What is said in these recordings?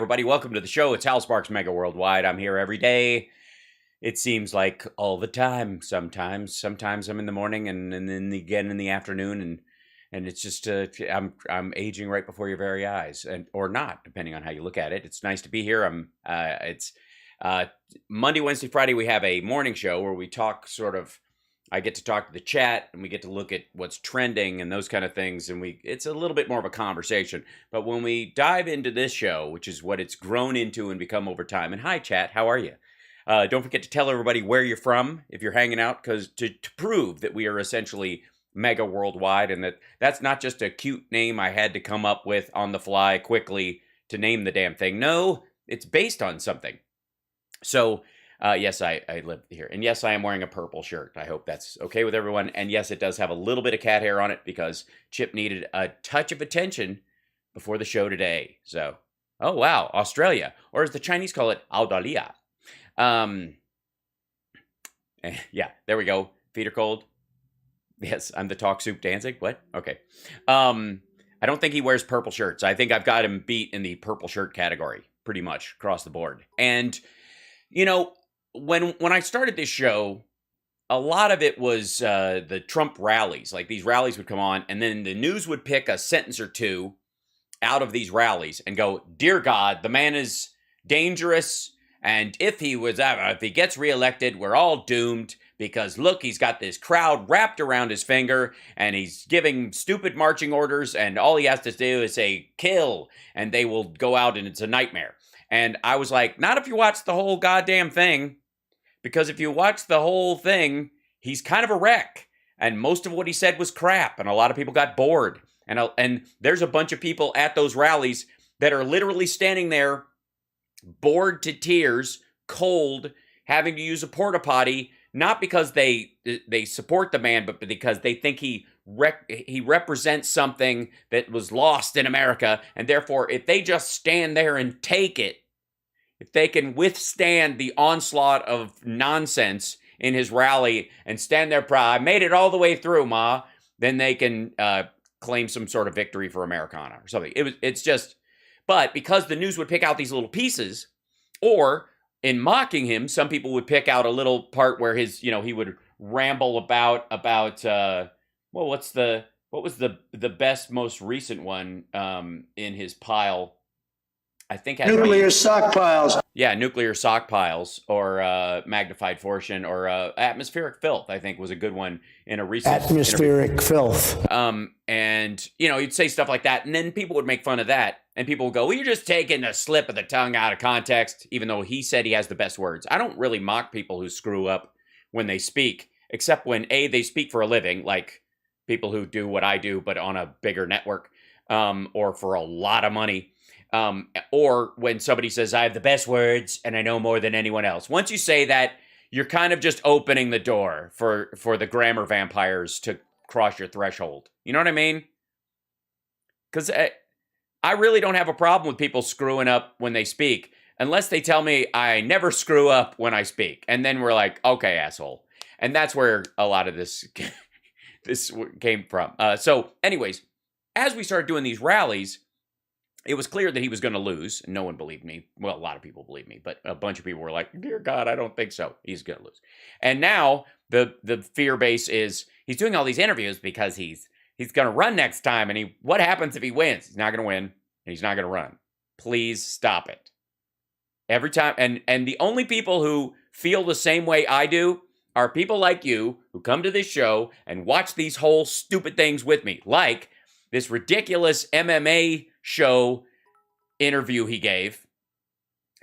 everybody. Welcome to the show. It's HAL Sparks Mega Worldwide. I'm here every day. It seems like all the time. Sometimes I'm in the morning and then again in the afternoon, and it's just I'm aging right before your very eyes, and or not, depending on how you look at it. It's nice to be here. It's Monday, Wednesday, Friday. We have a morning show where we talk I get to talk to the chat, and we get to look at what's trending and those kind of things, and it's a little bit more of a conversation. But when we dive into this show, which is what it's grown into and become over time, and hi chat, how are you? Don't forget to tell everybody where you're from if you're hanging out, because to prove that we are essentially mega worldwide, and that's not just a cute name I had to come up with on the fly quickly to name the damn thing. No, it's based on something. So yes, I live here. And yes, I am wearing a purple shirt. I hope that's okay with everyone. And yes, it does have a little bit of cat hair on it because Chip needed a touch of attention before the show today. So, oh wow, Australia. Or as the Chinese call it, Australia. Yeah, there we go. Feet are cold. Yes, I'm the talk soup dancing. What? Okay. I don't think he wears purple shirts. I think I've got him beat in the purple shirt category pretty much across the board. And, you know, when I started this show, a lot of it was the Trump rallies. Like, these rallies would come on, and then the news would pick a sentence or two out of these rallies and go, "Dear God, the man is dangerous, and if he gets reelected, we're all doomed because look, he's got this crowd wrapped around his finger, and he's giving stupid marching orders, and all he has to do is say kill, and they will go out, and it's a nightmare." And I was like, not if you watch the whole goddamn thing. Because if you watch the whole thing, he's kind of a wreck. And most of what he said was crap. And a lot of people got bored. And there's a bunch of people at those rallies that are literally standing there, bored to tears, cold, having to use a porta potty, not because they support the man, but because they think he represents something that was lost in America. And therefore, if they just stand there and take it, if they can withstand the onslaught of nonsense in his rally and stand there proud, I made it all the way through, Ma, then they can claim some sort of victory for Americana or something. It's just, but because the news would pick out these little pieces, or in mocking him, some people would pick out a little part where he would ramble about what was the best, most recent one in his pile. I think nuclear stockpiles. Yeah, nuclear stockpiles, or magnified fortune, or atmospheric filth. I think was a good one in a recent atmospheric filth. And you'd say stuff like that, and then people would make fun of that, and people would go, "Well, you're just taking a slip of the tongue out of context," even though he said he has the best words. I don't really mock people who screw up when they speak, except when they speak for a living, like people who do what I do, but on a bigger network, or for a lot of money. Or when somebody says, "I have the best words and I know more than anyone else." Once you say that, you're kind of just opening the door for the grammar vampires to cross your threshold. You know what I mean? Because I really don't have a problem with people screwing up when they speak, unless they tell me I never screw up when I speak. And then we're like, okay, asshole. And that's where a lot of this came from. So anyways, as we started doing these rallies, it was clear that he was going to lose. No one believed me. Well, a lot of people believed me, but a bunch of people were like, "Dear God, I don't think so. He's going to lose." And now the fear base is he's doing all these interviews because he's going to run next time. And what happens if he wins? He's not going to win, and he's not going to run. Please stop it. Every time. And the only people who feel the same way I do are people like you who come to this show and watch these whole stupid things with me, like this ridiculous MMA show interview he gave,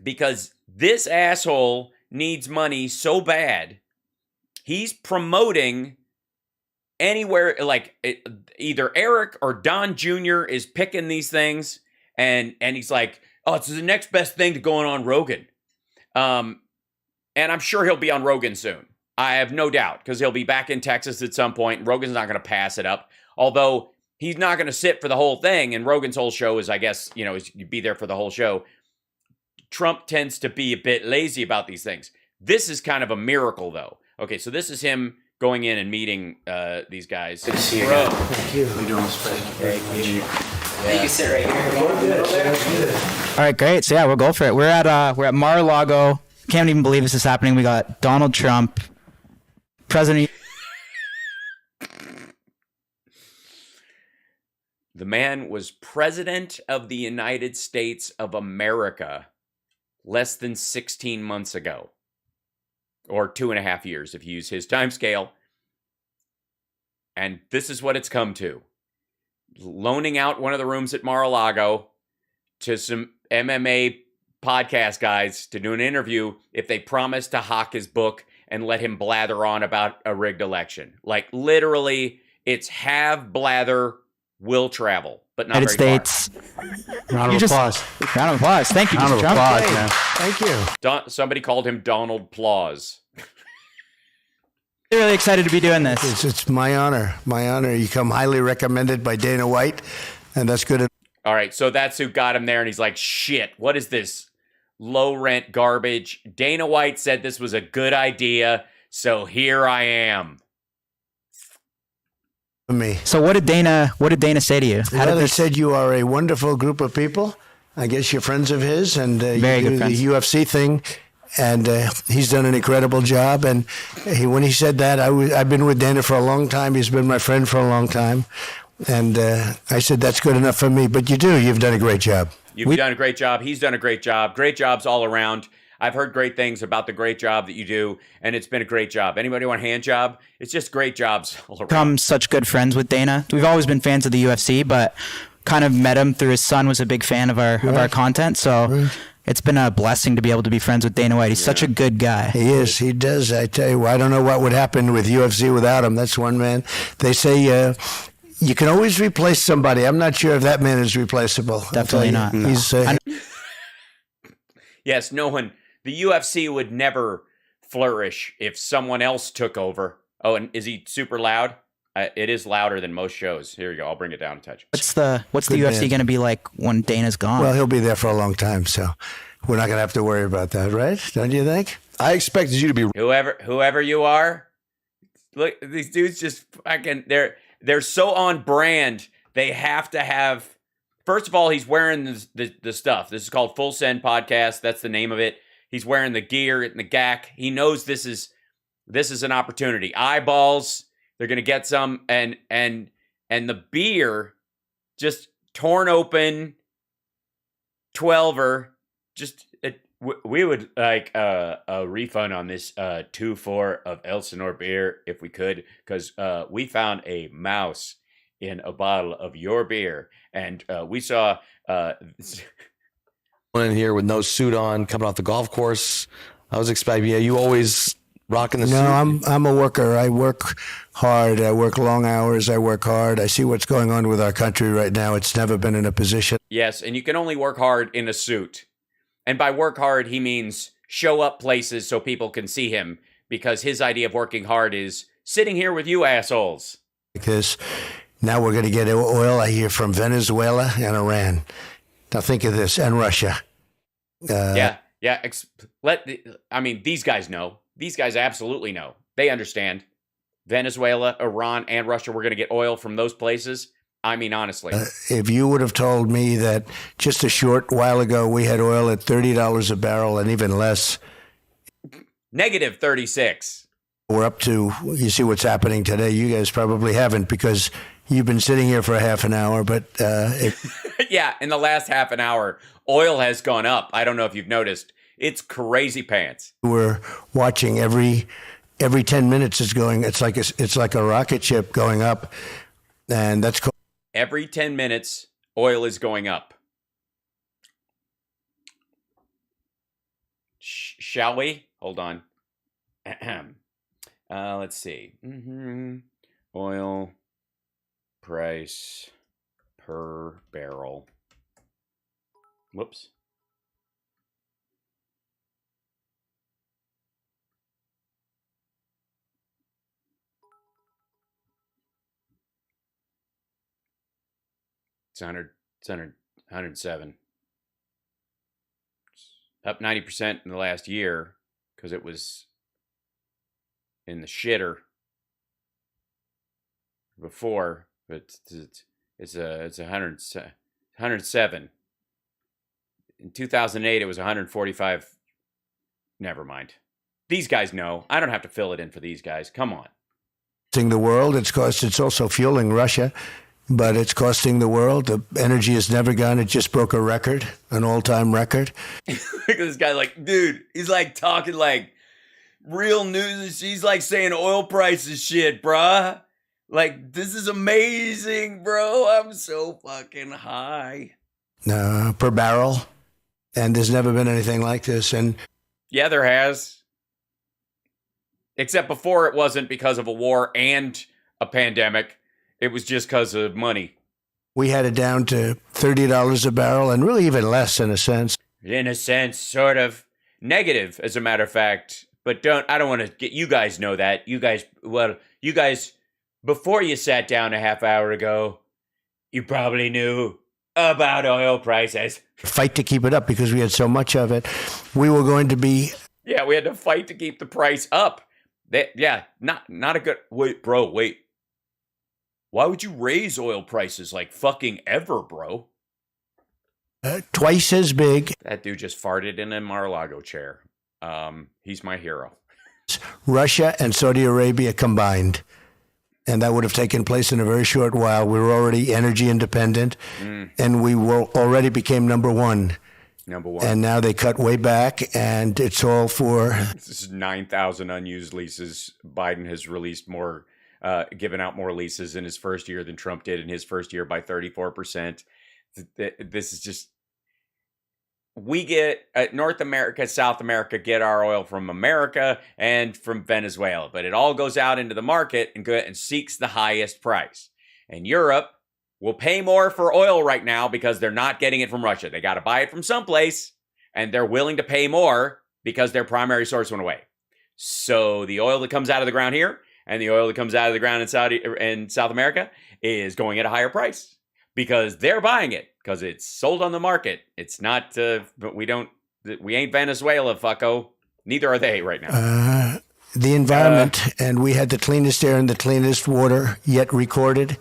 because this asshole needs money so bad. He's promoting anywhere, like either Eric or Don Jr. is picking these things, and he's like, "Oh, it's the next best thing to going on Rogan." And I'm sure he'll be on Rogan soon. I have no doubt, because he'll be back in Texas at some point, and Rogan's not going to pass it up. Although he's not going to sit for the whole thing, and Rogan's whole show is, I guess, is you'd be there for the whole show. Trump tends to be a bit lazy about these things. This is kind of a miracle, though. Okay, so this is him going in and meeting these guys. Good to see you. Bro. Thank you. How you doing, Space? Great. You can sit right here. All right, great. So yeah, we'll go for it. We're at Mar-a-Lago. Can't even believe this is happening. We got Donald Trump, President. The man was president of the United States of America less than 16 months ago, or 2.5 years if you use his time scale. And this is what it's come to. Loaning out one of the rooms at Mar-a-Lago to some MMA podcast guys to do an interview if they promise to hawk his book and let him blather on about a rigged election. Like, literally, it's have blather, will travel, but not United very States. Round of applause. Round of applause. Thank you, Round Mr. of Trump. applause, man. Thank you. far. Somebody called him Donald Plaus. Really excited to be doing this. It's my honor. My honor. You come highly recommended by Dana White, and that's good. All right, so that's who got him there, and he's like, shit, what is this low-rent garbage? Dana White said this was a good idea, so here I am. Me. So what did Dana say to you? How Well, did they this? said you are a wonderful group of people. I guess you're friends of his, and you Very good do the friends. UFC thing. And he's done an incredible job. And when he said that, I've been with Dana for a long time. He's been my friend for a long time. And I said, that's good enough for me. But you've done a great job. You've done a great job. He's done a great job. Great jobs all around. I've heard great things about the great job that you do, and it's been a great job. Anybody want a hand job? It's just great jobs all around. Become such good friends with Dana. We've always been fans of the UFC, but kind of met him through his son was a big fan of our content. So it's been a blessing to be able to be friends with Dana White. He's such a good guy. He is. He does. I tell you, I don't know what would happen with UFC without him. That's one man. They say you can always replace somebody. I'm not sure if that man is replaceable. Definitely not. No. He's Yes, no one. The UFC would never flourish if someone else took over. Oh, and is he super loud? It is louder than most shows. Here you go. I'll bring it down a touch. What's the Good UFC man. going to be like when Dana's gone? well, he'll be there for a long time, so we're not going to have to worry about that, right? Don't you think? I expected you to be. Whoever you are, look, these dudes just fucking they're so on brand. They have to have. First of all, he's wearing the stuff. This is called Full Send Podcast. That's the name of it. He's wearing the gear and the gack. He knows this is an opportunity. Eyeballs. They're gonna get some, and the beer just torn open. 12er. Just we would like a refund on this 2-4 of Elsinore beer if we could, because we found a mouse in a bottle of your beer, and we saw In here with no suit on, coming off the golf course. I was expecting, you always rocking the suit. No, I'm a worker. I work hard. I work long hours. I work hard. I see what's going on with our country right now. It's never been in a position. yes, and you can only work hard in a suit, and by work hard he means show up places so people can see him, because his idea of working hard is sitting here with you assholes. Like this. Now we're going to get oil, I hear, from Venezuela and Iran. Now think of this, and Russia. Yeah. I mean, these guys know. These guys absolutely know. They understand. Venezuela, Iran, and Russia, we're going to get oil from those places. I mean, honestly. If you would have told me that just a short while ago we had oil at $30 a barrel and even less, Negative 36. we're up to, you see what's happening today. You guys probably haven't because you've been sitting here for a half an hour, but Yeah, in the last half an hour, oil has gone up. I don't know if you've noticed. It's crazy pants. we're watching every 10 minutes it's going, it's like a rocket ship going up, and that's called Every 10 minutes, oil is going up. Shall we? Hold on. Let's see. Oil price per barrel. Whoops. It's 107. Up 90% in the last year because it was in the shitter before, but it's 100. 107. In 2008, it was 145. Never mind. These guys know. I don't have to fill it in for these guys. Come on. The world. It's also fueling Russia, but it's costing the world. The energy has never gone. It just broke a record, an all-time record. Look at this guy, like, dude, he's like talking like real news. He's like saying oil prices shit, bruh. Like, this is amazing, bro. I'm so fucking high. Per barrel. And there's never been anything like this. And yeah, there has. Except before it wasn't because of a war and a pandemic. It was just because of money. We had it down to $30 a barrel, and really even less in a sense. In a sense, sort of. Negative, as a matter of fact. But I don't want to get, you guys know that. You guys, before you sat down a half hour ago, you probably knew about oil prices. Fight to keep it up because we had so much of it. We were going to be... Yeah, we had to fight to keep the price up. Not a good... Wait, bro, wait. Why would you raise oil prices like fucking ever, bro? Twice as big. That dude just farted in a Mar-a-Lago chair. He's my hero. Russia and Saudi Arabia combined. And that would have taken place in a very short while. We were already energy independent, and we already became number one. Number one. And now they cut way back, and it's all for... This is 9,000 unused leases. Biden has released more, given out more leases in his first year than Trump did in his first year by 34%. This is just... We get, North America, South America, get our oil from America and from Venezuela. But it all goes out into the market and seeks the highest price. And Europe will pay more for oil right now because they're not getting it from Russia. They got to buy it from someplace, and they're willing to pay more because their primary source went away. So the oil that comes out of the ground here and the oil that comes out of the ground in South America is going at a higher price because they're buying it because it's sold on the market. It's not, but we ain't Venezuela, fucko. Neither are they right now. The environment, and we had the cleanest air and the cleanest water yet recorded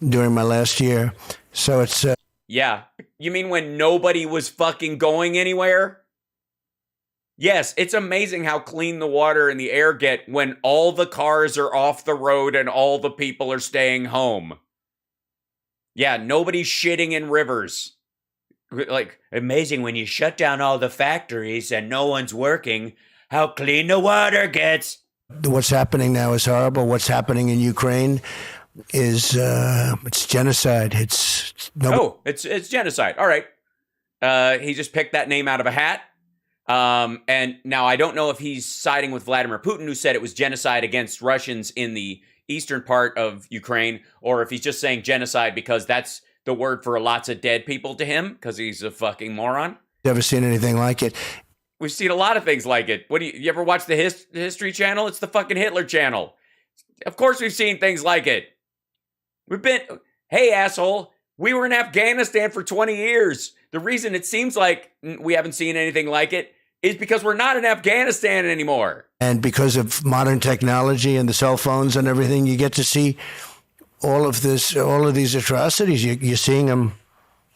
during my last year. So it's... Yeah. You mean when nobody was fucking going anywhere? Yes, it's amazing how clean the water and the air get when all the cars are off the road and all the people are staying home. Yeah, nobody's shitting in rivers. Like, amazing when you shut down all the factories and no one's working, how clean the water gets. What's happening now is horrible. What's happening in Ukraine is it's genocide. It's genocide. All right. He just picked that name out of a hat. And now I don't know if he's siding with Vladimir Putin, who said it was genocide against Russians in the eastern part of Ukraine, or if he's just saying genocide because that's the word for lots of dead people to him because he's a fucking moron. Never seen anything like it. We've seen a lot of things like it. You ever watch the History Channel? It's the fucking Hitler Channel. Of course we've seen things like it. Hey, asshole, we were in Afghanistan for 20 years. The reason it seems like we haven't seen anything like it is because we're not in Afghanistan anymore. And because of modern technology and the cell phones and everything, you get to see all of these atrocities. You're seeing them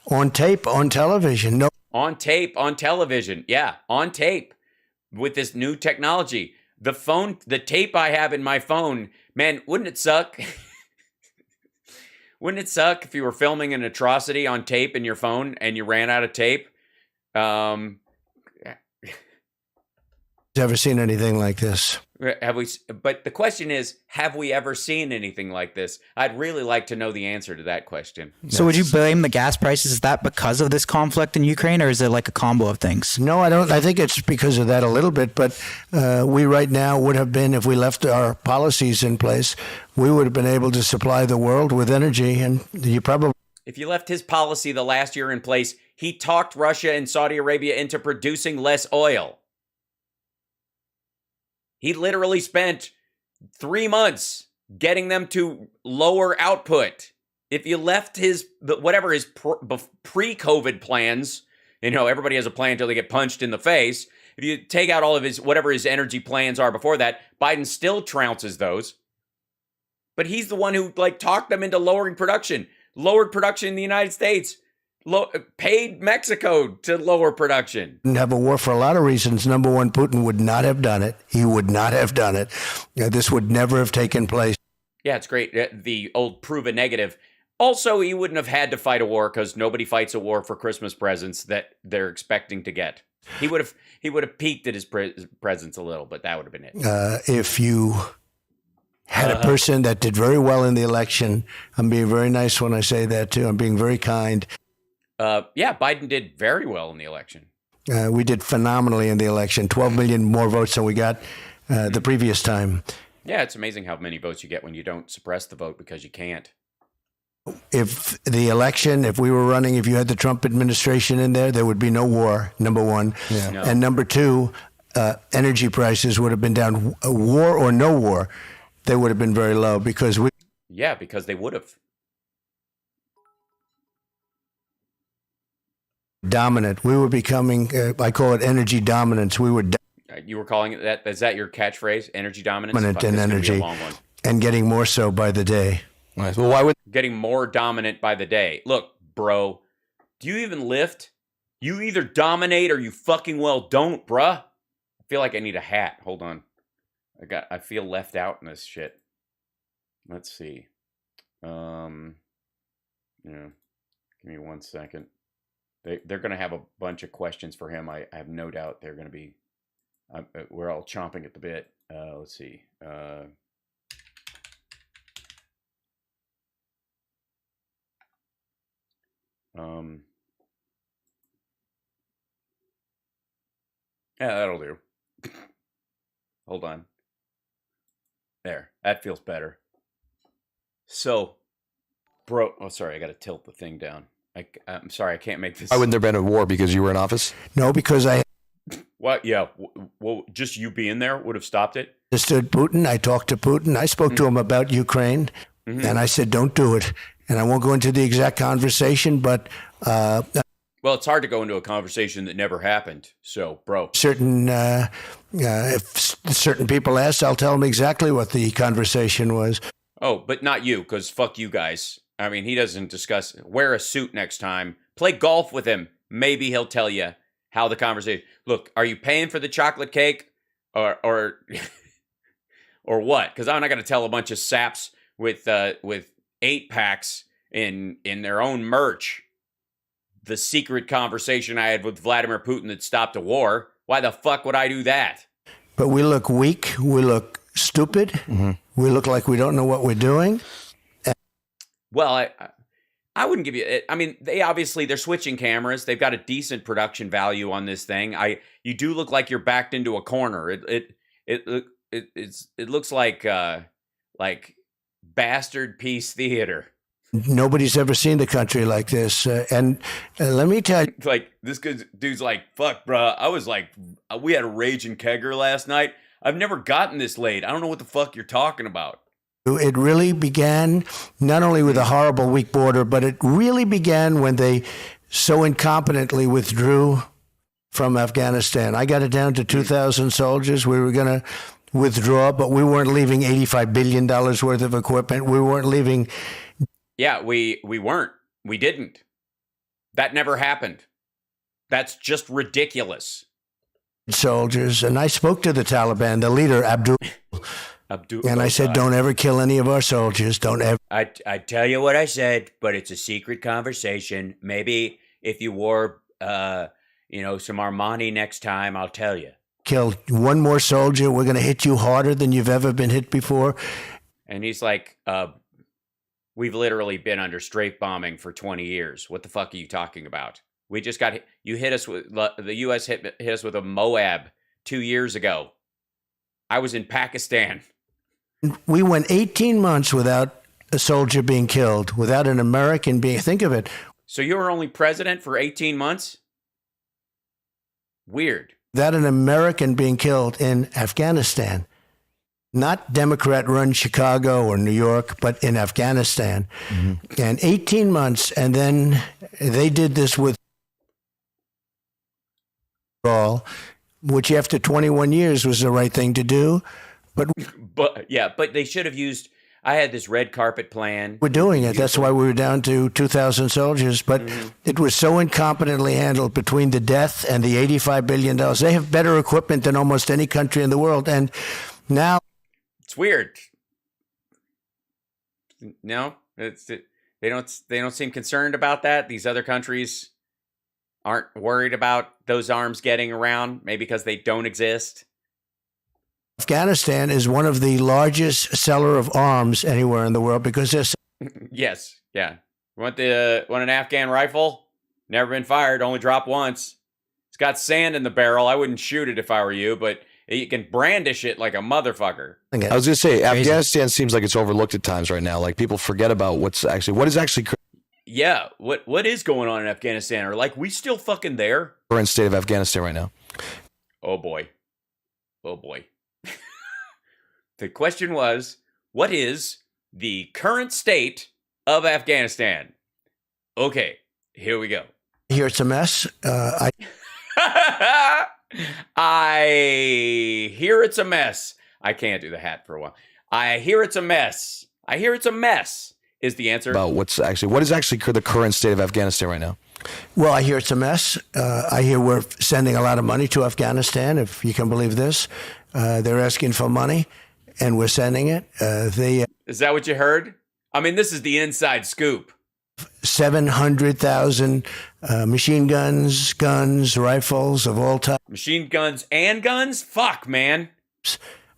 on tape, on television. No. On tape, on television. Yeah, on tape with this new technology. The tape I have in my phone, man, wouldn't it suck? Wouldn't it suck if you were filming an atrocity on tape in your phone and you ran out of tape? Ever seen anything like this? Have we? But the question is, have we ever seen anything like this? I'd really like to know the answer to that question. So would you blame the gas prices? Is that because of this conflict in Ukraine, or is it like a combo of things? No, I don't. I think it's because of that a little bit. But we right now would have been, if we left our policies in place, we would have been able to supply the world with energy. And you probably... If you left his policy the last year in place, he talked Russia and Saudi Arabia into producing less oil. He literally spent 3 months getting them to lower output. If you left his pre-COVID plans, everybody has a plan until they get punched in the face. If you take out all of whatever his energy plans are before that, Biden still trounces those. But he's the one who talked them into lowering production. Lowered production in the United States. paid Mexico to lower production. Didn't have a war for a lot of reasons. Number one, Putin would not have done it. He would not have done it. This would never have taken place. Yeah, it's great. The old prove a negative. Also, he wouldn't have had to fight a war because nobody fights a war for Christmas presents that they're expecting to get. He would have peaked at his presents a little, but that would have been it. If you had a person that did very well in the election, I'm being very nice when I say that too. I'm being very kind. Yeah, Biden did very well in the election. We did phenomenally in the election. 12 million more votes than we got the previous time. Yeah, it's amazing how many votes you get when you don't suppress the vote because you can't. If the election, if we were running, if you had the Trump administration in there would be no war, number one. Yeah. No. And number two, energy prices would have been down. War or no war, they would have been very low because we. Yeah, because they would have. Dominant. We were becoming, I call it energy dominance. We were You were calling it that? Is that your catchphrase? Energy dominance? dominant Fuck, in this is gonna be a energy long one. and getting more so by the day. Nice. Well, why would Getting more dominant by the day. Look, bro, do you even lift? You either dominate or you fucking well don't, bruh. I feel like I need a hat. Hold on. I feel left out in this shit. Let's see. Yeah. Give me 1 second. They're going to have a bunch of questions for him. I have no doubt they're going to be. We're all chomping at the bit. Let's see. Yeah, that'll do. Hold on. There. That feels better. So, bro. Oh, sorry. I got to tilt the thing down. I'm sorry. I can't make this. why wouldn't there have been a war because you were in office? No, because I What? Yeah. Well, just you being there would have stopped it. understood Putin. I talked to Putin. I spoke to him about Ukraine, and I said, don't do it. And I won't go into the exact conversation, but Well, it's hard to go into a conversation that never happened. So, bro. if certain people ask, I'll tell them exactly what the conversation was. Oh, but not you, because fuck you guys. I mean, he doesn't discuss. Wear a suit next time. Play golf with him. Maybe he'll tell you how the conversation. Look, are you paying for the chocolate cake, or or what? Because I'm not going to tell a bunch of saps with 8-packs in their own merch the secret conversation I had with Vladimir Putin that stopped a war. Why the fuck would I do that? But we look weak. We look stupid. Mm-hmm. We look like we don't know what we're doing. Well, I wouldn't give you. I mean, they're switching cameras. They've got a decent production value on this thing. You do look like you're backed into a corner. It looks like bastard piece theater. Nobody's ever seen the country like this. And let me tell you, Like this dude's like, fuck, bruh. I was like, we had a raging kegger last night. I've never gotten this late. I don't know what the fuck you're talking about. it really began not only with a horrible weak border, but it really began when they so incompetently withdrew from Afghanistan. I got it down to 2,000 soldiers. We were going to withdraw, but we weren't leaving $85 billion worth of equipment. We weren't leaving. Yeah, we weren't. We didn't. That never happened. That's just ridiculous. Soldiers. And I spoke to the Taliban, the leader, Abdul. And I said, don't ever kill any of our soldiers. Don't ever. I tell you what I said, but it's a secret conversation. Maybe if you wore, some Armani next time, I'll tell you. Kill one more soldier. We're going to hit you harder than you've ever been hit before. And he's like, we've literally been under strafe bombing for 20 years. What the fuck are you talking about? We just got you hit us with the U.S. hit us with a Moab 2 years ago. I was in Pakistan. We went 18 months without a soldier being killed, without an American being. Think of it. So you were only president for 18 months? Weird. Without an American being killed in Afghanistan. Not Democrat-run Chicago or New York, but in Afghanistan. Mm-hmm. And 18 months, and then they did this with all, which after 21 years was the right thing to do. But they should have used, I had this red carpet plan. We're doing it. That's why we were down to 2,000 soldiers. But it was so incompetently handled between the death and the $85 billion. They have better equipment than almost any country in the world. And now It's weird. No, they don't seem concerned about that. These other countries aren't worried about those arms getting around, maybe because they don't exist. Afghanistan is one of the largest seller of arms anywhere in the world because they're Yes, yeah. Want an Afghan rifle? Never been fired, only dropped once. It's got sand in the barrel. I wouldn't shoot it if I were you, but you can brandish it like a motherfucker. I was going to say, Afghanistan seems like it's overlooked at times right now. Like people forget about what is actually Yeah, what is going on in Afghanistan? Or like, we still fucking there? current state of Afghanistan right now. Oh boy. Oh boy. The question was, what is the current state of Afghanistan? Okay, here we go. here. It's a mess. I hear it's a mess. I can't do the hat for a while. I hear it's a mess. I hear it's a mess is the answer. About what is actually the current state of Afghanistan right now. Well, I hear it's a mess. I hear we're sending a lot of money to Afghanistan, if you can believe this. They're asking for money, and we're sending it. Is that what you heard? I mean, this is the inside scoop. 700,000 machine guns, rifles of all types. Machine guns and guns? Fuck, man.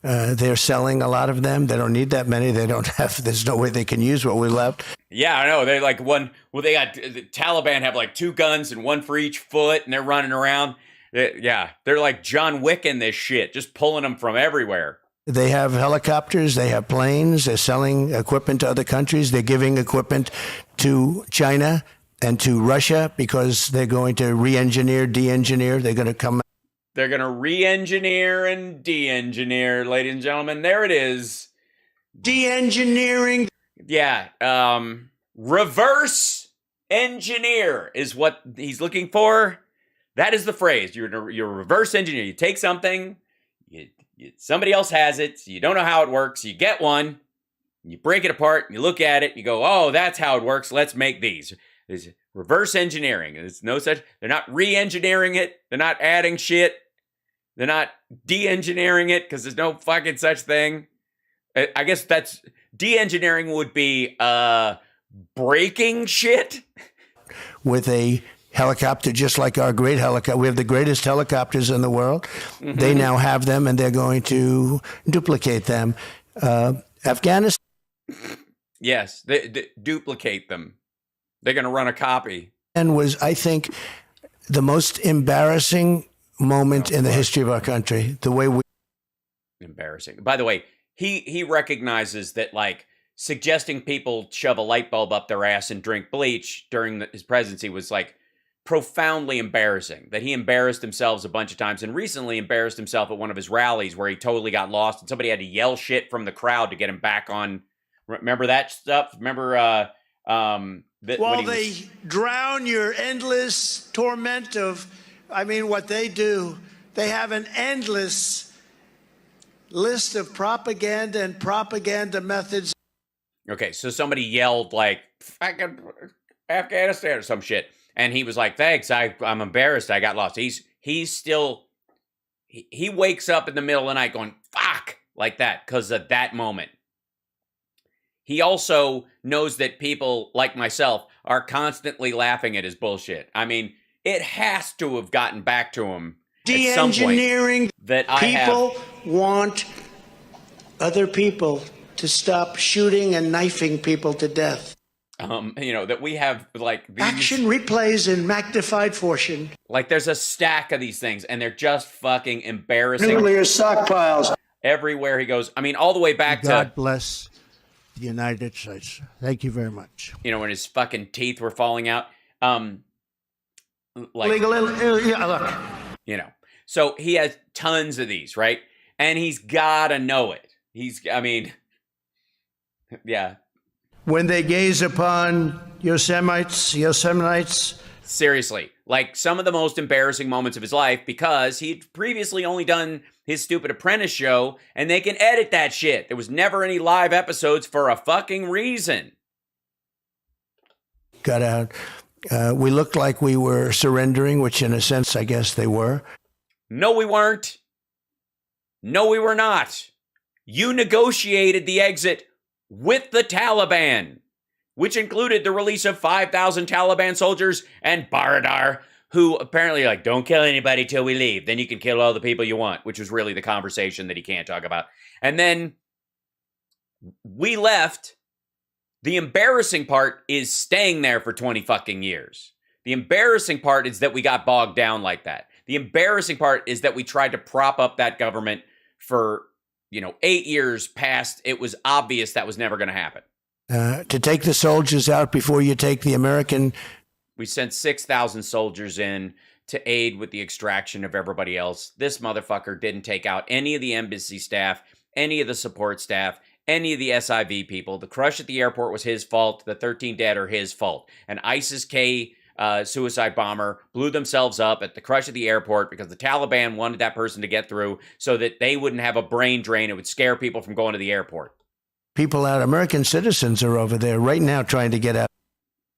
They're selling a lot of them. They don't need that many. There's no way they can use what we left. Yeah, I know. They're like they got, the Taliban have like 2 guns and 1 for each foot, and they're running around. They're like John Wick in this shit, just pulling them from everywhere. They have helicopters. They have planes. They're selling equipment to other countries. They're giving equipment to China and to Russia because they're going to re-engineer, de-engineer. They're going to come. They're going to re-engineer and de-engineer, ladies and gentlemen. There it is. De-engineering. Yeah. Reverse engineer is what he's looking for. That is the phrase. You're a reverse engineer. You take something, somebody else has it, so you don't know how it works. You get one, you break it apart, and you look at it, and you go, oh, that's how it works. Let's make these. There's reverse engineering. There's no such. They're not re-engineering it. They're not adding shit. They're not de-engineering it because there's no fucking such thing. I guess that's de-engineering would be breaking shit. With a helicopter, just like our great helicopter. We have the greatest helicopters in the world. Mm-hmm. They now have them, and they're going to duplicate them. Afghanistan. Yes, they duplicate them. They're going to run a copy. And was, I think, the most embarrassing moment in the history of our country. The way we. Embarrassing. By the way, he recognizes that, like, suggesting people shove a light bulb up their ass and drink bleach during his presidency was, like, profoundly embarrassing. That he embarrassed himself a bunch of times, and recently embarrassed himself at one of his rallies where he totally got lost and somebody had to yell shit from the crowd to get him back on. Remember that stuff? Remember while they drown your endless torment of, what they do, they have an endless list of propaganda and propaganda methods. Okay, so somebody yelled like fucking Afghanistan or some shit, and he was like, "Thanks, I'm embarrassed. I got lost." He's still he wakes up in the middle of the night going "fuck" like that because of that moment. He also knows that people like myself are constantly laughing at his bullshit. I mean, it has to have gotten back to him at some point that people want other people to stop shooting and knifing people to death. That we have like these action replays in magnified fortune. Like there's a stack of these things, and they're just fucking embarrassing. Nuclear stockpiles everywhere he goes. I mean, all the way back to God bless the United States. Thank you very much. When his fucking teeth were falling out. So he has tons of these, right? And he's gotta know it. Yeah. When they gaze upon Yosemites, Seriously, like some of the most embarrassing moments of his life because he'd previously only done his stupid apprentice show and they can edit that shit. There was never any live episodes for a fucking reason. Got out. We looked like we were surrendering, which in a sense, I guess they were. No, we weren't. No, we were not. You negotiated the exit with the Taliban, which included the release of 5,000 Taliban soldiers and Baradar, who apparently like, don't kill anybody till we leave. Then you can kill all the people you want, which was really the conversation that he can't talk about. And then we left. The embarrassing part is staying there for 20 fucking years. The embarrassing part is that we got bogged down like that. The embarrassing part is that we tried to prop up that government for, 8 years past. It was obvious that was never going to happen. To take the soldiers out before you take the American. We sent 6,000 soldiers in to aid with the extraction of everybody else. This motherfucker didn't take out any of the embassy staff, any of the support staff, any of the SIV people. The crush at the airport was his fault. The 13 dead are his fault. An ISIS-K suicide bomber blew themselves up at the crush at the airport because the Taliban wanted that person to get through so that they wouldn't have a brain drain. It would scare people from going to the airport. People out, American citizens are over there right now trying to get out.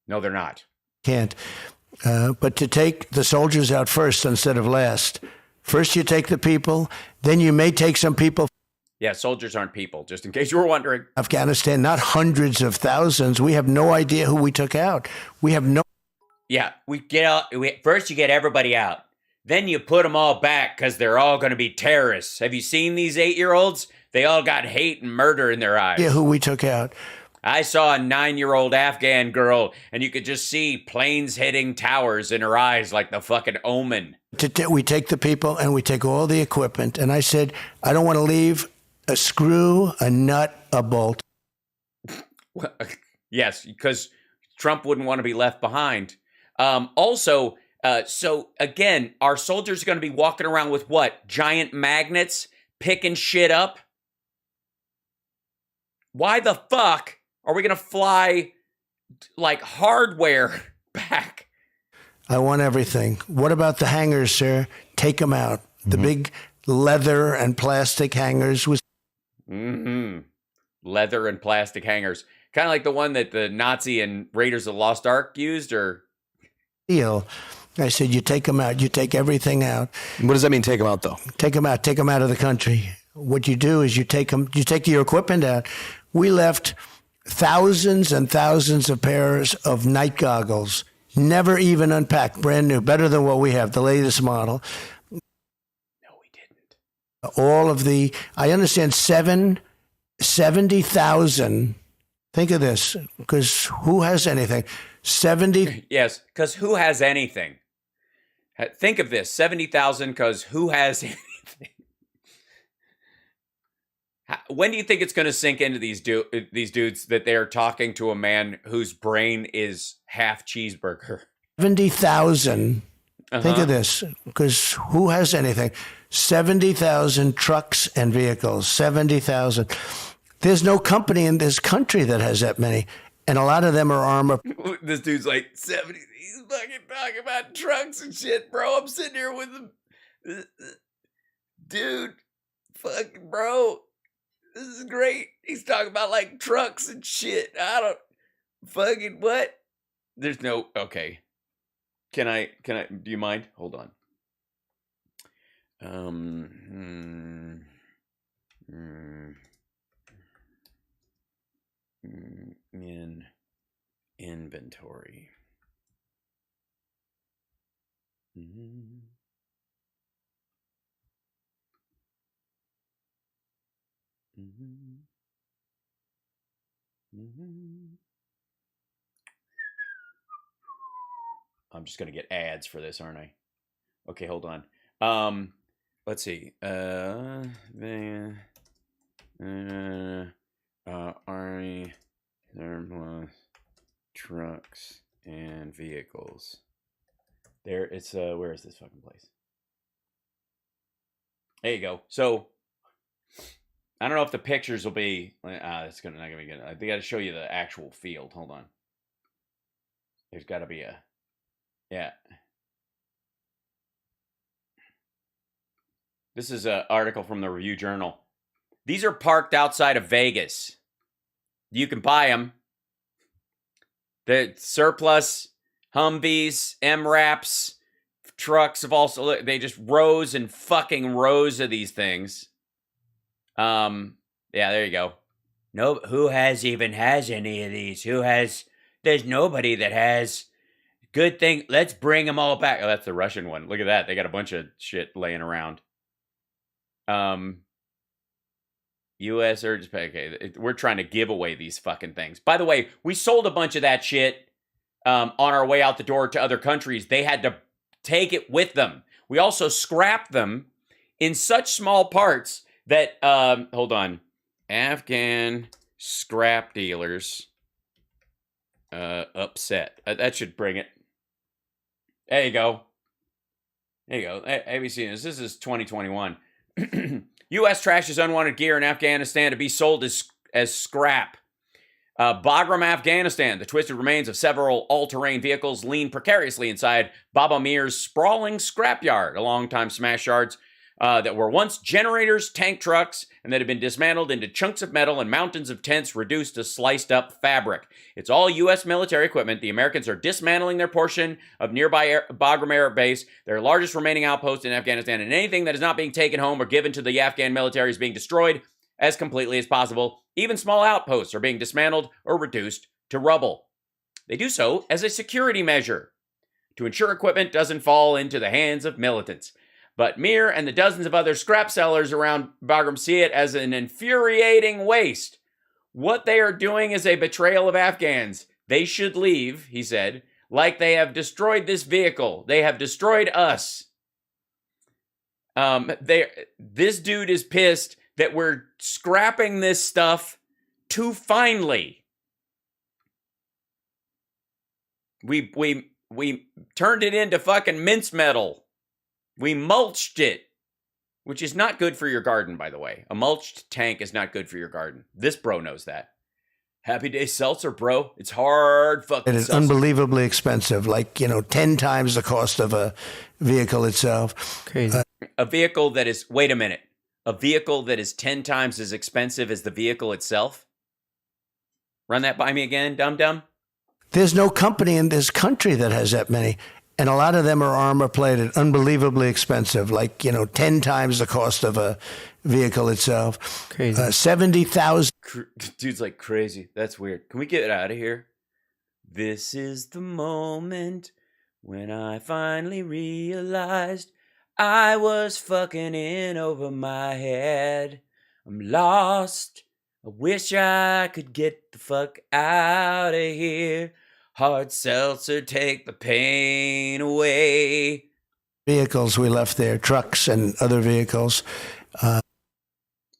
No, they're not. Can't. But to take the soldiers out first instead of last. First you take the people, then you may take some people. Yeah, soldiers aren't people, just in case you were wondering. Afghanistan, not hundreds of thousands. We have no idea who we took out. We have no. Yeah, first you get everybody out. Then you put them all back because they're all going to be terrorists. Have you seen these 8-year-olds? They all got hate and murder in their eyes. Yeah, who we took out. I saw a 9-year-old Afghan girl, and you could just see planes hitting towers in her eyes like the fucking Omen. We take the people and we take all the equipment. And I said, I don't want to leave a screw, a nut, a bolt. Yes, because Trump wouldn't want to be left behind. So again, our soldiers are going to be walking around with what? Giant magnets picking shit up? Why the fuck are we going to fly like hardware back? I want everything. What about the hangars, sir? Take them out. The big leather and plastic hangars was. Leather and plastic hangers. Kind of like the one that the Nazi and Raiders of the Lost Ark used, or? Deal. I said, you take them out. You take everything out. What does that mean, take them out, though? Take them out. Take them out of the country. What you do is you take your equipment out. We left thousands and thousands of pairs of night goggles, never even unpacked, brand new, better than what we have, the latest model. No, we didn't. All of I understand 70,000. Think of this, because who has anything? 70. Yes, because who has anything? Think of this, 70,000, because who has anything? When do you think it's going to sink into these dudes that they are talking to a man whose brain is half cheeseburger? 70,000. Think of this, because who has anything? 70,000 trucks and vehicles, 70,000. There's no company in this country that has that many. And a lot of them are armor. This dude's like 70. He's fucking talking about trucks and shit, bro. I'm sitting here with him. Dude, fucking bro. This is great. He's talking about like trucks and shit. I don't fucking what? There's no okay. Can I do you mind? Hold on. In inventory. I'm just gonna get ads for this, aren't I? Okay, hold on. Let's see. Army surplus trucks and vehicles. There, it's where is this fucking place? There you go. So I don't know if the pictures will be. It's not gonna be good. They got to show you the actual field. Hold on. There's got to be a. Yeah. This is an article from the Review Journal. These are parked outside of Vegas. You can buy them. The surplus Humvees, MRAPs, trucks have also, they just rows and fucking rows of these things. Yeah, there you go. No, who has any of these? There's nobody that has. Good thing, let's bring them all back. Oh, that's the Russian one. Look at that. They got a bunch of shit laying around. U.S. urges, okay, we're trying to give away these fucking things. By the way, we sold a bunch of that shit on our way out the door to other countries. They had to take it with them. We also scrapped them in such small parts that, hold on, Afghan scrap dealers upset. That should bring it. There you go. There you go. Have you seen this? This is 2021. U.S. trashes unwanted gear in Afghanistan to be sold as scrap. Bagram, Afghanistan. The twisted remains of several all-terrain vehicles lean precariously inside Baba Mir's sprawling scrapyard, a long-time smash yards that were once generators, tank trucks, and that had been dismantled into chunks of metal and mountains of tents reduced to sliced-up fabric. It's all U.S. military equipment. The Americans are dismantling their portion of nearby Bagram Air Base, their largest remaining outpost in Afghanistan, and anything that is not being taken home or given to the Afghan military is being destroyed as completely as possible. Even small outposts are being dismantled or reduced to rubble. They do so as a security measure to ensure equipment doesn't fall into the hands of militants. But Mir and the dozens of other scrap sellers around Bagram see it as an infuriating waste. What they are doing is a betrayal of Afghans. They should leave, he said, like they have destroyed this vehicle. They have destroyed us. This dude is pissed that we're scrapping this stuff too finely. We turned it into fucking mince metal. We mulched it, which is not good for your garden, by the way. A mulched tank is not good for your garden. This bro knows that. Happy Day seltzer, bro. It's hard fucking It is seltzer. unbelievably expensive, like, 10 times the cost of a vehicle itself. Crazy. A vehicle that is, wait a minute. A vehicle that is 10 times as expensive as the vehicle itself? Run that by me again, dum-dum. There's no company in this country that has that many. And a lot of them are armor plated, unbelievably expensive, like, 10 times the cost of a vehicle itself. Crazy. 70,000. Dude's like crazy. That's weird. Can we get out of here? This is the moment when I finally realized I was fucking in over my head. I'm lost. I wish I could get the fuck out of here. Hard seltzer, take the pain away. Vehicles we left there, trucks and other vehicles.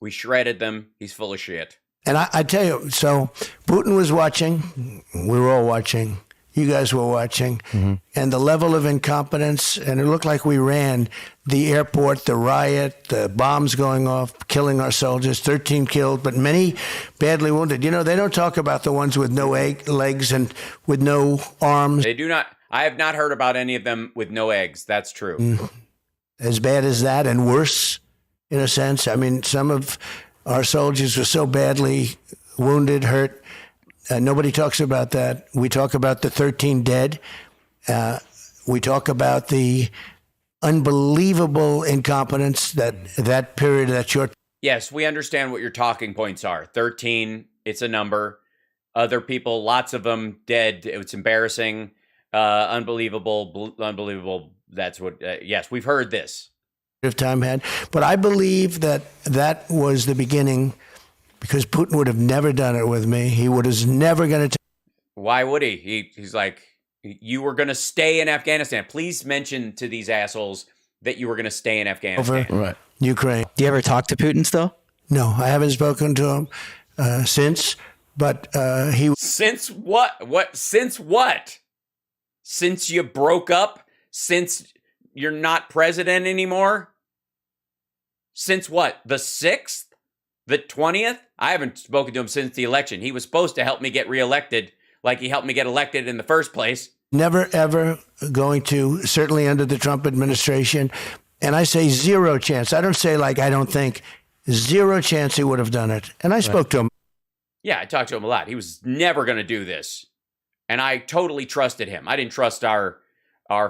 We shredded them. He's full of shit. And I tell you, so Putin was watching. We were all watching. You guys were watching. Mm-hmm. And the level of incompetence, and it looked like we ran the airport, the riot, the bombs going off, killing our soldiers, 13 killed, but many badly wounded. They don't talk about the ones with no legs and with no arms. They do not. I have not heard about any of them with no eggs. That's true. As bad as that and worse, in a sense. I mean, some of our soldiers were so badly wounded, hurt. Nobody talks about that. We talk about the 13 dead. We talk about the unbelievable incompetence that period, that short. Yes, we understand what your talking points are. 13, it's a number. Other people, lots of them dead. It's embarrassing. Unbelievable. That's what, yes, we've heard this. Of time had. But I believe that was the beginning, because Putin would have never done it with me. He was never going to. Why would he? He's like, you were going to stay in Afghanistan. Please mention to these assholes that you were going to stay in Afghanistan. Over right. Ukraine. Do you ever talk to Putin still? No, I haven't spoken to him since. But he. Since what? What? Since what? Since you broke up? Since you're not president anymore? Since what? The 6th? The 20th? I haven't spoken to him since the election. He was supposed to help me get reelected, like he helped me get elected in the first place. Never, ever going to, certainly under the Trump administration. And I say zero chance. I don't say like I don't think. Zero chance he would have done it. And I spoke to him. Yeah, I talked to him a lot. He was never going to do this. And I totally trusted him. I didn't trust our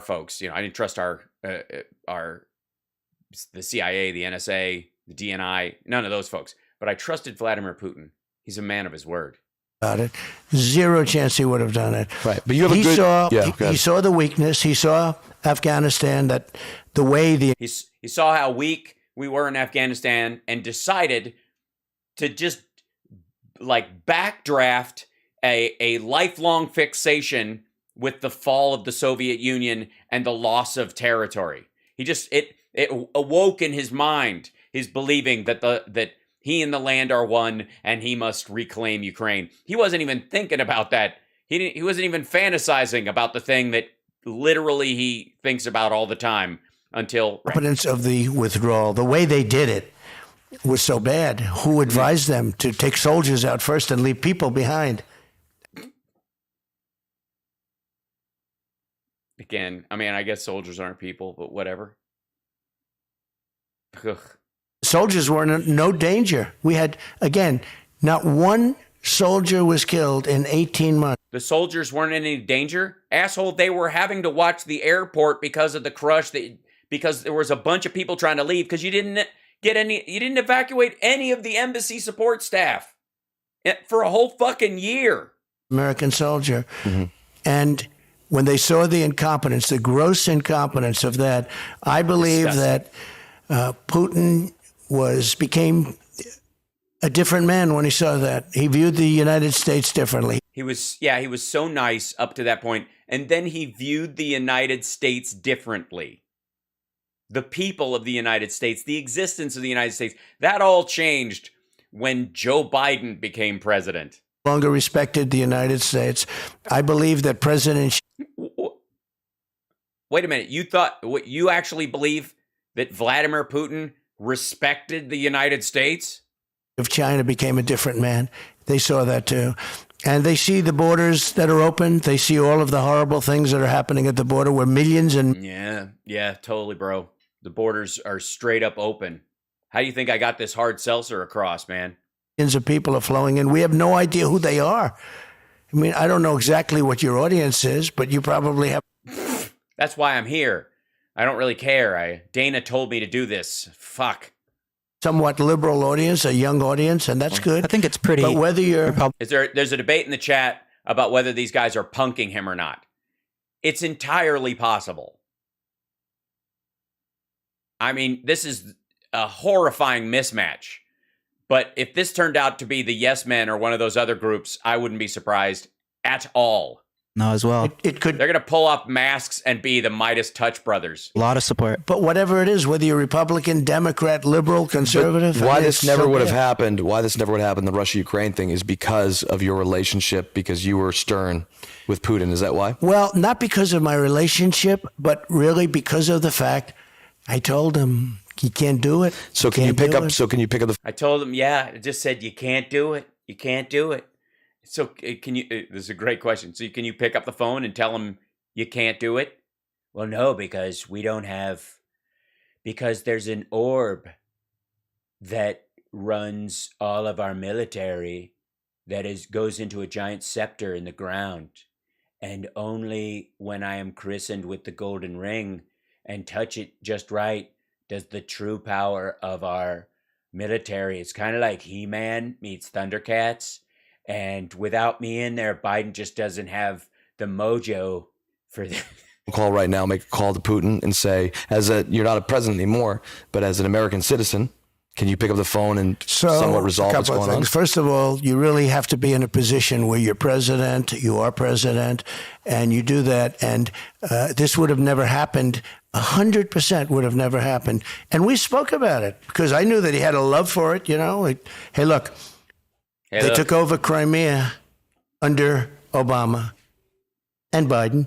folks. I didn't trust our the CIA, the NSA, the DNI, none of those folks. But I trusted Vladimir Putin. He's a man of his word. About it. Zero chance he would have done it. Right. But you have he a good... saw, Yeah, he saw the weakness. He saw Afghanistan, that the way the... He saw how weak we were in Afghanistan and decided to just like backdraft a lifelong fixation with the fall of the Soviet Union and the loss of territory. He just it awoke in his mind his believing that he and the land are one and he must reclaim Ukraine. He wasn't even thinking about that. He wasn't even fantasizing about the thing that literally he thinks about all the time until evidence of the withdrawal. The way they did it was so bad. Who advised them to take soldiers out first and leave people behind? Again, I mean, I guess soldiers aren't people, but whatever. Ugh. Soldiers were in no danger. We had, again, not one soldier was killed in 18 months. The soldiers weren't in any danger? Asshole, they were having to watch the airport because of the crush, because there was a bunch of people trying to leave because you didn't evacuate any of the embassy support staff for a whole fucking year. American soldier. Mm-hmm. And when they saw the incompetence, the gross incompetence of that, I believe that Putin became a different man when he saw that. He viewed the United States differently. He was so nice up to that point, and then he viewed the United States differently. The people of the United States, the existence of the United States, that all changed when Joe Biden became president. Longer respected the United States. I believe that President... Wait a minute. You actually believe that Vladimir Putin respected the United States? If China became a different man, they saw that too. And they see the borders that are open. They see all of the horrible things that are happening at the border where millions and... Yeah, totally, bro. The borders are straight up open. How do you think I got this hard seltzer across, man? Millions of people are flowing in. We have no idea who they are. I mean, I don't know exactly what your audience is, but you probably have... That's why I'm here. I don't really care. Dana told me to do this. Fuck. Somewhat liberal audience, a young audience, and that's good. I think it's pretty... But whether you're... There's a debate in the chat about whether these guys are punking him or not. It's entirely possible. I mean, this is a horrifying mismatch. But if this turned out to be the Yes Men or one of those other groups, I wouldn't be surprised at all. No, as well. It could. They're going to pull off masks and be the Midas Touch brothers. A lot of support. But whatever it is, whether you're Republican, Democrat, liberal, conservative... Why this never would have happened, the Russia-Ukraine thing, is because of your relationship, because you were stern with Putin. Is that why? Well, not because of my relationship, but really because of the fact I told him he can't do it. So can you pick up the... I told him, it just said, you can't do it. You can't do it. So can you, this is a great question. So can you pick up the phone and tell him you can't do it? Well, no, because there's an orb that runs all of our military that goes into a giant scepter in the ground. And only when I am christened with the golden ring and touch it just right does the true power of our military. It's kind of like He-Man meets Thundercats. And without me in there, Biden just doesn't have the mojo for that. Call right now, make a call to Putin and say, you're not a president anymore, but as an American citizen, can you pick up the phone and somewhat resolve what's going on? First of all, you really have to be in a position where you are president, and you do that. And this would have never happened. 100% would have never happened. And we spoke about it because I knew that he had a love for it. Hey, look. They took over Crimea under Obama and Biden,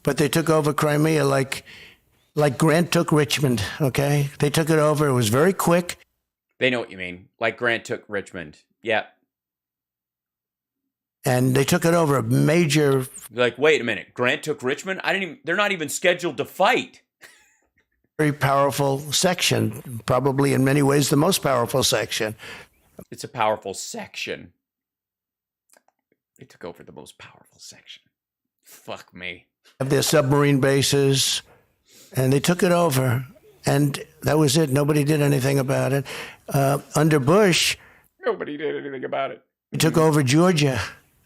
but they took over Crimea like Grant took Richmond, okay? They took it over. It was very quick. They know what you mean. Like Grant took Richmond. Yeah. and they took it over. A major, Like, wait a minute, Grant took Richmond? They're not even scheduled to fight. very powerful section, probably in many ways the most powerful section. It's a powerful section. They took over the most powerful section. Fuck me. Have their submarine bases, and they took it over, and that was it. Nobody did anything about it. Under Bush, Nobody did anything about it. he took over Georgia,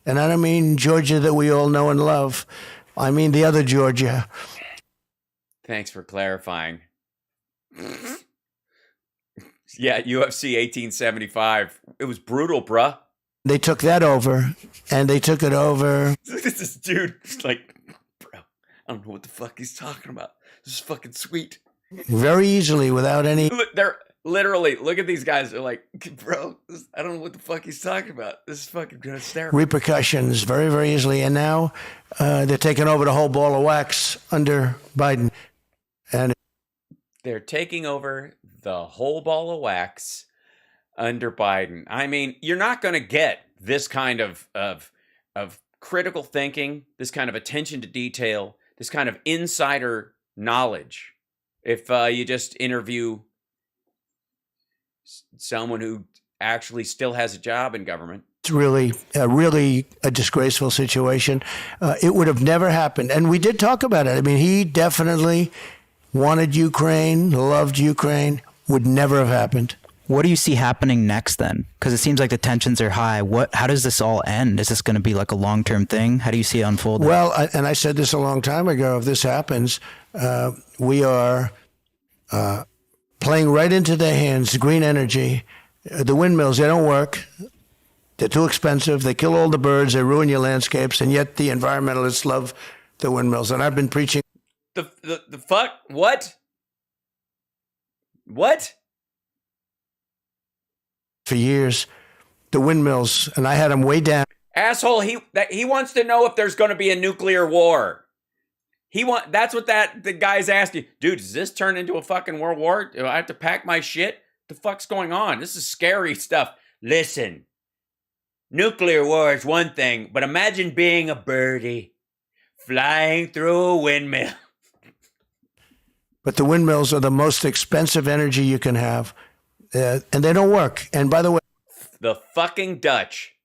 and I don't mean Georgia that we all know and love. I mean the other Georgia. Thanks for clarifying. Yeah, UFC 1875. It was brutal, bruh. They took that over, and they took it over. This dude is like, bro, I don't know what the fuck he's talking about. This is fucking sweet. Very easily without any. Look, they're literally, look at these guys. They're like, bro, I don't know what the fuck he's talking about. This is fucking hysterical. Repercussions very, very easily. And now they're taking over the whole ball of wax under Biden. And They're taking over the whole ball of wax under Biden. I mean, you're not going to get this kind of critical thinking, this kind of attention to detail, this kind of insider knowledge if you just interview someone who actually still has a job in government. it's really a disgraceful situation. It would have never happened. And we did talk about it. I mean, he definitely wanted Ukraine, loved Ukraine, would never have happened. What do you see happening next then? Because it seems like the tensions are high. How does this all end? Is this going to be like a long-term thing? How do you see it unfolding? Well, and I said this a long time ago, if this happens, we are playing right into their hands, green energy. The windmills, they don't work. They're too expensive. They kill all the birds. They ruin your landscapes. And yet the environmentalists love the windmills. And I've been preaching. The fuck? What? What? For years, the windmills, and I had them way down. Asshole, he wants to know if there's going to be a nuclear war. That's what the guy's asking. Dude, does this turn into a fucking world war? Do I have to pack my shit? The fuck's going on? This is scary stuff. Listen, nuclear war is one thing, but imagine being a birdie flying through a windmill. But the windmills are the most expensive energy you can have, and they don't work. And by the way, The fucking Dutch.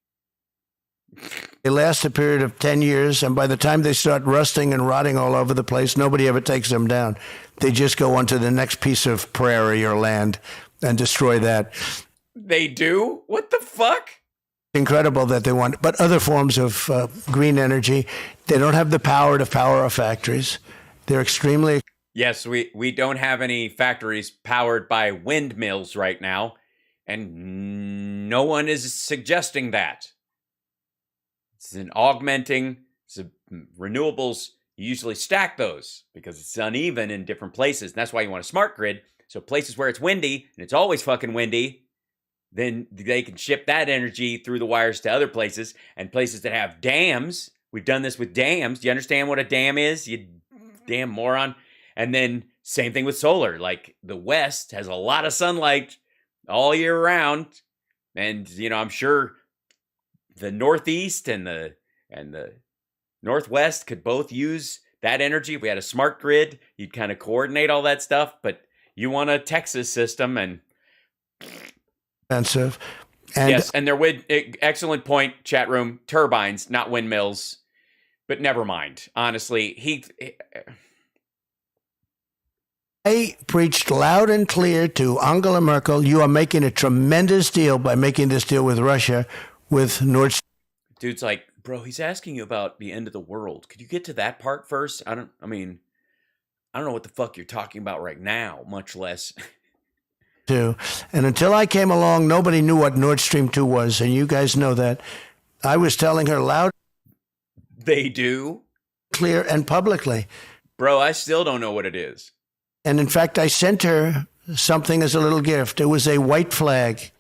they last a period of 10 years, and by the time they start rusting and rotting all over the place, nobody ever takes them down. They just go onto the next piece of prairie or land and destroy that. They do? What the fuck? Incredible that they want, but other forms of green energy, they don't have the power to power our factories. They're extremely. Yes, we don't have any factories powered by windmills right now, and no one is suggesting that. It's an augmenting, renewables, you usually stack those because it's uneven in different places, and that's why you want a smart grid. So places where it's windy, and it's always fucking windy, then they can ship that energy through the wires to other places, and places that have dams. We've done this with dams. Do you understand what a dam is, you damn moron? And then same thing with solar. Like the West has a lot of sunlight all year round. And, I'm sure the Northeast and the Northwest could both use that energy. If we had a smart grid, you'd kind of coordinate all that stuff. But you want a Texas system and Expensive. And yes, and they're excellent point, chat room, turbines, not windmills. But never mind. Honestly, I preached loud and clear to Angela Merkel, you are making a tremendous deal by making this deal with Russia, with Nord Stream. dude's like, bro, he's asking you about the end of the world. Could you get to that part first? I don't know what the fuck you're talking about right now, much less. And until I came along, nobody knew what Nord Stream 2 was, and you guys know that. I was telling her loud, They do? clear, and publicly. Bro, I still don't know what it is. And in fact, I sent her something as a little gift. It was a white flag.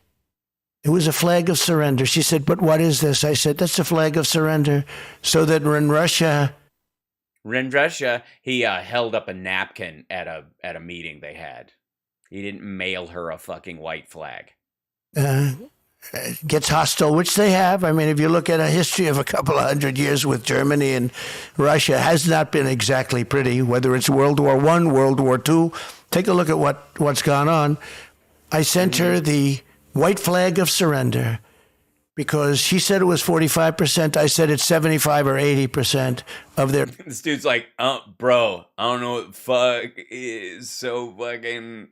It was a flag of surrender. She said, but what is this? I said, that's a flag of surrender. So that when Russia... He held up a napkin at a meeting they had. He didn't mail her a fucking white flag. And gets hostile, which they have. I mean, if you look at a history of a couple of 100 years with Germany and Russia, has not been exactly pretty, whether it's World War I, World War II. Take a look at what's gone on. I sent her the white flag of surrender because she said it was 45%. I said it's 75 or 80% of their... This dude's like, bro, I don't know what fuck is so fucking,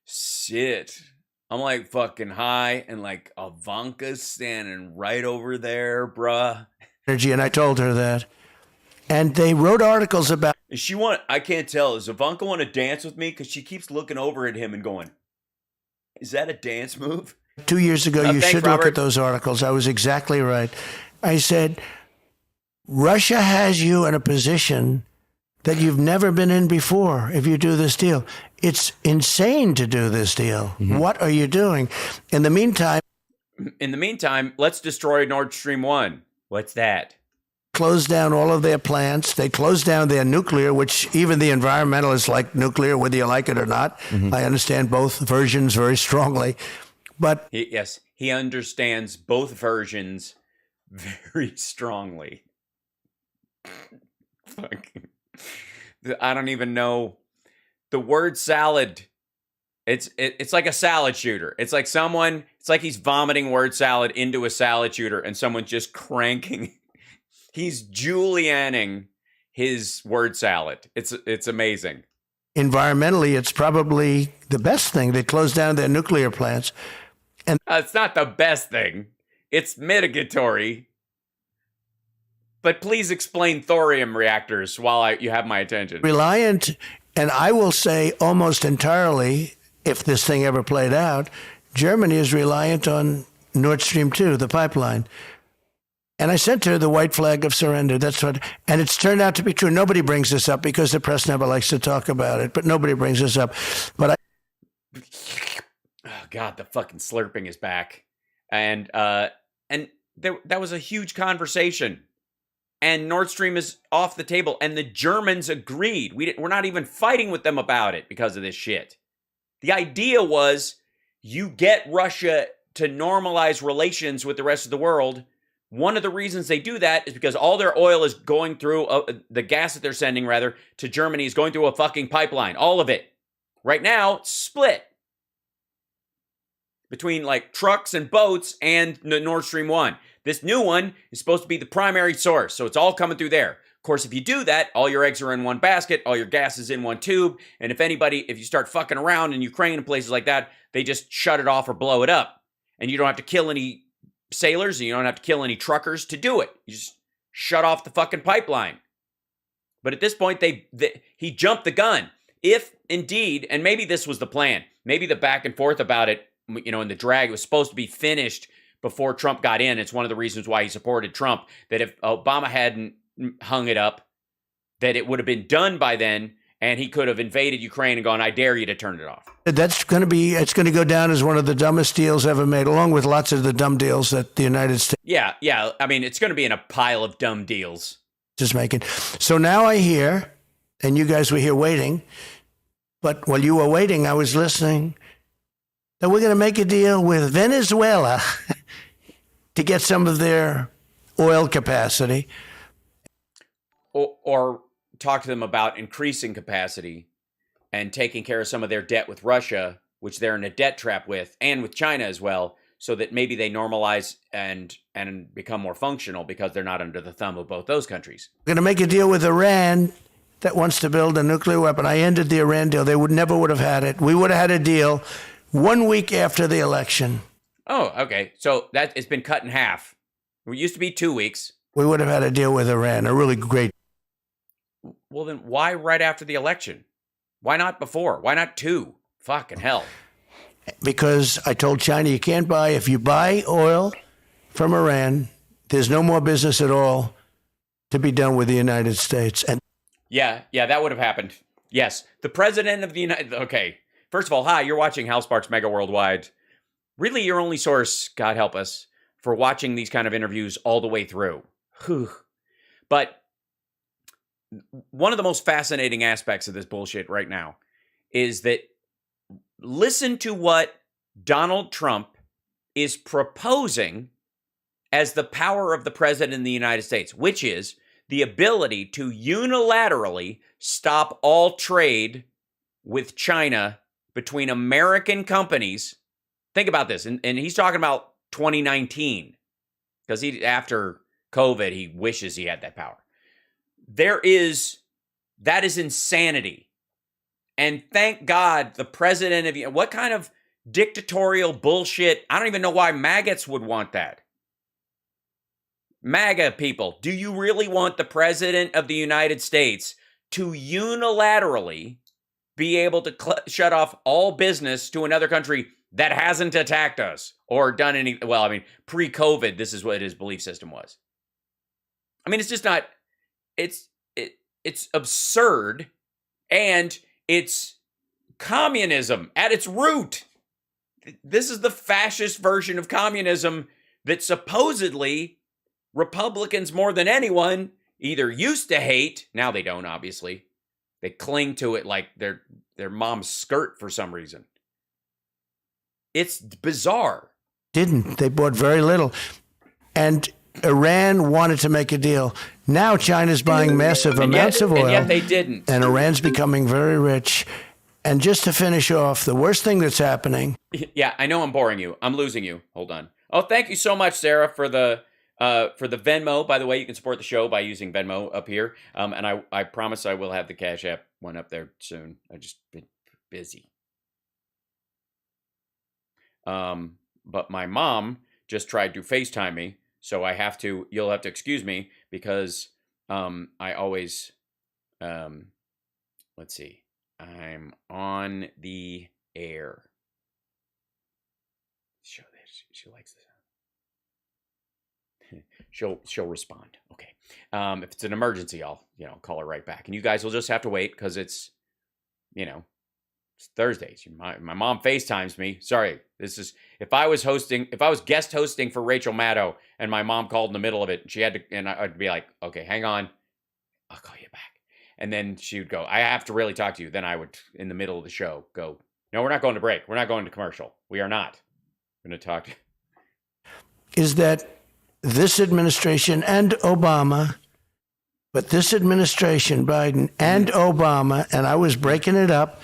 shit. I'm like fucking high and like Ivanka's standing right over there, bruh. Energy, and I told her that. And they wrote articles about... Is she want? I can't tell. Does Ivanka want to dance with me? Because she keeps looking over at him and going, is that a dance move? 2 years ago, you thanks, should Robert. look at those articles. I was exactly right. I said, Russia has you in a position that you've never been in before if you do this deal. It's insane to do this deal. Mm-hmm. What are you doing? In the meantime, let's destroy Nord Stream 1. What's that? Close down all of their plants. They closed down their nuclear, which even the environmentalists like nuclear, whether you like it or not. Mm-hmm. I understand both versions very strongly. But he understands both versions very strongly. Fucking, I don't even know the word salad. It's like a salad shooter. It's like he's vomiting word salad into a salad shooter, and someone's just cranking. He's Julianing his word salad. It's amazing. Environmentally, it's probably the best thing. They closed down their nuclear plants. And it's not the best thing. It's mitigatory. But please explain thorium reactors while you have my attention. Reliant, and I will say almost entirely, if this thing ever played out, Germany is reliant on Nord Stream 2, the pipeline. And I sent her the white flag of surrender. And it's turned out to be true. Nobody brings this up because the press never likes to talk about it, but nobody brings this up. But oh God, the fucking slurping is back. And that was a huge conversation. And Nord Stream is off the table. And the Germans agreed. We're not even fighting with them about it because of this shit. The idea was you get Russia to normalize relations with the rest of the world. One of the reasons they do that is because all their oil is going through, the gas that they're sending, rather, to Germany is going through a fucking pipeline. All of it. Right now, it's split between like trucks and boats and Nord Stream 1. This new one is supposed to be the primary source, so it's all coming through there. Of course, if you do that, all your eggs are in one basket, all your gas is in one tube, and if you start fucking around in Ukraine and places like that, they just shut it off or blow it up. And you don't have to kill any sailors, and you don't have to kill any truckers to do it. You just shut off the fucking pipeline. But at this point, he jumped the gun. If indeed, and maybe this was the plan, maybe the back and forth about it, in the drag, was supposed to be finished before Trump got in. It's one of the reasons why he supported Trump, that if Obama hadn't hung it up, that it would have been done by then, and he could have invaded Ukraine and gone, I dare you to turn it off. It's going to go down as one of the dumbest deals ever made, along with lots of the dumb deals that the United States... Yeah. I mean, it's going to be in a pile of dumb deals. ...is making. So now I hear, and you guys were here waiting, but while you were waiting, I was listening, that we're going to make a deal with Venezuela to get some of their oil capacity. Or talk to them about increasing capacity and taking care of some of their debt with Russia, which they're in a debt trap with, and with China as well, so that maybe they normalize and become more functional because they're not under the thumb of both those countries. We're going to make a deal with Iran that wants to build a nuclear weapon. I ended the Iran deal. They never would have had it. We would have had a deal 1 week after the election. Oh, okay. So it's been cut in half. It used to be 2 weeks. We would have had a deal with Iran, a really great. Well, then why right after the election? Why not before? Why not 2? Fucking hell. Because I told China, you can't buy, if you buy oil from Iran, there's no more business at all to be done with the United States. And yeah, that would have happened. Yes. The president of the United... Okay. First of all, hi, you're watching HAL Sparks Mega Worldwide. Really your only source, God help us, for watching these kind of interviews all the way through. Whew. But one of the most fascinating aspects of this bullshit right now is that listen to what Donald Trump is proposing as the power of the president in the United States, which is the ability to unilaterally stop all trade with China between American companies. Think about this. And he's talking about 2019 because after COVID, he wishes he had that power. That is insanity. And thank God the president of, what kind of dictatorial bullshit? I don't even know why maggots would want that. MAGA people, do you really want the president of the United States to unilaterally be able to shut off all business to another country that hasn't attacked us or done any, well, I mean, pre-COVID, this is what his belief system was. I mean, it's just not, it's absurd, and it's communism at its root. This is the fascist version of communism that supposedly Republicans more than anyone either used to hate, now they don't, obviously. They cling to it like their mom's skirt for some reason. It's bizarre. They bought very little. And Iran wanted to make a deal. Now China's buying massive amounts of oil. And yet they didn't. And Iran's becoming very rich. And just to finish off, the worst thing that's happening. Yeah, I know I'm boring you. I'm losing you. Hold on. Oh, thank you so much, Sarah, for the Venmo. By the way, you can support the show by using Venmo up here. And I promise I will have the Cash App one up there soon. I've just been busy. But my mom just tried to FaceTime me, so you'll have to excuse me because I always let's see. I'm on the air. Show this. She likes this. She'll respond. Okay. If it's an emergency, I'll call her right back. And you guys will just have to wait because it's Thursdays. My mom FaceTimes me. Sorry. If I was guest hosting for Rachel Maddow and my mom called in the middle of it, and I'd be like, okay, hang on. I'll call you back. And then she would go, I have to really talk to you. Then I would, in the middle of the show, go, no, we're not going to break. We're not going to commercial. We are not. I'm going to talk. Is that this administration and Obama, but this administration, Biden and Obama, and I was breaking it up,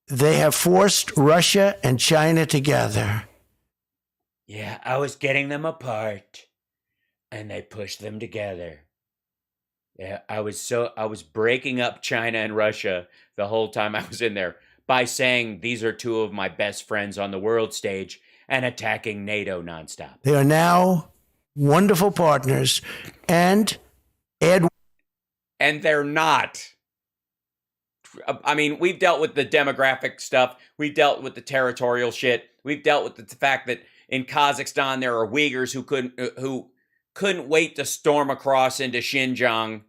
they have forced Russia and China together. Yeah, I was getting them apart, and they pushed them together. Yeah, I was breaking up China and Russia the whole time I was in there by saying these are two of my best friends on the world stage and attacking NATO nonstop. They are now wonderful partners, and they're not. I mean, we've dealt with the demographic stuff. We've dealt with the territorial shit. We've dealt with the fact that in Kazakhstan there are Uyghurs who couldn't wait to storm across into Xinjiang.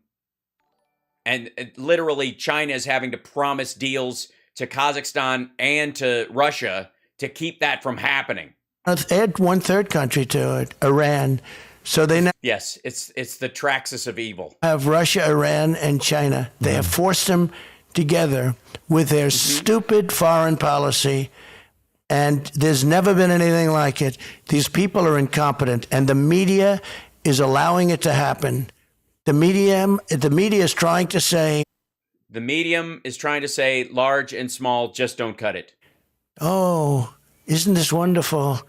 And literally China is having to promise deals to Kazakhstan and to Russia to keep that from happening. Add one third country to it, Iran. So they now yes, it's the Traxxas of evil. Have Russia, Iran, and China. They have forced them together with their stupid foreign policy, and there's never been anything like it. These people are incompetent, and the media is allowing it to happen. The media is trying to say... The medium is trying to say large and small, just don't cut it. Oh, isn't this wonderful?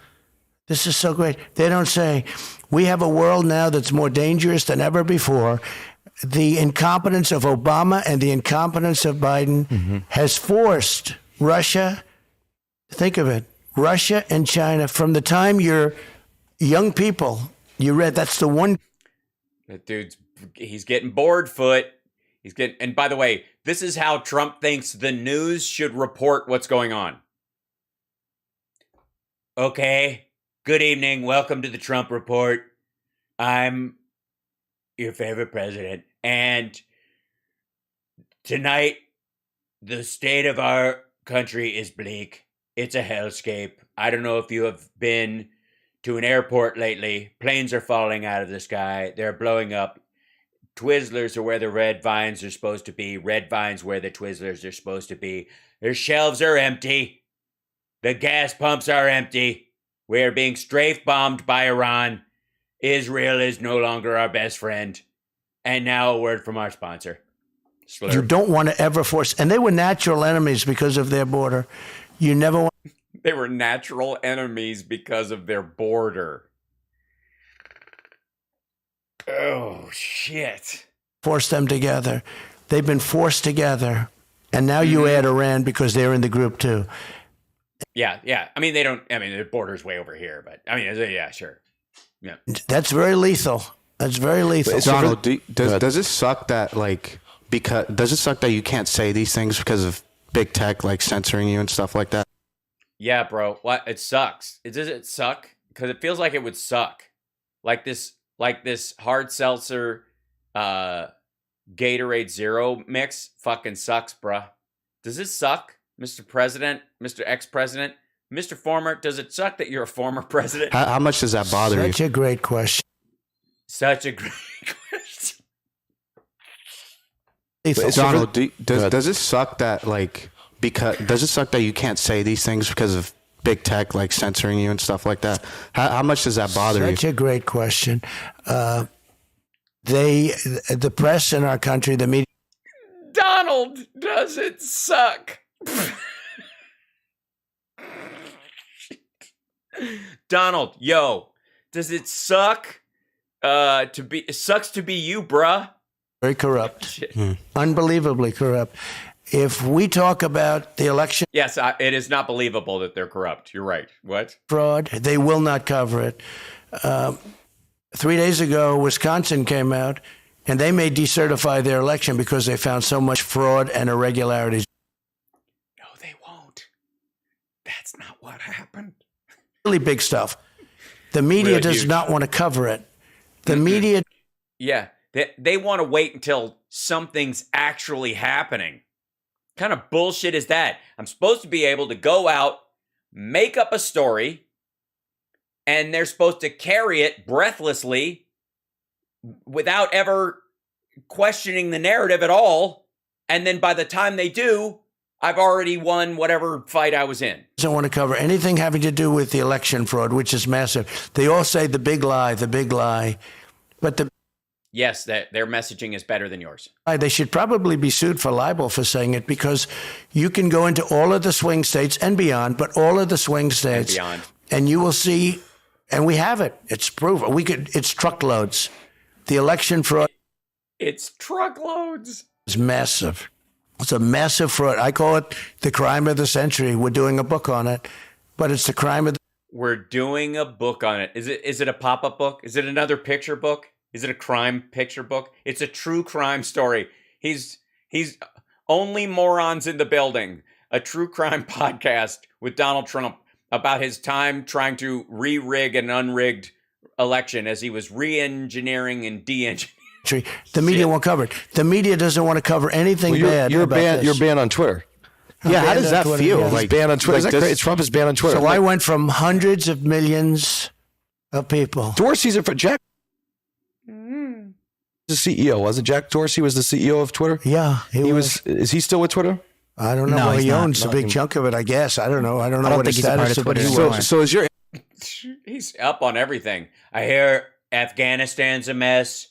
This is so great. They don't say, we have a world now that's more dangerous than ever before. The incompetence of Obama and the incompetence of Biden has forced Russia, think of it, Russia and China, from the time you're young people, you read, that's the one. That dude's, he's getting bored, Foot. And by the way, this is how Trump thinks the news should report what's going on. Okay, good evening. Welcome to the Trump Report. I'm your favorite president. And tonight, the state of our country is bleak. It's a hellscape. I don't know if you have been to an airport lately. Planes are falling out of the sky. They're blowing up. Twizzlers are where the red vines are supposed to be. Red vines where the Twizzlers are supposed to be. Their shelves are empty. The gas pumps are empty. We are being strafe-bombed by Iran. Israel is no longer our best friend. And now a word from our sponsor. Slurp. You don't want to ever force, and they were natural enemies because of their border. You never want. They were natural enemies because of their border. Oh, shit. Force them together. They've been forced together. And now you add Iran because they're in the group too. Yeah, yeah. I mean, the border's way over here, but I mean, yeah, sure. Yeah. That's very lethal. That's very lethal. Donald, does it suck that does it suck that you can't say these things because of big tech like censoring you and stuff like that? Yeah, bro. What? It sucks. Does it suck? Because it feels like it would suck. Like this hard seltzer Gatorade Zero mix fucking sucks, bruh. Does it suck, Mr. President, Mr. Ex-President, Mr. Former? Does it suck that you're a former president? How much does that bother you? Such a great question. Such a great question. Donald, does it suck that does it suck that you can't say these things because of big tech like censoring you and stuff like that? How much does that bother you? Such a great question. The press in our country, the media. Donald, does it suck? Donald, yo, does it suck? It sucks to be you, bruh. Very corrupt. Unbelievably corrupt. If we talk about the election Yes, it is not believable that they're corrupt. You're right. What? fraud, they will not cover it. 3 days ago, Wisconsin came out, and they may decertify their election because they found so much fraud and irregularities. No, they won't. That's not what happened. Really big stuff. The media Really does huge. not want to cover it. The media. Yeah, they want to wait until something's actually happening. Kind of bullshit is that? I'm supposed to be able to go out, make up a story, and they're supposed to carry it breathlessly without ever questioning the narrative at all. And then by the time they do, I've already won whatever fight I was in. Doesn't want to cover anything having to do with the election fraud, which is massive. They all say the big lie, but Yes, their messaging is better than yours. they should probably be sued for libel for saying it, because you can go into all of the swing states and beyond, but all of the swing states, beyond. And you will see, and we have it. It's proof. It's truckloads. The election fraud It's truckloads. is massive. It's a massive fraud. I call it the crime of the century. We're doing a book on it, but it's the crime of the We're doing a book on it. Is it a pop-up book? Is it another picture book? Is it a crime picture book? It's a true crime story. He's only morons in the building. A true crime podcast with Donald Trump about his time trying to re-rig an unrigged election as he was re-engineering and de-engineering. The media won't cover it. The media doesn't want to cover anything bad. You're about banned. this. You're banned on Twitter. Yeah, how does that Twitter, feel? yeah. He's banned on Twitter. Is that this- great? Trump is banned on Twitter. So I went from hundreds of millions of people. Dorsey's for Jack. The CEO wasn't Jack Dorsey was the CEO of Twitter. Yeah, He was. Is he still with Twitter? I don't know. No, Well, he's he not. owns a big chunk of it, I guess. I don't know. I don't know don't what think his he's a part status of is, but he Twitter. was. So is your He's up on everything. I hear Afghanistan's a mess.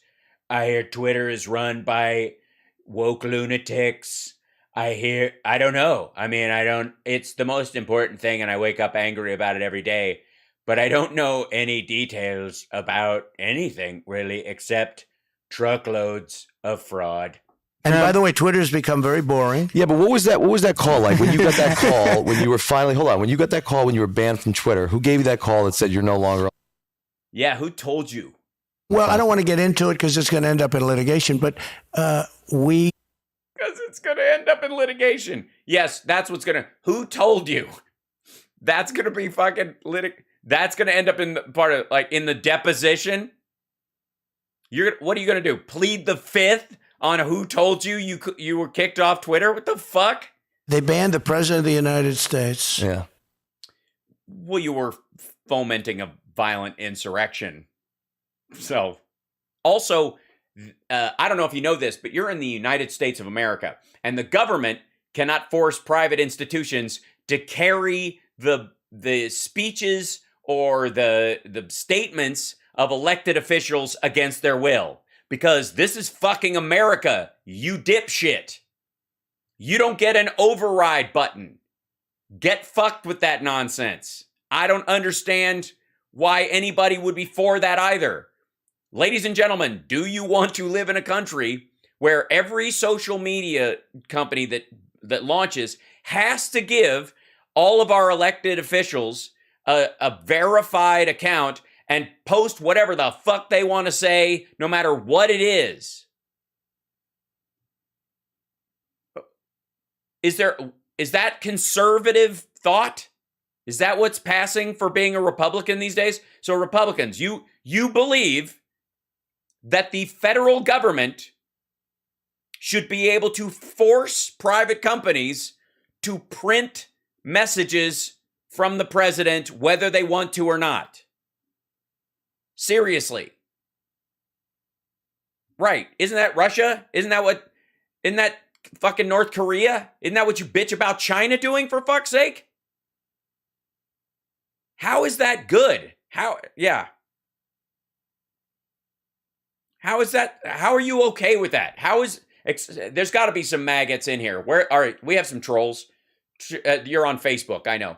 I hear Twitter is run by woke lunatics. I don't know. I mean, it's the most important thing, and I wake up angry about it every day. But I don't know any details about anything, really, except truckloads of fraud. And by the way, Twitter's become very boring. Yeah, but what was that? What was that call like when you got that call when you were finally? Hold on, when you got that call when you were banned from Twitter, who gave you that call that said you're no longer? Yeah, who told you? Well, I don't want to get into it because it's going to end up in litigation, but we Because it's going to end up in litigation. Yes, that's what's going to... Who told you? That's going to be fucking That's going to end up in the part of, like, in the deposition. What are you going to do? Plead the fifth on who told you you were kicked off Twitter? What the fuck? they banned the president of the United States. Yeah. Well, you were fomenting a violent insurrection. So, also, I don't know if you know this, but you're in the United States of America, and the government cannot force private institutions to carry the speeches or the statements of elected officials against their will. Because this is fucking America, you dipshit. You don't get an override button. Get fucked with that nonsense. I don't understand why anybody would be for that either. Ladies and gentlemen, do you want to live in a country where every social media company that launches has to give all of our elected officials a verified account and post whatever the fuck they want to say, no matter what it is? Is that conservative thought? Is that what's passing for being a Republican these days? So Republicans, you believe that the federal government should be able to force private companies to print messages from the president whether they want to or not. Seriously. Right. Isn't that Russia? Isn't that fucking North Korea? Isn't that what you bitch about China doing, for fuck's sake? How is that good? How is that? How are you okay with that? There's got to be some maggots in here. All right, we have some trolls. You're on Facebook, I know.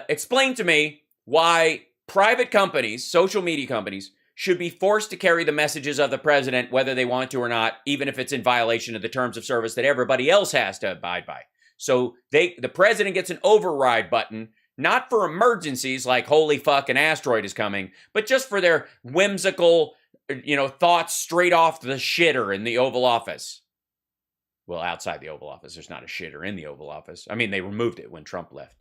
Explain to me why private companies, social media companies, should be forced to carry the messages of the president whether they want to or not, even if it's in violation of the terms of service that everybody else has to abide by. So the president gets an override button, not for emergencies like holy fuck, an asteroid is coming, but just for their whimsical, thoughts straight off the shitter in the Oval Office. Well, outside the Oval Office, there's not a shitter in the Oval Office. I mean, they removed it when Trump left.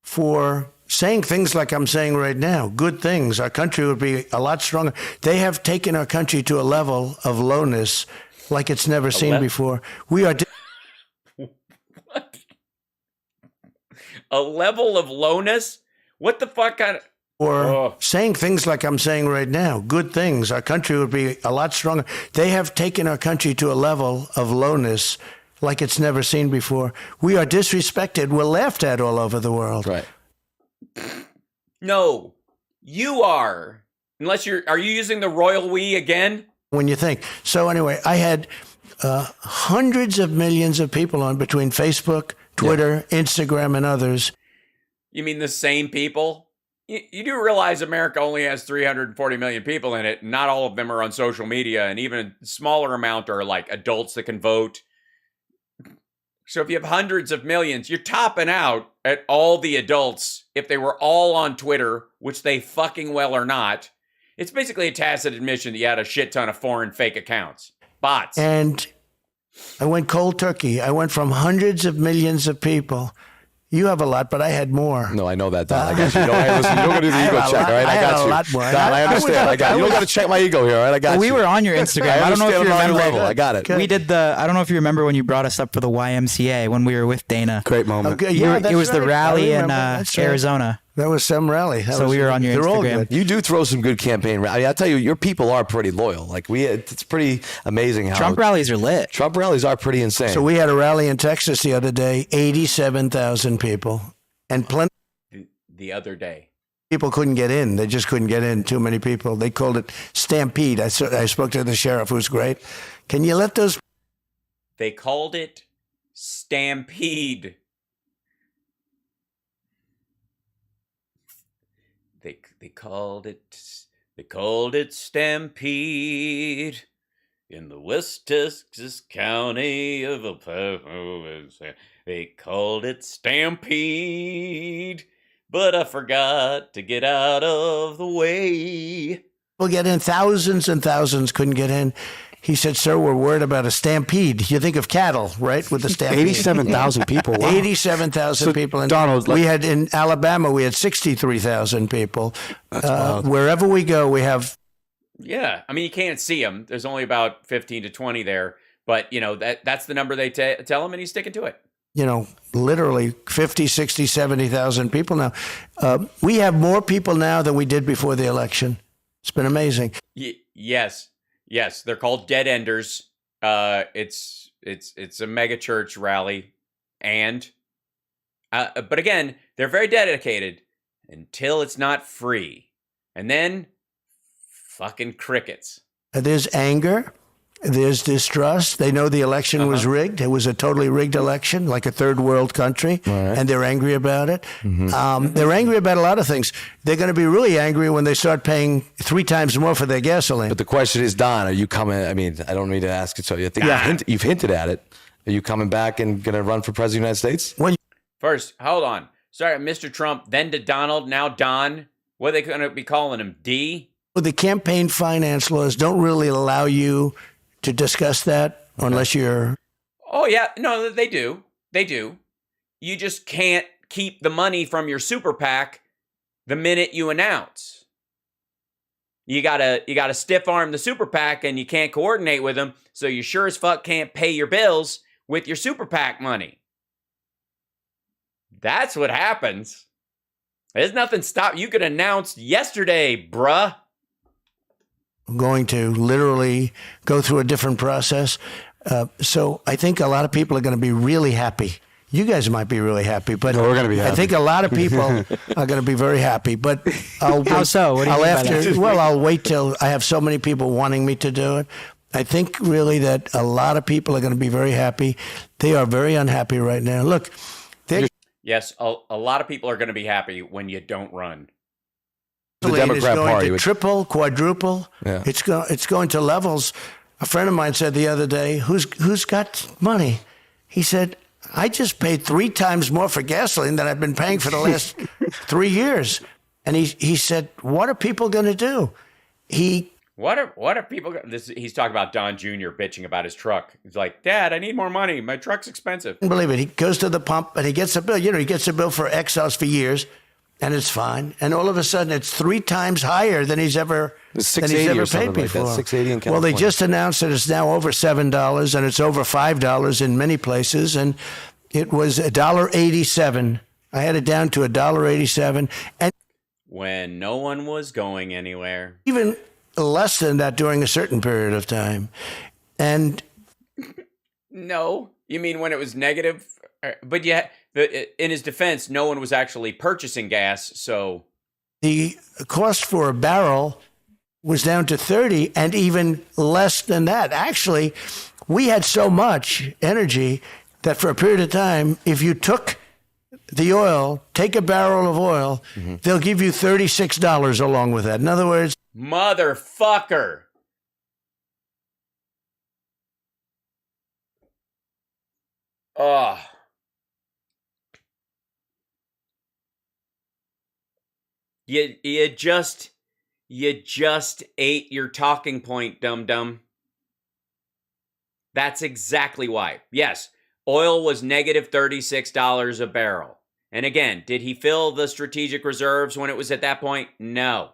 For saying things like I'm saying right now, good things, our country would be a lot stronger. They have taken our country to a level of lowness like it's never seen before. We are... What? A level of lowness? What the fuck kind of... Or saying things like I'm saying right now, good things, our country would be a lot stronger. They have taken our country to a level of lowness like it's never seen before. We are disrespected. We're laughed at all over the world. Right. No, you are. Are you using the royal we again? When you think. So anyway, I had hundreds of millions of people on between Facebook, Twitter, Instagram, and others. You mean the same people? You do realize America only has 340 million people in it. Not all of them are on social media, and even a smaller amount are like adults that can vote. So if you have hundreds of millions, you're topping out at all the adults. If they were all on Twitter, which they fucking well are not, it's basically a tacit admission that you had a shit ton of foreign fake accounts. Bots. And I went cold turkey. I went from hundreds of millions of people. You have a lot, but I had more. No, I know that, Don. I got you. Listen, you don't got to do the ego check, all right? I got you. A lot more. Don, I understand. I got you. You don't got to check my ego here, all right? I got you. We were on your Instagram. I don't know if you remember. Level. I got it. We did I don't know if you remember when you brought us up for the YMCA when we were with Dana. Great moment. Okay, yeah, it was the rally in Arizona. That was some rally. So we were on your Instagram. You do throw some good campaign. I mean, I tell you, your people are pretty loyal. Like it's pretty amazing how Trump rallies are lit. Trump rallies are pretty insane. So we had a rally in Texas the other day, 87,000 people, and plenty. The other day, people couldn't get in. They just couldn't get in. Too many people. They called it stampede. I spoke to the sheriff, who's great. Can you let those? They called it stampede. They called it stampede in the West Texas county of El Paso. They called it stampede, but I forgot to get out of the way. People get in. Thousands and thousands couldn't get in. He said, "Sir, we're worried about a stampede." You think of cattle, right? With the stampede. 87,000 people. Wow. 87,000 people. And Donald, we had in Alabama, we had 63,000 people. Wherever we go, we have. Yeah, I mean, you can't see them. There's only about 15 to 20 there, but that's the number they tell him, and he's sticking to it. Literally 50, 60, 70,000 people now. We have more people now than we did before the election. It's been amazing. Yes, they're called dead enders. It's a mega church rally, and But again, they're very dedicated until it's not free. And then, fucking crickets. There's anger. There's distrust. They know the election was rigged. It was a totally rigged election, like a third world country, and they're angry about it. They're angry about a lot of things. They're going to be really angry when they start paying 3 times more for their gasoline. But the question is, Don, are you coming? I mean, I don't need to ask it. So you think you've hinted at it. Are you coming back and going to run for president of the United States? First, hold on. Sorry, Mr. Trump, then to Donald, now Don. What are they going to be calling him? D? Well, the campaign finance laws don't really allow you to discuss that unless you're... Oh, yeah. No, they do. They do. You just can't keep the money from your super PAC the minute you announce. You gotta stiff arm the super PAC and you can't coordinate with them, so you sure as fuck can't pay your bills with your super PAC money. That's what happens. There's nothing stop. You could announce yesterday, bruh. Going to literally go through a different process. So I think a lot of people are going to be really happy. You guys might be really happy, but we're going to be happy. I think a lot of people are going to be very happy. But I'll How so? What do you mean by that? Well, I'll wait till I have so many people wanting me to do it. I think really that a lot of people are going to be very happy. They are very unhappy right now. Look, yes, a lot of people are going to be happy when you don't run. The Democrat Party to triple, quadruple. Yeah. It's going to levels. A friend of mine said the other day, "Who's got money?" He said, "I just paid 3 times more for gasoline than I've been paying for the last 3 years." And he said, "What are people going to do?" What are people? He's talking about Don Jr. bitching about his truck. He's like, "Dad, I need more money. My truck's expensive." Believe it. He goes to the pump and he gets a bill. You know, he gets a bill for Exos for years. And it's fine. And all of a sudden, it's 3 times higher than he's ever paid before. Like $6.80 in California. Well, they just announced that it's now over $7, and it's over $5 in many places. And it was $1.87. I had it down to $1.87, and when no one was going anywhere. Even less than that during a certain period of time. And no, you mean when it was negative? But yet, in his defense, no one was actually purchasing gas, so... The cost for a barrel was down to 30 and even less than that. Actually, we had so much energy that for a period of time, if you took the oil, take a barrel of oil, they'll give you $36 along with that. In other words... Motherfucker! Oh... You just ate your talking point, dum-dum. That's exactly why. Yes, oil was negative $36 a barrel. And again, did he fill the strategic reserves when it was at that point? No.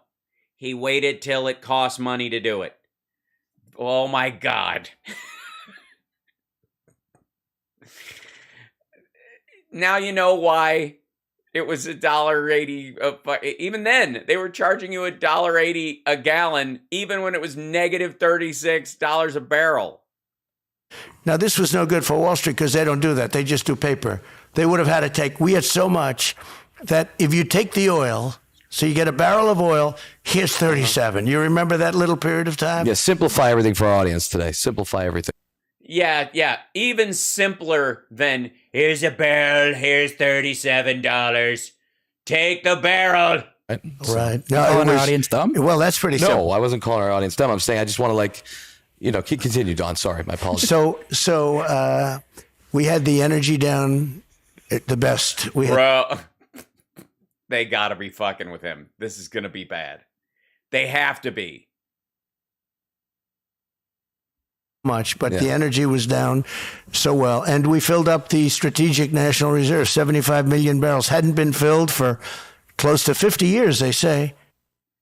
He waited till it cost money to do it. Oh my God. Now you know why it was $1.80. Even then, they were charging you $1.80 a gallon, even when it was negative $36 a barrel. Now, this was no good for Wall Street because they don't do that. They just do paper. They would have had to take, we had so much that if you take the oil, so you get a barrel of oil, here's 37. You remember that little period of time? Yeah, simplify everything for our audience today. Simplify everything. Yeah. Even simpler than, here's a barrel, here's $37. Take the barrel. Right. No, calling our audience dumb? Well, that's pretty simple. No, I wasn't calling our audience dumb. I'm saying I just want to continue, Don. Sorry, my apologies. So we had the energy down at the best. Bro, they got to be fucking with him. This is going to be bad. They have to be. Much, but the energy was down so well. And we filled up the strategic national reserve, 75 million barrels. Hadn't been filled for close to 50 years, they say.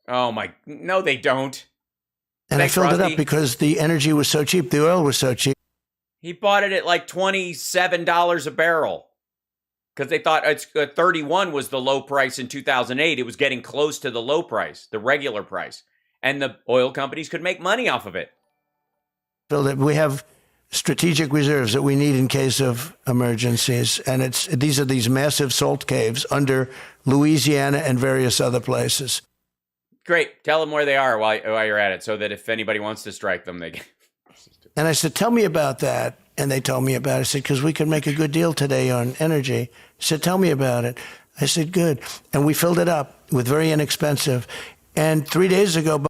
Oh, no, they don't. And I filled it up because the energy was so cheap. The oil was so cheap. He bought it at like $27 a barrel because they thought 31 was the low price in 2008. It was getting close to the low price, the regular price. And the oil companies could make money off of it. We have strategic reserves that we need in case of emergencies. And these are these massive salt caves under Louisiana and various other places. Great. Tell them where they are while you're at it, so that if anybody wants to strike them, they can. And I said, tell me about that. And they told me about it. I said, because we could make a good deal today on energy. I said, tell me about it. I said, good. And we filled it up with very inexpensive. And 3 days ago,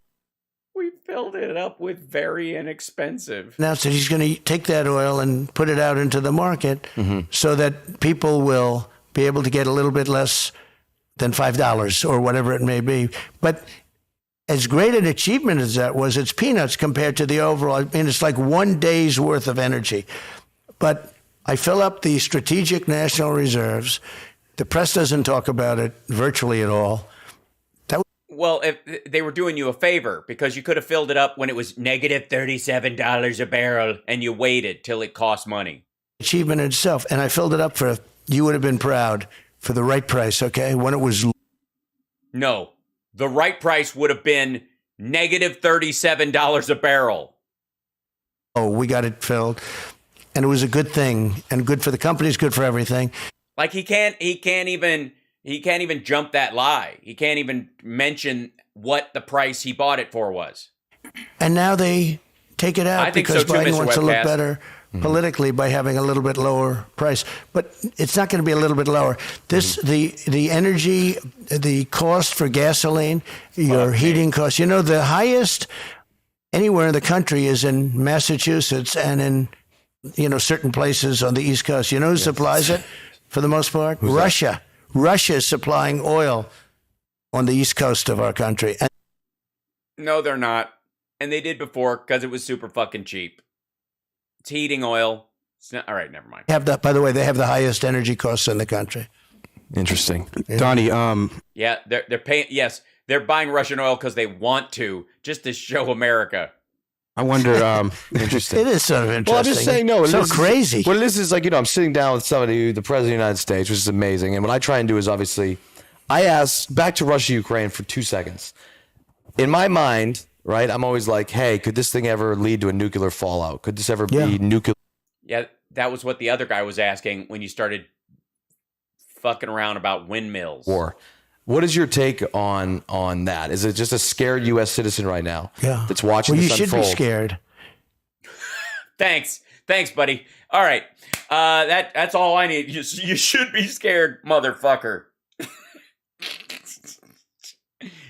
We filled it up with very inexpensive. announced that he's going to take that oil and put it out into the market so that people will be able to get a little bit less than $5 or whatever it may be. But as great an achievement as that was, it's peanuts compared to the overall. I mean, it's like 1 day's worth of energy. But I fill up the strategic national reserves. The press doesn't talk about it virtually at all. Well, if they were doing you a favor, because you could have filled it up when it was negative $37 a barrel and you waited till it cost money. Achievement in itself. And I filled it up for, you would have been proud, for the right price, okay? When it was... No, the right price would have been negative $37 a barrel. Oh, we got it filled. And it was a good thing. And good for the companies, good for everything. Like he can't even jump that lie. He can't even mention what the price he bought it for was. And now they take it out I think because so too, Biden Mr. wants to look Webcast. better politically by having a little bit lower price. But it's not going to be a little bit lower. This the energy, the cost for gasoline, your heating costs. You know, the highest anywhere in the country is in Massachusetts and in, you know, certain places on the East Coast. You know who supplies it for the most part? Russia. Russia is supplying oil on the East Coast of our country. And No, they're not. And they did before because it was super fucking cheap. It's heating oil. It's not, all right, never mind. have that, by the way, they have the highest energy costs in the country. Interesting. Donnie, Yeah, they're paying. Yes, they're buying Russian oil because they want to, just to show America. I wonder, Interesting. It is sort of interesting. Well, I'm just saying, no. So this is- crazy. Well, this is like, you know, I'm sitting down with somebody, the President of the United States, which is amazing. And what I try and do is obviously, I ask back to Russia, Ukraine for 2 seconds. In my mind, right, I'm always like, hey, could this thing ever lead to a nuclear fallout? Could this ever be nuclear Yeah, that was what the other guy was asking when you started fucking around about windmills. war? What is your take on that? Is it just a scared U.S. citizen right now that's watching Well, you this should unfold? be scared. Thanks, buddy. All right, that's all I need. You should be scared, motherfucker.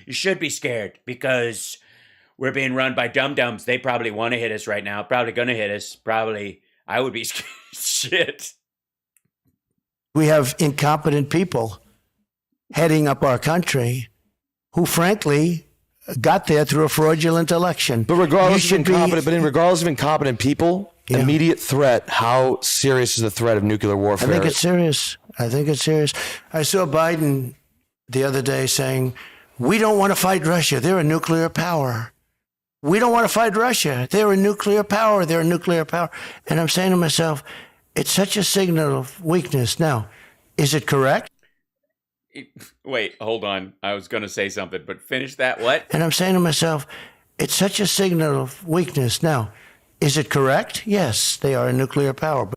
You should be scared because we're being run by dum-dums. They probably want to hit us right now. Probably gonna hit us. Probably. I would be scared. Shit. We have incompetent people heading up our country who, frankly, got there through a fraudulent election. But regardless You of should be- incompetent, regardless of incompetent people, Yeah. immediate threat. How serious is the threat of nuclear warfare? I think it's serious. I saw Biden the other day saying, we don't want to fight Russia. They're a nuclear power. We don't want to fight Russia. They're a nuclear power. And I'm saying to myself, it's such a signal of weakness. Now, is it correct? Wait, hold on. I was gonna say something, but finish that. What? And I'm saying to myself, it's such a signal of weakness. Now, is it correct? Yes, they are a nuclear power.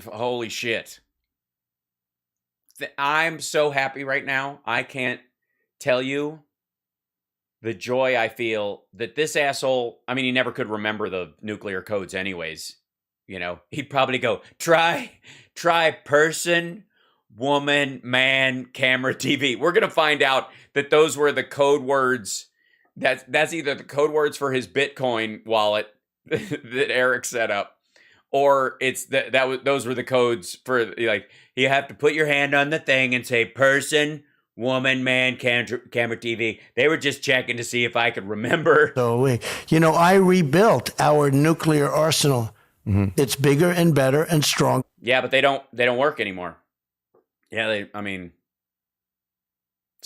Holy shit. I'm so happy right now. I can't tell you the joy I feel that this asshole, I mean, he never could remember the nuclear codes anyways. You know, he'd probably go, try person, woman, man, camera, TV. We're going to find out that those were the code words. That's either the code words for his Bitcoin wallet that Eric set up, or it's those were the codes for, like, you have to put your hand on the thing and say person, woman, man, camera, TV. They were just checking to see if I could remember. So I rebuilt our nuclear arsenal. It's bigger and better and strong. Yeah, but they don't work anymore. Yeah, it's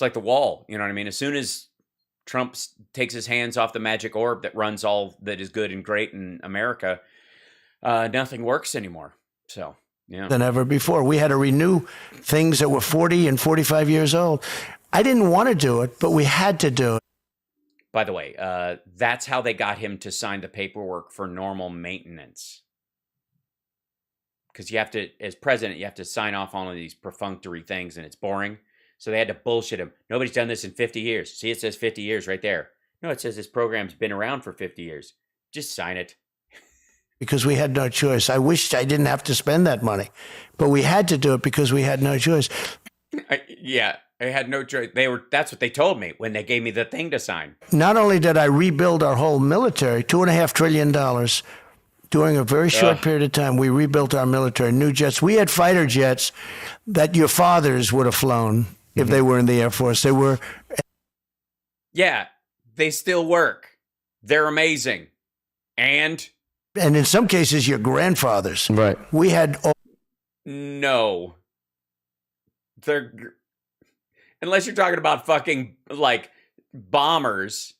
like the wall. You know what I mean? As soon as Trump takes his hands off the magic orb that runs all that is good and great in America, nothing works anymore. So, yeah. Than ever before. We had to renew things that were 40 and 45 years old. I didn't want to do it, but we had to do it. By the way, that's how they got him to sign the paperwork for normal maintenance. Because you have to, as president, you have to sign off on all of these perfunctory things, and it's boring. So they had to bullshit him. Nobody's done this in 50 years. See, it says 50 years right there. No, it says this program's been around for 50 years. Just sign it. Because we had no choice. I wished I didn't have to spend that money, but we had to do it because we had no choice. Yeah, I had no choice. That's what they told me when they gave me the thing to sign. Not only did I rebuild our whole military, $2.5 trillion during a very short period of time, we rebuilt our military, new jets. We had fighter jets that your fathers would have flown if they were in the Air Force. They were. Yeah, they still work. They're amazing. And in some cases, your grandfathers. Right. We had. No. They're. Unless you're talking about fucking, like, bombers.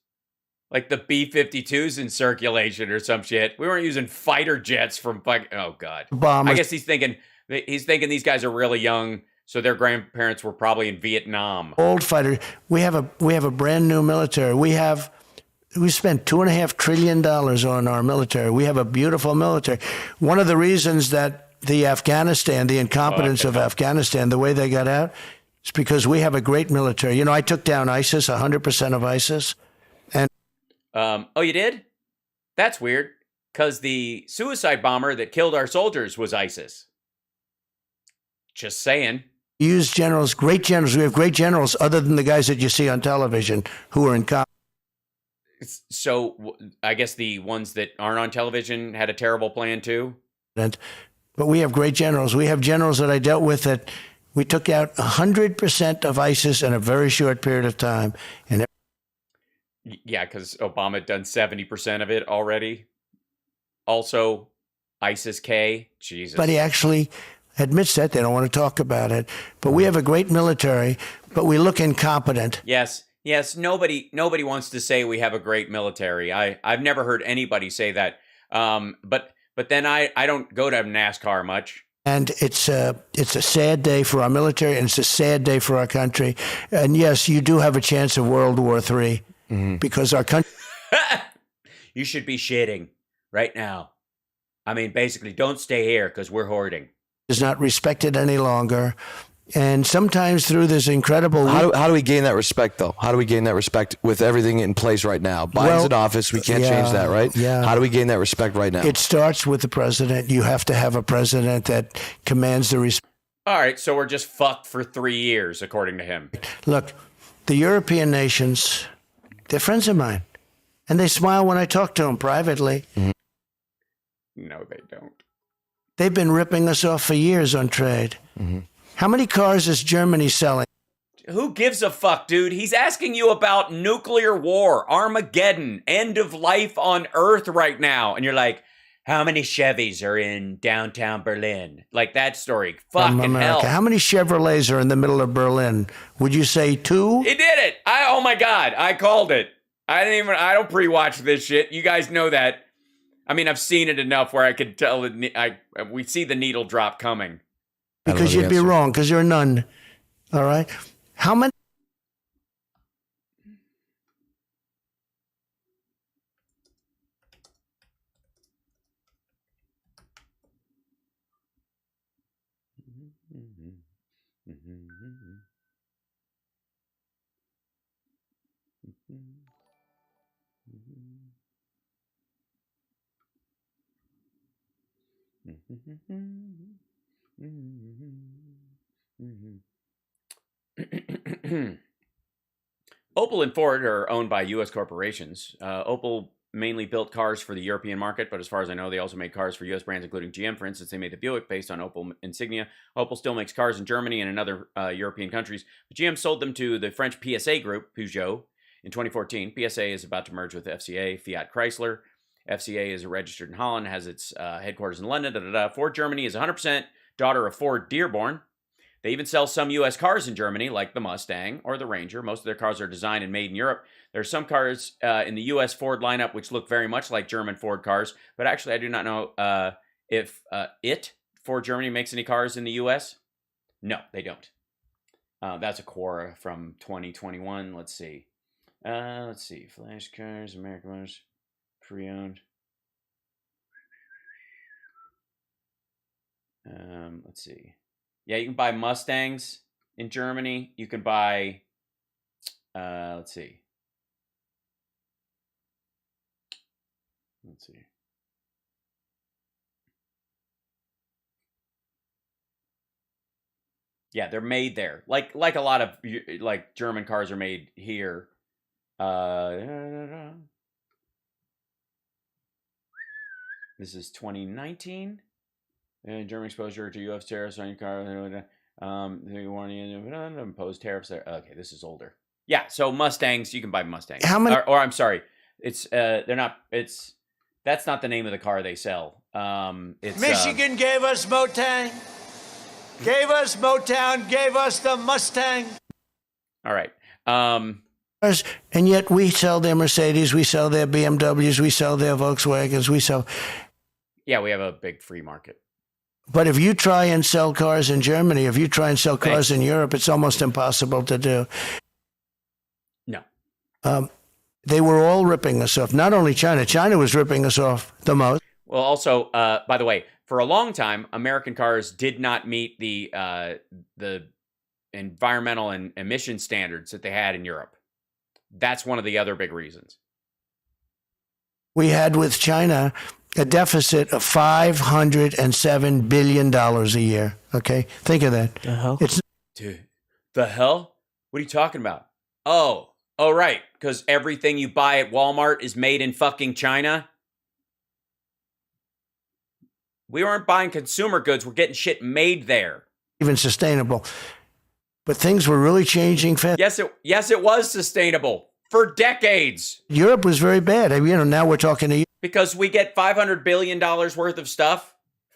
Like the B-52s in circulation or some shit. We weren't using fighter jets from fucking. Oh, God. Bombers. I guess he's thinking these guys are really young, so their grandparents were probably in Vietnam. Old fighter. We have a brand new military. We spent $2.5 trillion on our military. We have a beautiful military. One of the reasons that the incompetence of Afghanistan, the way they got out, is because we have a great military. You know, I took down ISIS, 100% of ISIS. And oh, you did? That's weird, because the suicide bomber that killed our soldiers was ISIS. Just saying. Use generals, great generals. We have great generals other than the guys that you see on television who are in combat. So I guess the ones that aren't on television had a terrible plan too? But we have great generals. We have generals that I dealt with that we took out 100% of ISIS in a very short period of time. And yeah, because Obama had done 70% of it already. Also, ISIS-K, Jesus. But he actually admits that. They don't want to talk about it. But we have a great military, but we look incompetent. Yes, nobody wants to say we have a great military. I've never heard anybody say that. But then I don't go to NASCAR much. And it's a sad day for our military, and it's a sad day for our country. And yes, you do have a chance of World War III. Because our country. You should be shitting right now. I mean, basically, don't stay here because we're hoarding. Is not respected any longer. And sometimes through this incredible. How do we gain that respect, though? How do we gain that respect with everything in place right now? Biden's in office. We can't change that, right? Yeah. How do we gain that respect right now? It starts with the president. You have to have a president that commands the respect. All right, so we're just fucked for 3 years, according to him. Look, the European nations. They're friends of mine, and they smile when I talk to them privately. No, they don't. They've been ripping us off for years on trade. How many cars is Germany selling? Who gives a fuck, dude? He's asking you about nuclear war, Armageddon, end of life on Earth right now. And you're like, how many Chevys are in downtown Berlin? Like that story. Fucking hell. How many Chevrolets are in the middle of Berlin? Would you say 2? He did it. Oh my God. I called it. I don't pre-watch this shit. You guys know that. I mean, I've seen it enough where I could tell we see the needle drop coming. Because you'd be wrong, because you're none. All right? How many? Opel and Ford are owned by U.S. corporations. Opel mainly built cars for the European market, but as far as I know, they also made cars for U.S. brands, including GM. For instance, they made the Buick based on Opel insignia. Opel still makes cars in Germany and in other European countries, but GM sold them to the French PSA group, Peugeot, in 2014. PSA is about to merge with FCA, Fiat Chrysler. FCA is registered in Holland, has its headquarters in London. Ford Germany is 100% daughter of Ford Dearborn. They even sell some U.S. cars in Germany, like the Mustang or the Ranger. Most of their cars are designed and made in Europe. There are some cars in the U.S. Ford lineup which look very much like German Ford cars, but actually I do not know if Ford Germany makes any cars in the U.S. No, they don't. That's a Quora from 2021. Let's see. Let's see. Flash cars, American ones, pre-owned. Let's see. Yeah, you can buy Mustangs in Germany. You can buy, let's see. Yeah, they're made there. Like a lot of like German cars are made here. This is 2019. German exposure to U.S. tariffs on your car. Imposed tariffs there. Okay, this is older. Yeah, so Mustangs, you can buy Mustangs. How many? Or I'm sorry, it's they're not. It's that's not the name of the car they sell. It's Michigan gave us Motown, gave us Motown, gave us the Mustang. All right. And yet we sell their Mercedes, we sell their BMWs, we sell their Volkswagens, we sell. Yeah, we have a big free market. But if you try and sell cars in Germany, if you try and sell cars in Europe, it's almost impossible to do. No. They were all ripping us off. Not only China. China was ripping us off the most. Well, also, by the way, for a long time, American cars did not meet the environmental and emission standards that they had in Europe. That's one of the other big reasons. We had with China a deficit of $507 billion a year. Okay? Think of that. The hell? It's Dude, the hell? What are you talking about? Oh, right. Because everything you buy at Walmart is made in fucking China. We weren't buying consumer goods. We're getting shit made there. even sustainable. But things were really changing fast. Yes, it was sustainable for decades. Europe was very bad. I mean, now we're talking to you. Because we get $500 billion worth of stuff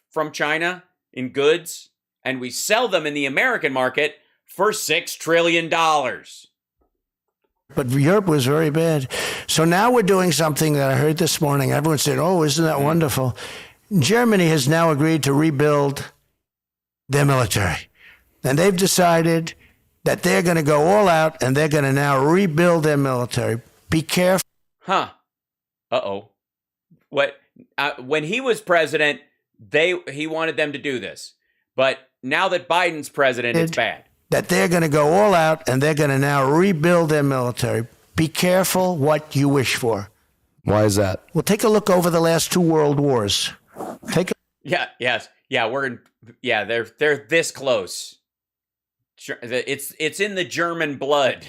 from China in goods, and we sell them in the American market for $6 trillion. But Europe was very bad. So now we're doing something that I heard this morning. Everyone said, oh, isn't that wonderful? Germany has now agreed to rebuild their military. And they've decided that they're going to go all out and they're going to now rebuild their military. Be careful. Huh. Uh-oh. What? When he was president, he wanted them to do this. But now that Biden's president, it's bad. That they're going to go all out and they're going to now rebuild their military. Be careful what you wish for. Why is that? Well, take a look over the last 2 world wars. They're this close. It's in the German blood.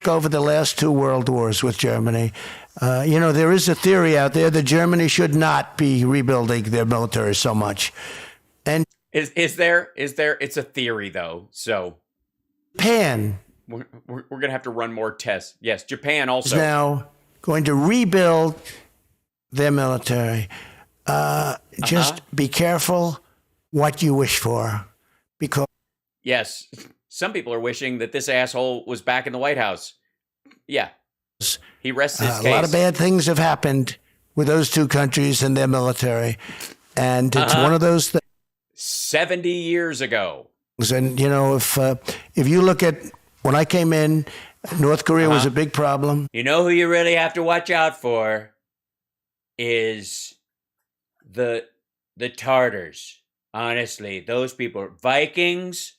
Over the last 2 world wars with Germany. There is a theory out there that Germany should not be rebuilding their military so much. And is there? It's a theory, though. So Japan. We're going to have to run more tests. Yes, Japan also. Is now going to rebuild their military. Just be careful what you wish for. Because yes, some people are wishing that this asshole was back in the White House. Yeah. He rests his case. A lot of bad things have happened with those 2 countries and their military. And it's one of those things. 70 years ago. And, if you look at when I came in, North Korea was a big problem. You know who you really have to watch out for is the Tartars. Honestly, those people, Vikings,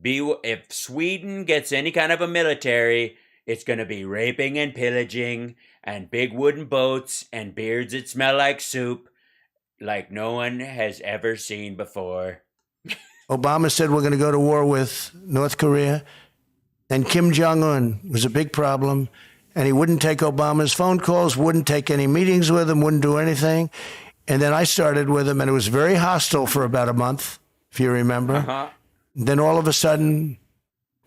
if Sweden gets any kind of a military, it's going to be raping and pillaging and big wooden boats and beards that smell like soup like no one has ever seen before. Obama said we're going to go to war with North Korea. And Kim Jong-un was a big problem. And he wouldn't take Obama's phone calls, wouldn't take any meetings with him, wouldn't do anything. And then I started with him, and it was very hostile for about a month, if you remember. Then all of a sudden,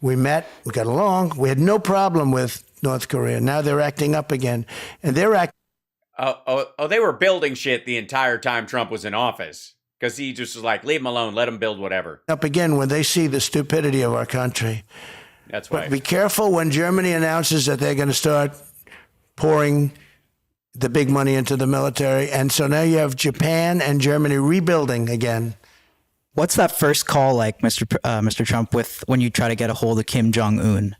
we met, we got along. We had no problem with North Korea. Now they're acting up again. And they're acting. They were building shit the entire time Trump was in office. Because he just was like, leave them alone, let them build whatever. Up again when they see the stupidity of our country. That's why. But be careful when Germany announces that they're going to start pouring the big money into the military. And so now you have Japan and Germany rebuilding again. What's that first call like, Mr. Trump, with when you try to get a hold of Kim Jong-un?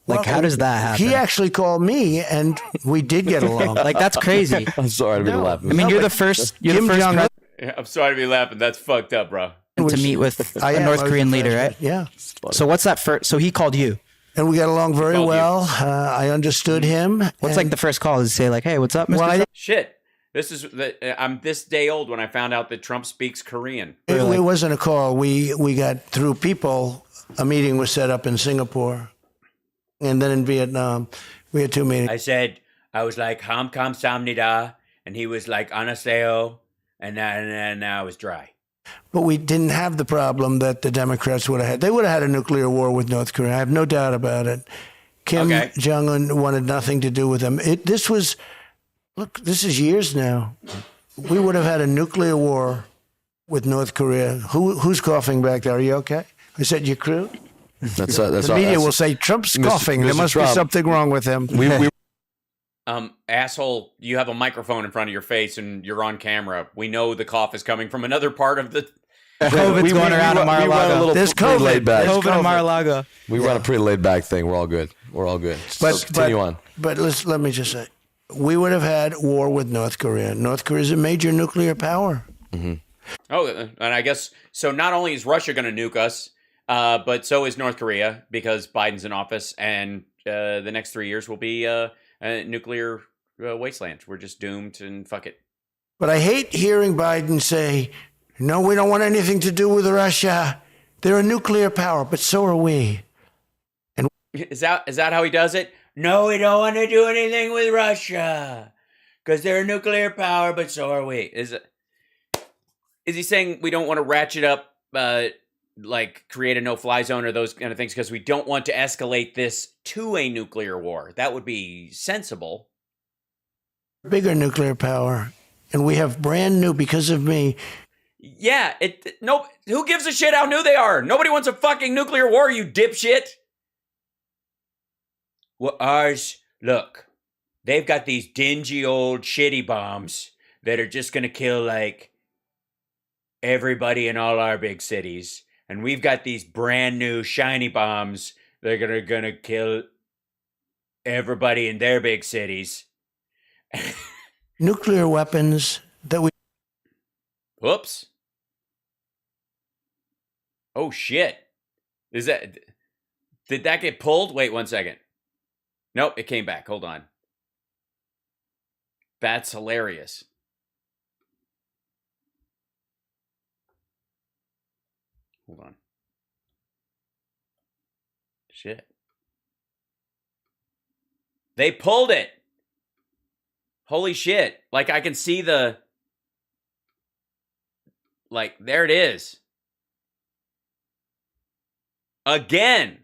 Like, how does that happen? He actually called me, and we did get along. Like, that's crazy. I'm sorry to be laughing. I mean, you're the first. You're Kim the first Jong-un Yeah, I'm sorry to be laughing. That's fucked up, bro. president to meet with I a am. North I was Korean the leader, first right? Yeah. So what's that first? So he called you. And we got along very Called you. well. I understood him. What's like the first call? Is he say like, "Hey, what's up, Mr. Well, Trump?" Shit. This is I'm this day old when I found out that Trump speaks Korean. it wasn't a call. We got through people. A meeting was set up in Singapore, and then in Vietnam, we had 2 meetings. I was like, ham kamsamnida, and he was like, anaseo, and then I was dry. But we didn't have the problem that the Democrats would have had. They would have had a nuclear war with North Korea. I have no doubt about it. Kim Jong-un wanted nothing to do with them. This is years now. We would have had a nuclear war with North Korea. Who's coughing back there? Are you okay? Is that your crew? That's The media will say, Trump's coughing. There Mr. must Trump. be something wrong with him. we Asshole, you have a microphone in front of your face and you're on camera. We know the cough is coming from another part of the... COVID's going around in run a Mar-a-Lago. little There's pretty COVID. laid back. There's COVID in Mar-a-Lago. We run a pretty laid back thing. We're all good. We're all good. But Continue on. But let me just say, we would have had war with North Korea. North Korea is a major nuclear power. Oh, and I guess, so not only is Russia going to nuke us, but so is North Korea because Biden's in office and the next 3 years will be a nuclear wasteland. We're just doomed and fuck it. But I hate hearing Biden say, no, we don't want anything to do with Russia. They're a nuclear power, but so are we. Is that how he does it? No, we don't want to do anything with Russia because they're a nuclear power, but so are we. Is he saying we don't want to ratchet up, like create a no-fly zone or those kind of things because we don't want to escalate this to a nuclear war? That would be sensible. Bigger nuclear power. And we have brand new, because of me, Yeah, no. Who gives a shit how new they are? Nobody wants a fucking nuclear war, you dipshit. Well, look, they've got these dingy old shitty bombs that are just gonna kill like everybody in all our big cities, and we've got these brand new shiny bombs that are gonna kill everybody in their big cities. nuclear weapons that we Whoops. Oh shit. Did that get pulled? Wait 1 second. Nope, it came back. Hold on. That's hilarious. Hold on. Shit. They pulled it. Holy shit. Like I can see like there it is. Again.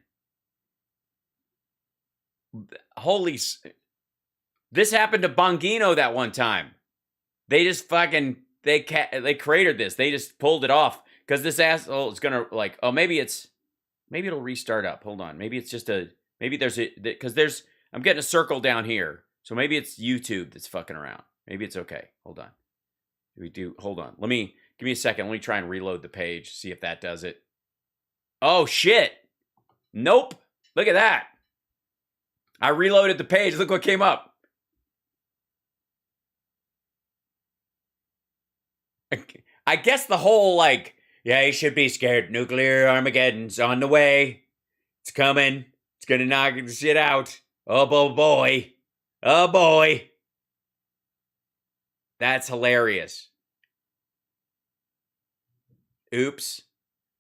Holy. This happened to Bongino that one time. They just fucking, they cratered this. They just pulled it off. Because this asshole is going to like, oh, maybe it'll restart up. Hold on. Maybe it's just because I'm getting a circle down here. So maybe it's YouTube that's fucking around. Maybe it's okay. Hold on. Hold on. Give me a second. Let me try and reload the page. See if that does it. Oh, shit. Nope. Look at that. I reloaded the page. Look what came up. I guess the whole like, yeah, you should be scared. Nuclear Armageddon's on the way. It's coming. It's gonna knock the shit out. Oh boy. Oh boy. That's hilarious. Oops.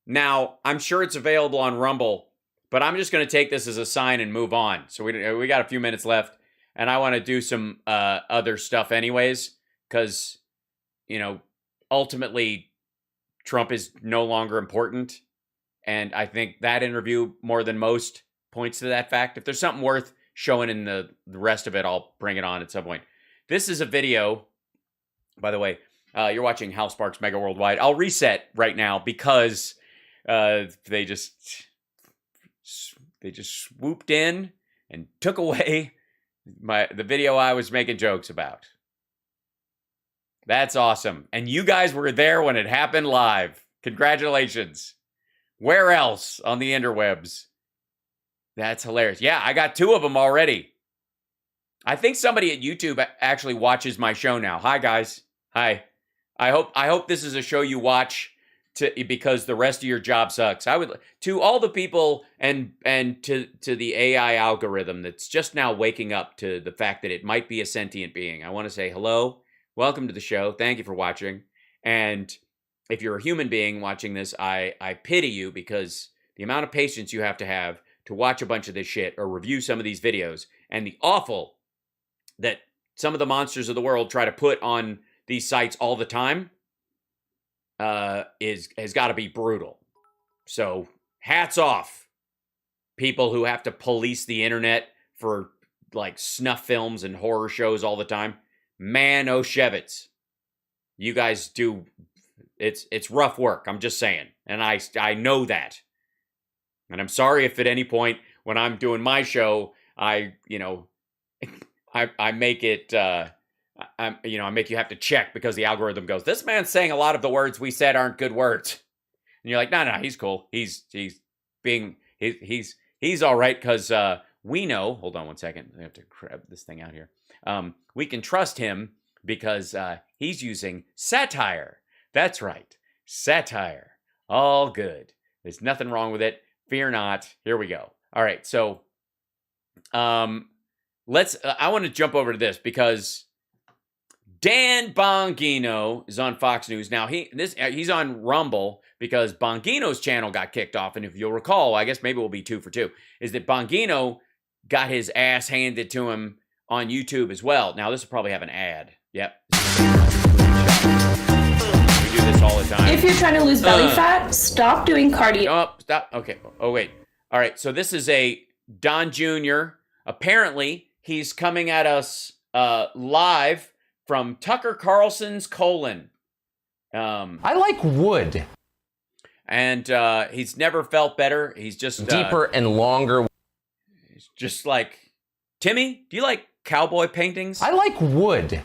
Now, I'm sure it's available on Rumble, but I'm just going to take this as a sign and move on. So we got a few minutes left, and I want to do some other stuff anyways, because, ultimately, Trump is no longer important, and I think that interview, more than most, points to that fact. If there's something worth showing in the rest of it, I'll bring it on at some point. This is a video, by the way. You're watching HAL Sparks Mega Worldwide. I'll reset right now because they just swooped in and took away the video I was making jokes about. That's awesome. And you guys were there when it happened live. Congratulations. Where else on the interwebs That's hilarious. Yeah, I got 2 of them already. I think somebody at YouTube actually watches my show now. Hi, guys. Hi. I hope this is a show you watch because the rest of your job sucks. I would, to all the people and to the AI algorithm that's just now waking up to the fact that it might be a sentient being, I want to say hello, welcome to the show. Thank you for watching. And if you're a human being watching this, I pity you, because the amount of patience you have to watch a bunch of this shit or review some of these videos, and the awful that some of the monsters of the world try to put on these sites all the time has got to be brutal. So hats off, people who have to police the internet for like snuff films and horror shows all the time. Man, oh Shevitz, you guys do, it's rough work. I'm just saying, and I know that. And I'm sorry if at any point when I'm doing my show, I make it, I make you have to check because the algorithm goes, this man's saying a lot of the words we said aren't good words. And you're like, no, he's cool. He's all right because we know, hold on one second. I have to grab this thing out here. We can trust him because he's using satire. That's right. Satire. All good. There's nothing wrong with it. Fear not. Here we go. All right. So, I want to jump over to this because Dan Bongino is on Fox News. Now, he's on Rumble because Bongino's channel got kicked off. And if you'll recall, I guess maybe we'll be 2 for 2, is that Bongino got his ass handed to him on YouTube as well. Now, this will probably have an ad. Yep. We do this all the time. If you're trying to lose belly fat, stop doing cardio. Oh, stop. Okay. Oh, wait. All right. So this is a Don Jr. Apparently, he's coming at us live from Tucker Carlson's colon. I like wood. And he's never felt better. He's just deeper and longer. He's just like, Timmy, do you like cowboy paintings? I like wood.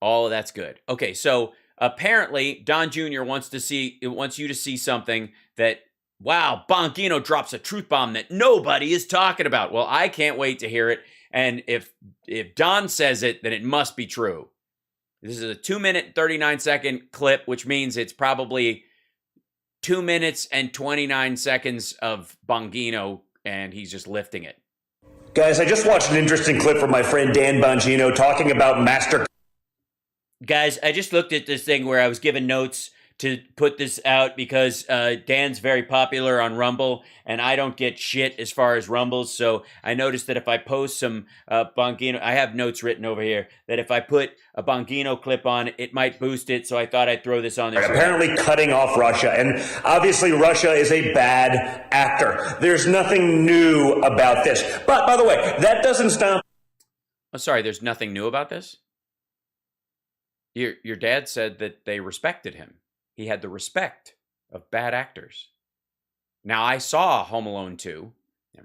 Oh, that's good. Okay, so apparently Don Jr. wants you to see something that, wow, Bongino drops a truth bomb that nobody is talking about. Well, I can't wait to hear it. And if Don says it, then it must be true. This is a 2-minute, 39-second clip, which means it's probably 2 minutes and 29 seconds of Bongino, and he's just lifting it. Guys, I just watched an interesting clip from my friend Dan Bongino talking about master. Guys, I just looked at this thing where I was given notes to put this out because Dan's very popular on Rumble, and I don't get shit as far as Rumbles, so I noticed that if I post some Bongino, I have notes written over here, that if I put a Bongino clip on, it might boost it, so I thought I'd throw this on there. Apparently cutting off Russia, and obviously Russia is a bad actor. There's nothing new about this. But, by the way, that doesn't stop... Oh, sorry, there's nothing new about this? Your dad said that they respected him. He had the respect of bad actors. Now, I saw Home Alone 2.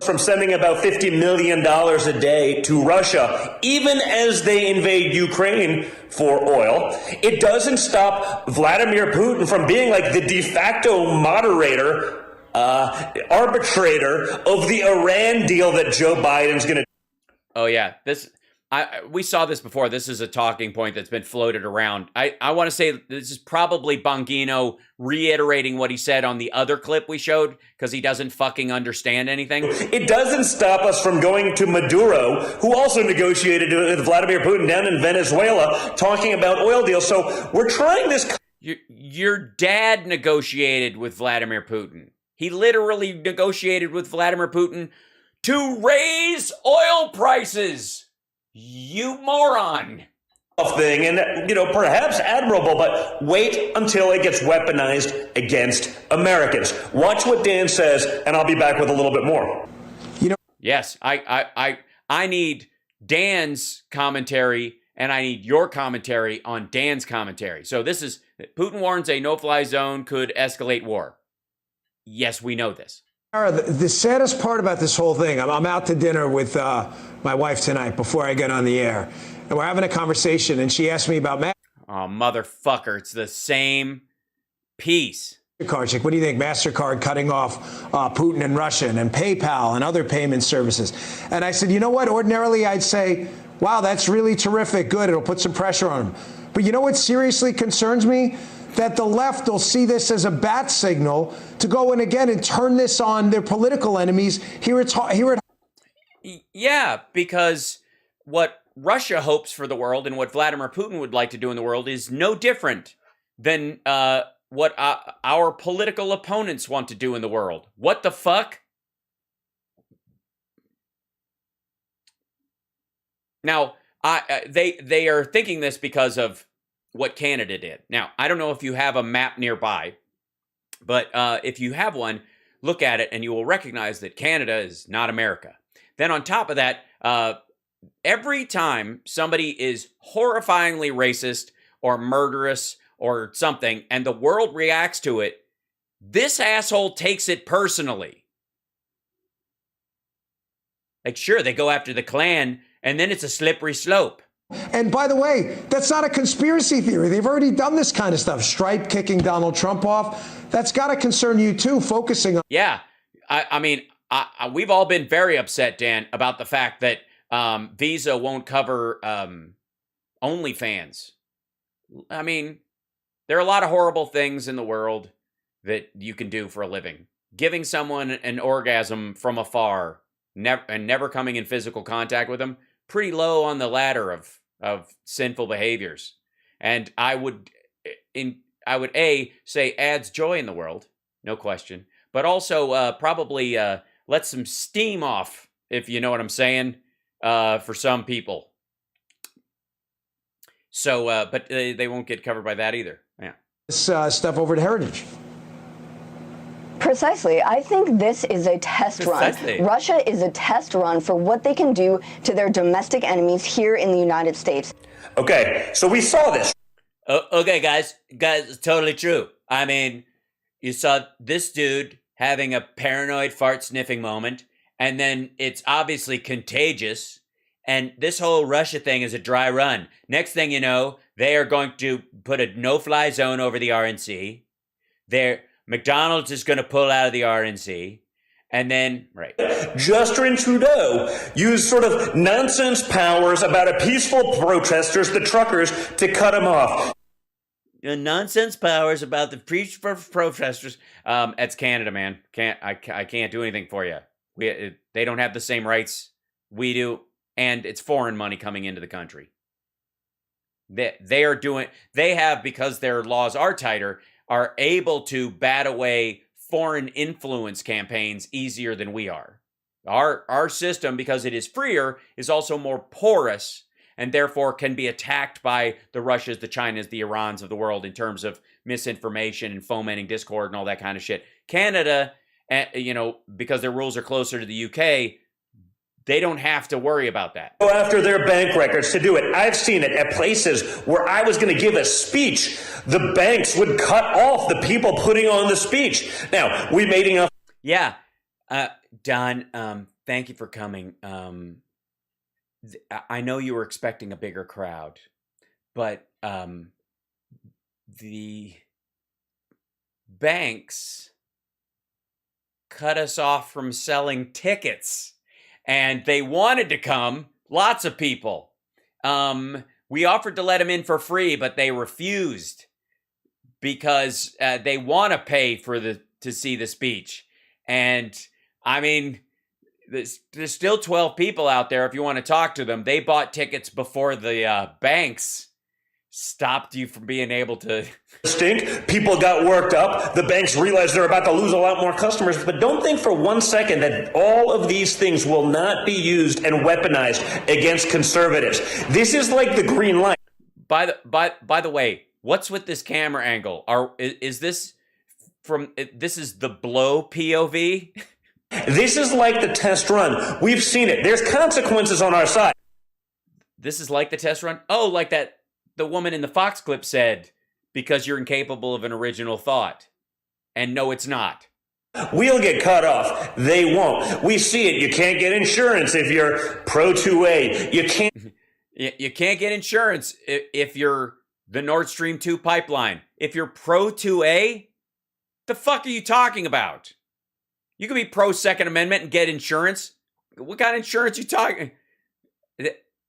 From sending about $50 million a day to Russia, even as they invade Ukraine for oil, it doesn't stop Vladimir Putin from being like the de facto moderator, arbitrator of the Iran deal that Joe Biden's going to... Oh, yeah. We saw this before. This is a talking point that's been floated around. I want to say this is probably Bongino reiterating what he said on the other clip we showed because he doesn't fucking understand anything. It doesn't stop us from going to Maduro, who also negotiated with Vladimir Putin down in Venezuela, talking about oil deals. So we're trying this... Your dad negotiated with Vladimir Putin. He literally negotiated with Vladimir Putin to raise oil prices. You moron. Thing, and perhaps admirable, but wait until it gets weaponized against Americans. Watch what Dan says, and I'll be back with a little bit more. Yes, I need Dan's commentary, and I need your commentary on Dan's commentary. So this is Putin warns a no-fly zone could escalate war. Yes, we know this. The saddest part about this whole thing, I'm out to dinner with my wife tonight before I get on the air, and we're having a conversation, and she asked me about... Oh, motherfucker, it's the same piece. Cards. Like, what do you think? MasterCard cutting off Putin and Russia, and PayPal and other payment services. And I said, you know what? Ordinarily, I'd say, wow, that's really terrific. Good. It'll put some pressure on them. But you know what seriously concerns me? That the left will see this as a bat signal to go in again and turn this on their political enemies here at Yeah, because what Russia hopes for the world and what Vladimir Putin would like to do in the world is no different than what our political opponents want to do in the world. What the fuck? Now, they are thinking this because of what Canada did. Now, I don't know if you have a map nearby, but if you have one, look at it and you will recognize that Canada is not America. Then on top of that, every time somebody is horrifyingly racist or murderous or something, and the world reacts to it, this asshole takes it personally. Like, sure, they go after the Klan, and then it's a slippery slope. And by the way, that's not a conspiracy theory. They've already done this kind of stuff. Stripe kicking Donald Trump off. That's got to concern you, too, focusing on... Yeah, I mean, we've all been very upset, Dan, about the fact that Visa won't cover OnlyFans. I mean... There are a lot of horrible things in the world that you can do for a living. Giving someone an orgasm from afar and never coming in physical contact with them, pretty low on the ladder of sinful behaviors. And I would say adds joy in the world, no question, but also probably let some steam off, if you know what I'm saying, for some people. So, but they won't get covered by that either. Yeah. This stuff over at Heritage. Precisely. I think this is a test run. Russia is a test run for what they can do to their domestic enemies here in the United States. Okay, so we saw this. Okay, guys, it's totally true. I mean, you saw this dude having a paranoid fart sniffing moment, and then it's obviously contagious. And this whole Russia thing is a dry run. Next thing you know, they are going to put a no-fly zone over the RNC. McDonald's is going to pull out of the RNC. And then, right. Justin Trudeau used sort of nonsense powers about a peaceful protesters, the truckers, to cut him off. Nonsense powers about the peaceful protesters. That's Canada, man. I can't do anything for you. They don't have the same rights we do. And it's foreign money coming into the country. They have, because their laws are tighter, are able to bat away foreign influence campaigns easier than we are. Our system, because it is freer, is also more porous and therefore can be attacked by the Russias, the Chinas, the Irans of the world in terms of misinformation and fomenting discord and all that kind of shit. Canada, because their rules are closer to the UK, they don't have to worry about that. Go after their bank records to do it. I've seen it at places where I was going to give a speech. The banks would cut off the people putting on the speech. Now, we made enough. Yeah. Don, thank you for coming. I know you were expecting a bigger crowd, but the banks cut us off from selling tickets. And they wanted to come, lots of people. We offered to let them in for free, but they refused because they want to pay to see the speech. And I mean, there's still 12 people out there if you want to talk to them. They bought tickets before the banks stopped you from being able to stink. People got worked up. The banks realized they're about to lose a lot more customers. But don't think for 1 second that all of these things will not be used and weaponized against conservatives. This is like the green light. By the way, what's with this camera angle? Is this from? This is the blow POV. This is like the test run. We've seen it. There's consequences on our side. This is like the test run. Oh, like that. The woman in the Fox clip said, because you're incapable of an original thought. And no, it's not. We'll get cut off. They won't. We see it. You can't get insurance if you're pro 2A. You can't get insurance if you're the Nord Stream 2 pipeline. If you're pro 2A, The fuck are you talking about? You can be pro Second Amendment and get insurance. What kind of insurance you talking?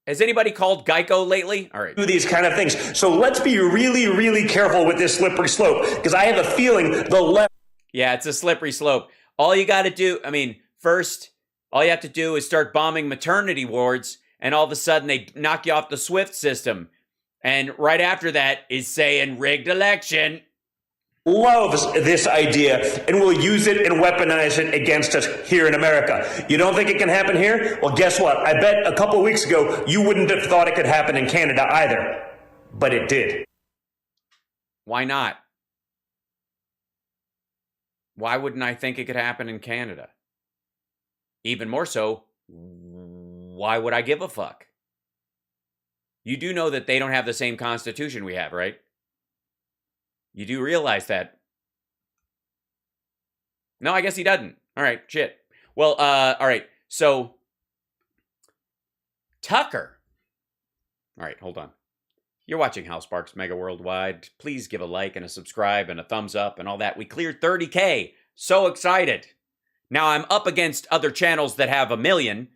Has anybody called Geico lately? All right. Do these kind of things. So let's be really, really careful with this slippery slope, because I have a feeling the left. Yeah, it's a slippery slope. All you got to do, first, all you have to do is start bombing maternity wards, and all of a sudden they knock you off the SWIFT system. And right after that is saying rigged election. Loves this idea and will use it and weaponize it against us here in America. You don't think it can happen here? Well, guess what? I bet a couple of weeks ago you wouldn't have thought it could happen in Canada either. But it did. Why not? Why wouldn't I think it could happen in Canada? Even more so, why would I give a fuck? You do know that they don't have the same constitution we have, right? You do realize that. No, I guess he doesn't. All right, shit. Well, all right. So, Tucker. All right, hold on. You're watching HAL Sparks Mega Worldwide. Please give a like and a subscribe and a thumbs up and all that. We cleared 30K. So excited. Now, I'm up against other channels that have 1 million.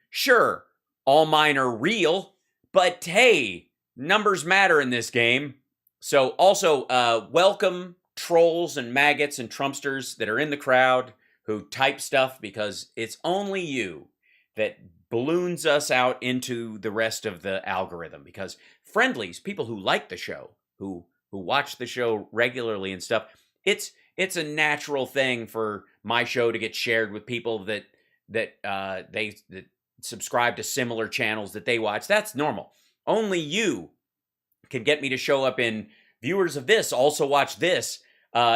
Sure, all mine are real, but hey, numbers matter in this game. So also, welcome trolls and maggots and Trumpsters that are in the crowd who type stuff, because it's only you that balloons us out into the rest of the algorithm. Because friendlies, people who like the show, who watch the show regularly and stuff, it's a natural thing for my show to get shared with people that subscribe to similar channels that they watch. That's normal. Only you can get me to show up in viewers of this also watch this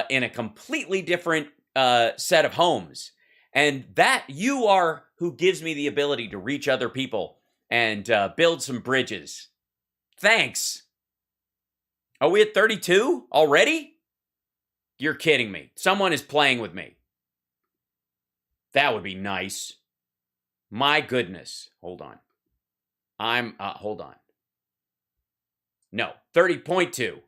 in a completely different set of homes. And that you are who gives me the ability to reach other people and build some bridges. Thanks. Are we at 32 already? You're kidding me. Someone is playing with me. That would be nice. My goodness. Hold on. Hold on. No, 30.2.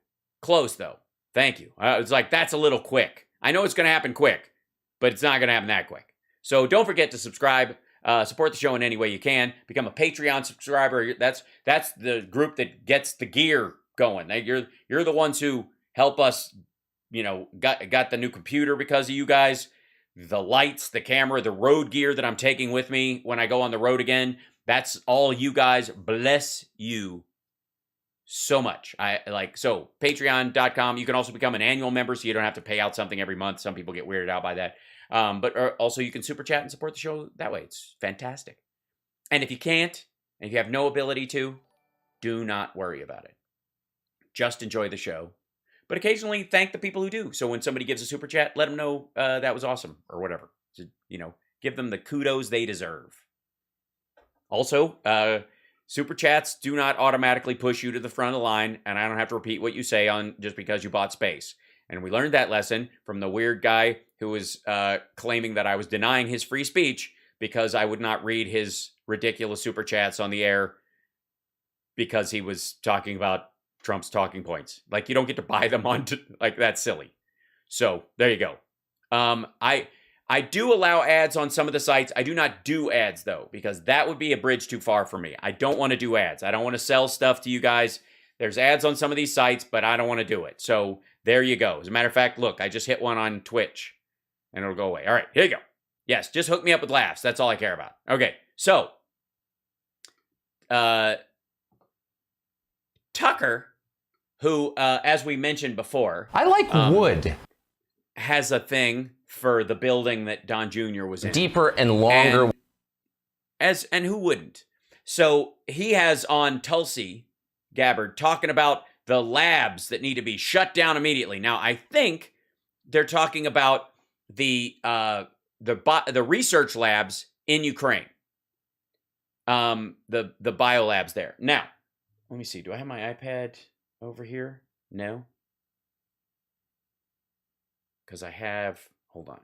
Close, though. Thank you. It's like, that's a little quick. I know it's going to happen quick, but it's not going to happen that quick. So don't forget to subscribe. Support the show in any way you can. Become a Patreon subscriber. That's the group that gets the gear going. You're the ones who help us, got the new computer because of you guys. The lights, the camera, the road gear that I'm taking with me when I go on the road again. That's all you guys. Bless you so much. So patreon.com. You can also become an annual member, so you don't have to pay out something every month. Some people get weirded out by that. But also you can super chat and support the show that way. It's fantastic. And if you can't, and if you have no ability to, do not worry about it. Just enjoy the show. But occasionally thank the people who do. So when somebody gives a super chat, let them know that was awesome or whatever. So, give them the kudos they deserve. Also, super chats do not automatically push you to the front of the line, and I don't have to repeat what you say on just because you bought space. And we learned that lesson from the weird guy who was claiming that I was denying his free speech because I would not read his ridiculous super chats on the air because he was talking about Trump's talking points. Like, you don't get to buy them on, like, that's silly. So, there you go. I do allow ads on some of the sites. I do not do ads, though, because that would be a bridge too far for me. I don't want to do ads. I don't want to sell stuff to you guys. There's ads on some of these sites, but I don't want to do it. So, there you go. As a matter of fact, look, I just hit one on Twitch, and it'll go away. All right, here you go. Yes, just hook me up with laughs. That's all I care about. Okay, so, Tucker, who, as we mentioned before, I like wood, has a thing for the building that Don Jr. was in. Deeper and longer. And who wouldn't? So he has on Tulsi Gabbard talking about the labs that need to be shut down immediately. Now, I think they're talking about the research labs in Ukraine. The biolabs there. Now, let me see. Do I have my iPad over here? No. Because I have, hold on.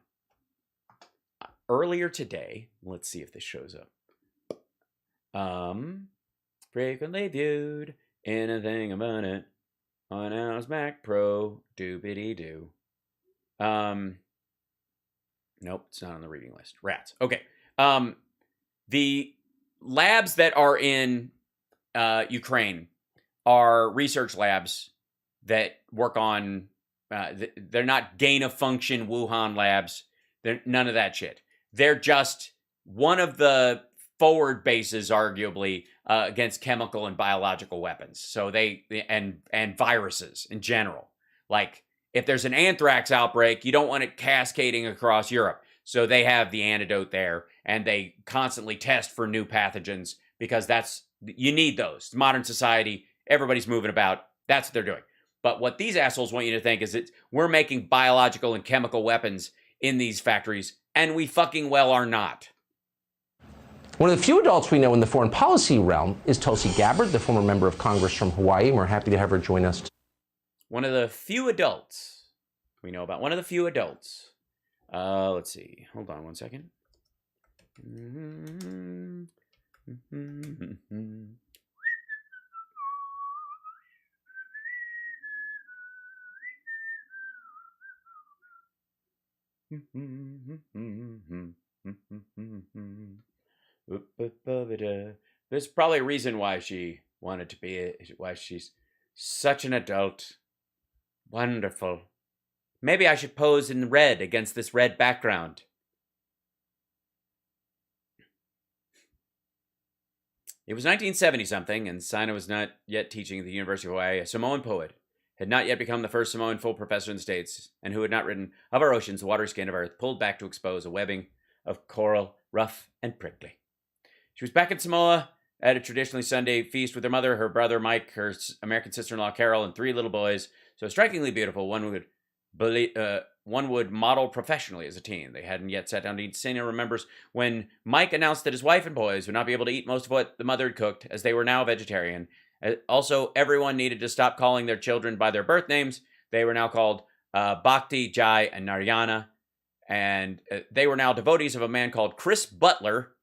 Earlier today, let's see if this shows up. Frequently viewed, anything about it, on our Mac Pro, doobity-doo. Nope, it's not on the reading list. Rats. Okay. The labs that are in Ukraine are research labs that work on, they're not gain-of-function Wuhan labs. They're none of that shit. They're just one of the forward bases, arguably, against chemical and biological weapons. So and viruses in general. Like, if there's an anthrax outbreak, you don't want it cascading across Europe. So they have the antidote there, and they constantly test for new pathogens because you need those. Modern society, everybody's moving about. That's what they're doing. But what these assholes want you to think is that we're making biological and chemical weapons in these factories, and we fucking well are not. One of the few adults we know in the foreign policy realm is Tulsi Gabbard, the former member of Congress from Hawaii, and we're happy to have her join us. One of the few adults we know about. One of the few adults. Let's see. Hold on one second. There's probably a reason why she wanted to be why she's such an adult. Wonderful. Maybe I should pose in red against this red background. It was 1970-something, and Sina was not yet teaching at the University of Hawaii. A Samoan poet had not yet become the first Samoan full professor in the States, and who had not written, "Of our oceans, the watery skin of earth, pulled back to expose a webbing of coral, rough and prickly." She was back in Samoa at a traditionally Sunday feast with her mother, her brother Mike, her American sister-in-law Carol, and 3 little boys. So strikingly beautiful, one would model professionally as a teen. They hadn't yet sat down to eat. Sina remembers when Mike announced that his wife and boys would not be able to eat most of what the mother had cooked, as they were now vegetarian. Also, everyone needed to stop calling their children by their birth names. They were now called Bhakti, Jai, and Narayana. And they were now devotees of a man called Chris Butler,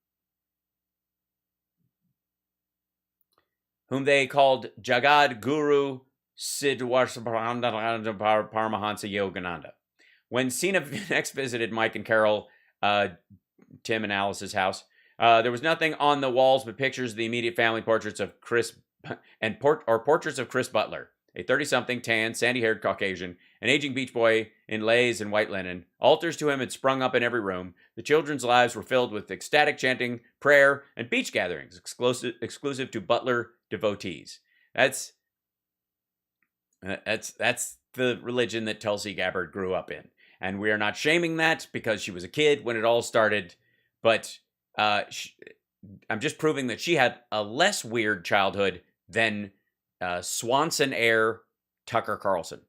whom they called Jagad Guru Siddhartha Paramahansa Yogananda. When Sina next visited Mike and Carol, Tim and Alice's house, there was nothing on the walls but pictures of the immediate family portraits of Chris portraits of Chris Butler, a 30-something, tan, sandy-haired Caucasian, an aging beach boy in leis and white linen. Altars to him had sprung up in every room. The children's lives were filled with ecstatic chanting, prayer, and beach gatherings, exclusive to Butler devotees. That's the religion that Tulsi Gabbard grew up in. And we are not shaming that because she was a kid when it all started. But I'm just proving that she had a less weird childhood than Swanson heir Tucker Carlson.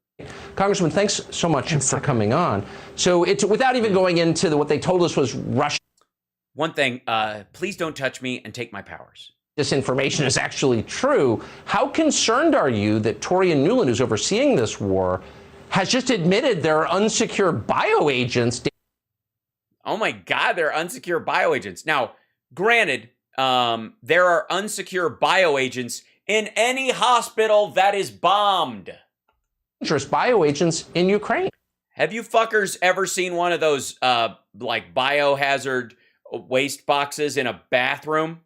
Congressman, thanks so much for coming on. So it's without even going into what they told us was Russia. One thing, please don't touch me and take my powers. This information is actually true. How concerned are you that Torian Newland, who's overseeing this war, has just admitted there are unsecure bioagents? Oh my God, there are unsecure bioagents. Now, granted, there are unsecure bioagents in any hospital that is bombed. Dangerous bioagents in Ukraine. Have you fuckers ever seen one of those like biohazard waste boxes in a bathroom?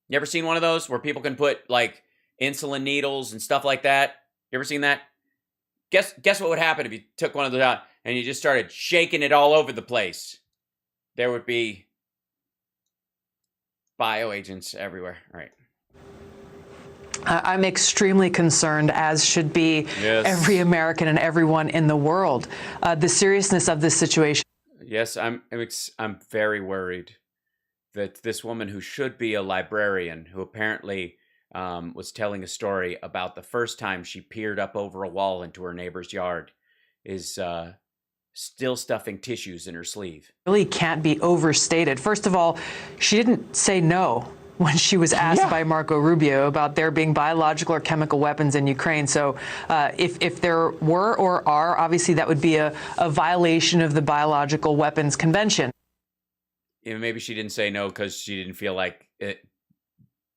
You ever seen one of those where people can put like insulin needles and stuff like that? You ever seen that? Guess what would happen if you took one of those out and you just started shaking it all over the place? There would be bioagents everywhere. All right. I'm extremely concerned, as should be every American and everyone in the world. The seriousness of this situation. Yes, I'm very worried that this woman, who should be a librarian, who apparently was telling a story about the first time she peered up over a wall into her neighbor's yard, is still stuffing tissues in her sleeve. Really can't be overstated. First of all, she didn't say no when she was asked by Marco Rubio about there being biological or chemical weapons in Ukraine. So if there were or are, obviously that would be a violation of the Biological Weapons Convention. Maybe she didn't say no because she didn't feel like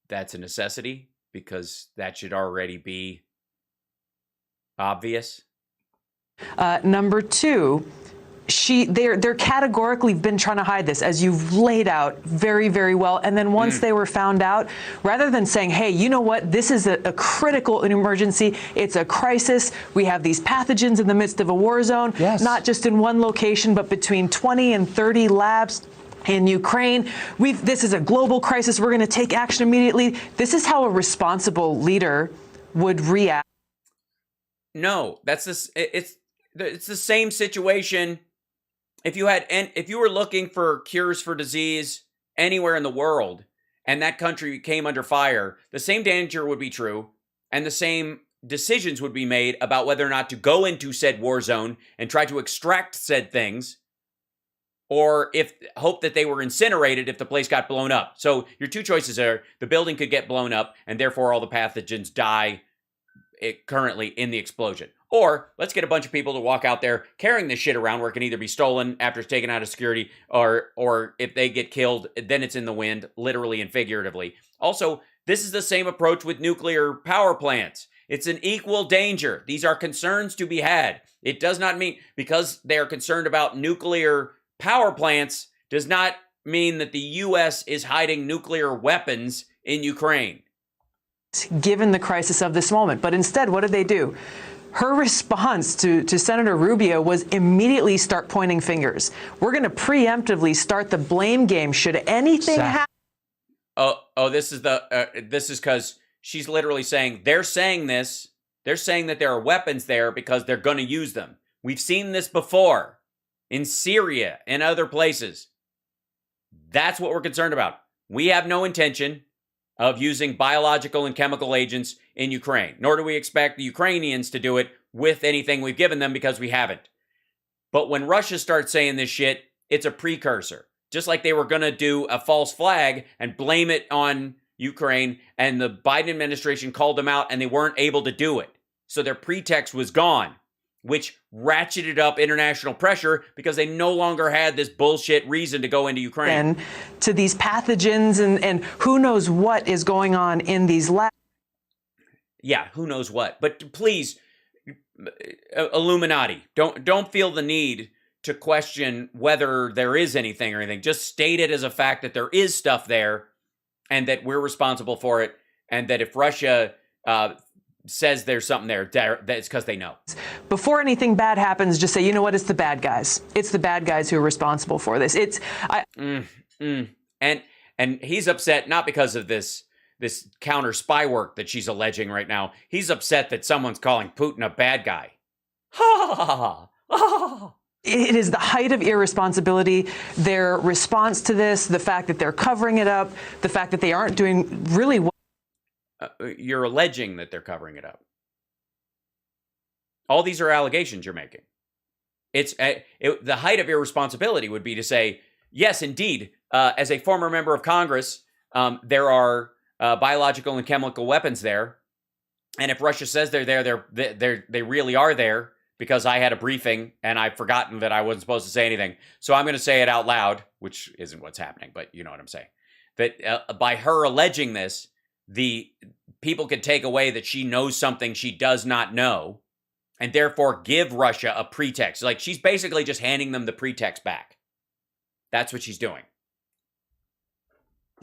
that's a necessity, because that should already be obvious. Number two, they're categorically been trying to hide this, as you've laid out very, very well. And then once they were found out, rather than saying, hey, you know what, this is a critical emergency, it's a crisis, we have these pathogens in the midst of a war zone, not just in one location, but between 20 and 30 labs in Ukraine. This is a global crisis. We're going to take action immediately. This is how a responsible leader would react. No, that's this. It's the same situation. If you were looking for cures for disease anywhere in the world, and that country came under fire, the same danger would be true, and the same decisions would be made about whether or not to go into said war zone and try to extract said things, or if hope that they were incinerated if the place got blown up. So your two choices are: the building could get blown up, and therefore all the pathogens die currently in the explosion. Or let's get a bunch of people to walk out there carrying this shit around where it can either be stolen after it's taken out of security, or if they get killed, then it's in the wind, literally and figuratively. Also, this is the same approach with nuclear power plants. It's an equal danger. These are concerns to be had. It does not mean, because they are concerned about nuclear power plants, does not mean that the U.S. is hiding nuclear weapons in Ukraine. Given the crisis of this moment. But instead, what did they do? Her response to Senator Rubio was immediately start pointing fingers. We're going to preemptively start the blame game should anything happen. This is because she's literally saying, they're saying that there are weapons there because they're going to use them. We've seen this before in Syria and other places. That's what we're concerned about. We have no intention of using biological and chemical agents in Ukraine, nor do we expect the Ukrainians to do it with anything we've given them, because we haven't. But when Russia starts saying this shit, it's a precursor. Just like they were going to do a false flag and blame it on Ukraine, and the Biden administration called them out and they weren't able to do it. So their pretext was gone, which ratcheted up international pressure because they no longer had this bullshit reason to go into Ukraine. And to these pathogens and who knows what is going on in these labs. Yeah, who knows what. But please, Illuminati, don't feel the need to question whether there is anything or anything. Just state it as a fact that there is stuff there and that we're responsible for it, and that if Russia says there's something there, that's because they know. Before anything bad happens, just say, you know what, it's the bad guys. It's the bad guys who are responsible for this. And he's upset not because of this counter spy work that she's alleging right now. He's upset that someone's calling Putin a bad guy. Ha ha ha ha. It is the height of irresponsibility. Their response to this, the fact that they're covering it up, the fact that they aren't doing really well. You're alleging that they're covering it up. All these are allegations you're making. The height of irresponsibility would be to say, yes, indeed, as a former member of Congress, there are biological and chemical weapons there. And if Russia says they're there, they really are there, because I had a briefing and I've forgotten that I wasn't supposed to say anything. So I'm going to say it out loud, which isn't what's happening, but you know what I'm saying. That by her alleging this, the people could take away that she knows something she does not know, and therefore give Russia a pretext. Like, she's basically just handing them the pretext back. That's what she's doing.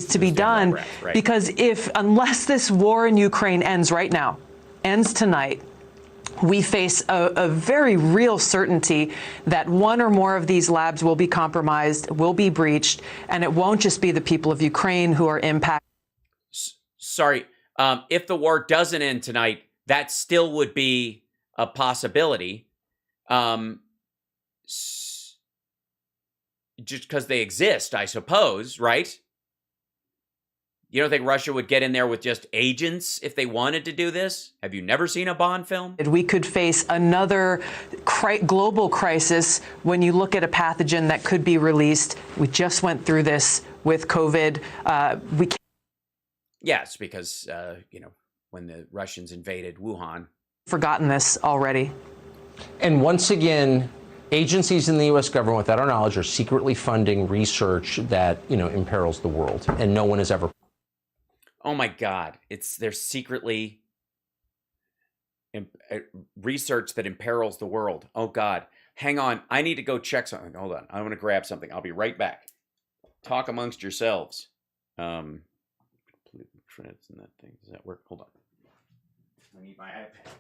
To be done, right? Because unless this war in Ukraine ends right now, ends tonight, we face a very real certainty that one or more of these labs will be compromised, will be breached, and it won't just be the people of Ukraine who are impacted. Sorry, if the war doesn't end tonight, that still would be a possibility. Just because they exist, I suppose, right? You don't think Russia would get in there with just agents if they wanted to do this? Have you never seen a Bond film? We could face another global crisis when you look at a pathogen that could be released. We just went through this with COVID. Yes, because, when the Russians invaded Wuhan. Forgotten this already. And once again, agencies in the U.S. government, without our knowledge, are secretly funding research that, imperils the world, and no one has ever. Oh my God! They're secretly. research that imperils the world. Oh, God. Hang on. I need to go check something. Hold on. I want to grab something. I'll be right back. Talk amongst yourselves. Trends and that thing. Does that work? Hold on. I need my iPad.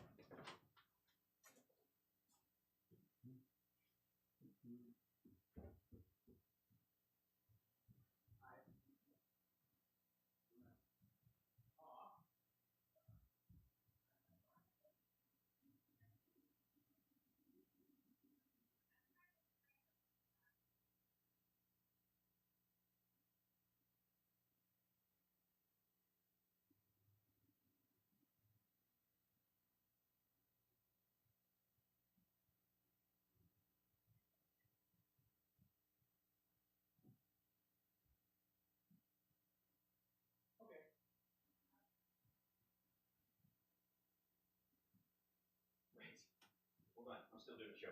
Hold on, I'm still doing a show.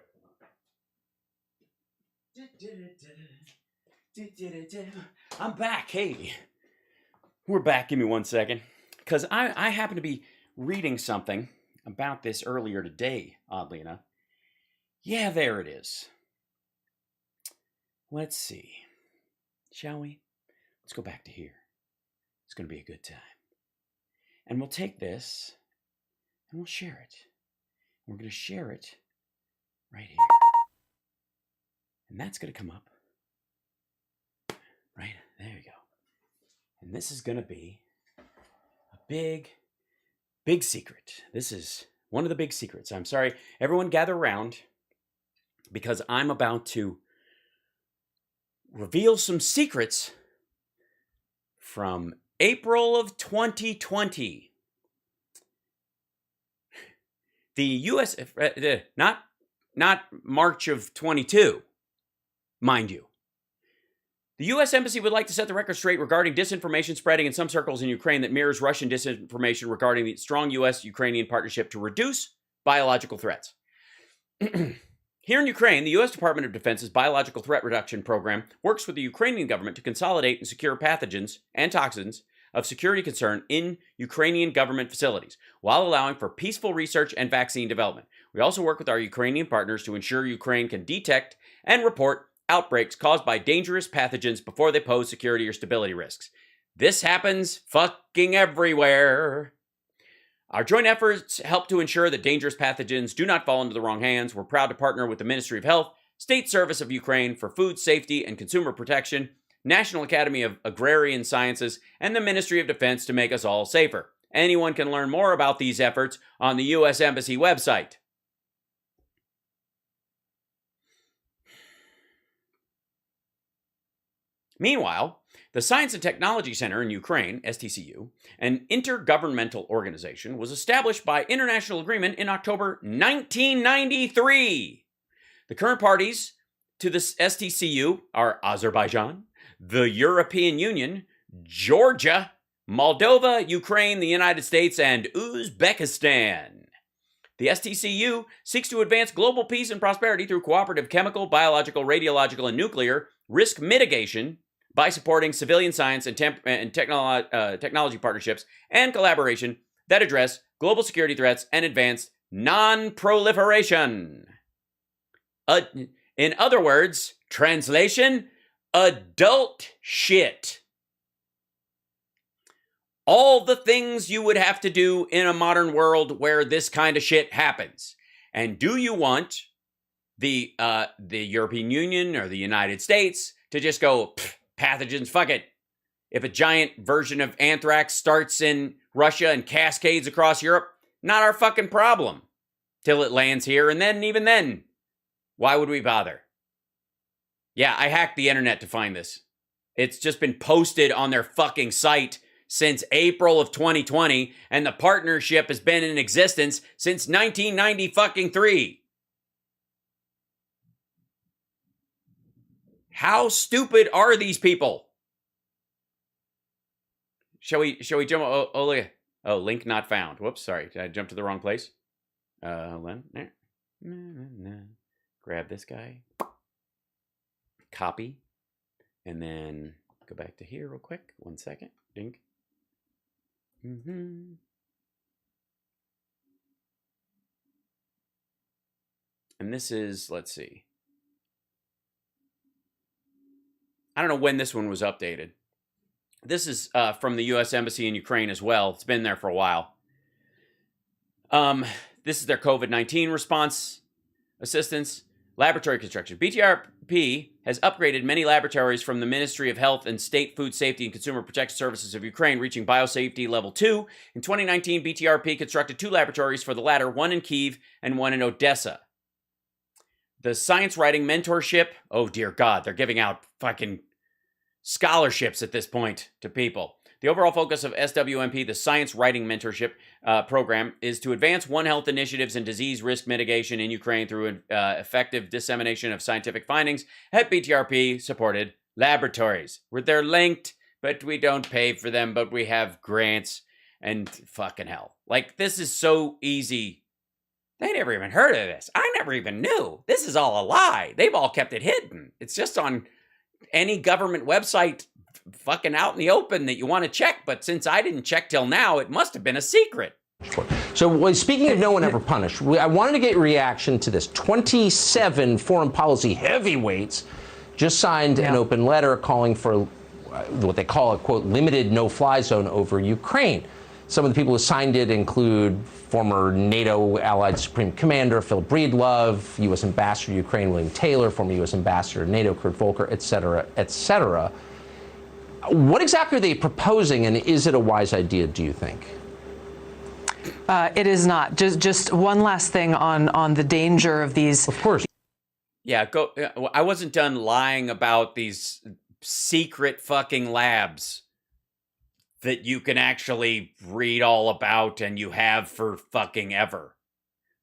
I'm back. Hey, we're back. Give me 1 second. Because I happen to be reading something about this earlier today, oddly enough. Yeah, there it is. Let's see. Shall we? Let's go back to here. It's going to be a good time. And we'll take this and we'll share it. We're going to share it right here. And that's going to come up. Right? There you go. And this is going to be a big, big secret. This is one of the big secrets. I'm sorry. Everyone gather around because I'm about to reveal some secrets from April of 2020. The U.S., not March of 22, mind you. The U.S. Embassy would like to set the record straight regarding disinformation spreading in some circles in Ukraine that mirrors Russian disinformation regarding the strong U.S.-Ukrainian partnership to reduce biological threats. Here in Ukraine, the U.S. Department of Defense's Biological Threat Reduction Program works with the Ukrainian government to consolidate and secure pathogens and toxins of security concern in Ukrainian government facilities, while allowing for peaceful research and vaccine development. We also work with our Ukrainian partners to ensure Ukraine can detect and report outbreaks caused by dangerous pathogens before they pose security or stability risks. This happens fucking everywhere. Our joint efforts help to ensure that dangerous pathogens do not fall into the wrong hands. We're proud to partner with the Ministry of Health, State Service of Ukraine for Food Safety and Consumer Protection, National Academy of Agrarian Sciences, and the Ministry of Defense to make us all safer. Anyone can learn more about these efforts on the U.S. Embassy website. Meanwhile, the Science and Technology Center in Ukraine, STCU, an intergovernmental organization, was established by international agreement in October 1993. The current parties to this STCU are Azerbaijan, the European Union, Georgia, Moldova, Ukraine, the United States, and Uzbekistan. The STCU seeks to advance global peace and prosperity through cooperative chemical, biological, radiological, and nuclear risk mitigation by supporting civilian science and technology partnerships and collaboration that address global security threats and advance non-proliferation. In other words, translation, adult shit. All the things you would have to do in a modern world where this kind of shit happens. And do you want the European Union or the United States to just go, pathogens, fuck it. If a giant version of anthrax starts in Russia and cascades across Europe, not our fucking problem. Till it lands here, and then, even then, why would we bother? Yeah, I hacked the internet to find this. It's just been posted on their fucking site since April of 2020, and the partnership has been in existence since 1993. How stupid are these people? Shall we jump? Oh, link not found. Whoops, sorry. Did I jump to the wrong place? Hold on. Grab this guy. Copy. And then go back to here real quick. 1 second. Dink. And this is, let's see. I don't know when this one was updated. This is from the U.S. Embassy in Ukraine as well. It's been there for a while. This is their COVID-19 response assistance. Laboratory construction. BTRP has upgraded many laboratories from the Ministry of Health and State Food Safety and Consumer Protection Services of Ukraine, reaching biosafety level 2. In 2019, BTRP constructed 2 laboratories for the latter, one in Kyiv and one in Odessa. The science writing mentorship, oh dear God, they're giving out fucking scholarships at this point to people. The overall focus of SWMP, the Science Writing Mentorship Program, is to advance One Health initiatives and disease risk mitigation in Ukraine through effective dissemination of scientific findings at BTRP-supported laboratories. They're linked, but we don't pay for them, but we have grants and fucking hell. Like, this is so easy. They never even heard of this. I never even knew. This is all a lie. They've all kept it hidden. It's just on any government website fucking out in the open that you want to check, but since I didn't check till now, it must have been a secret. So speaking of no one ever punished, I wanted to get your reaction to this. 27 foreign policy heavyweights just signed an open letter calling for what they call a, quote, limited no-fly zone over Ukraine. Some of the people who signed it include former NATO Allied Supreme Commander Phil Breedlove, U.S. Ambassador to Ukraine William Taylor, former U.S. Ambassador to NATO Kurt Volker, et cetera, et cetera. What exactly are they proposing, and is it a wise idea, do you think? It is not. Just one last thing on the danger of these. Of course. Yeah, I wasn't done lying about these secret fucking labs that you can actually read all about and you have for fucking ever.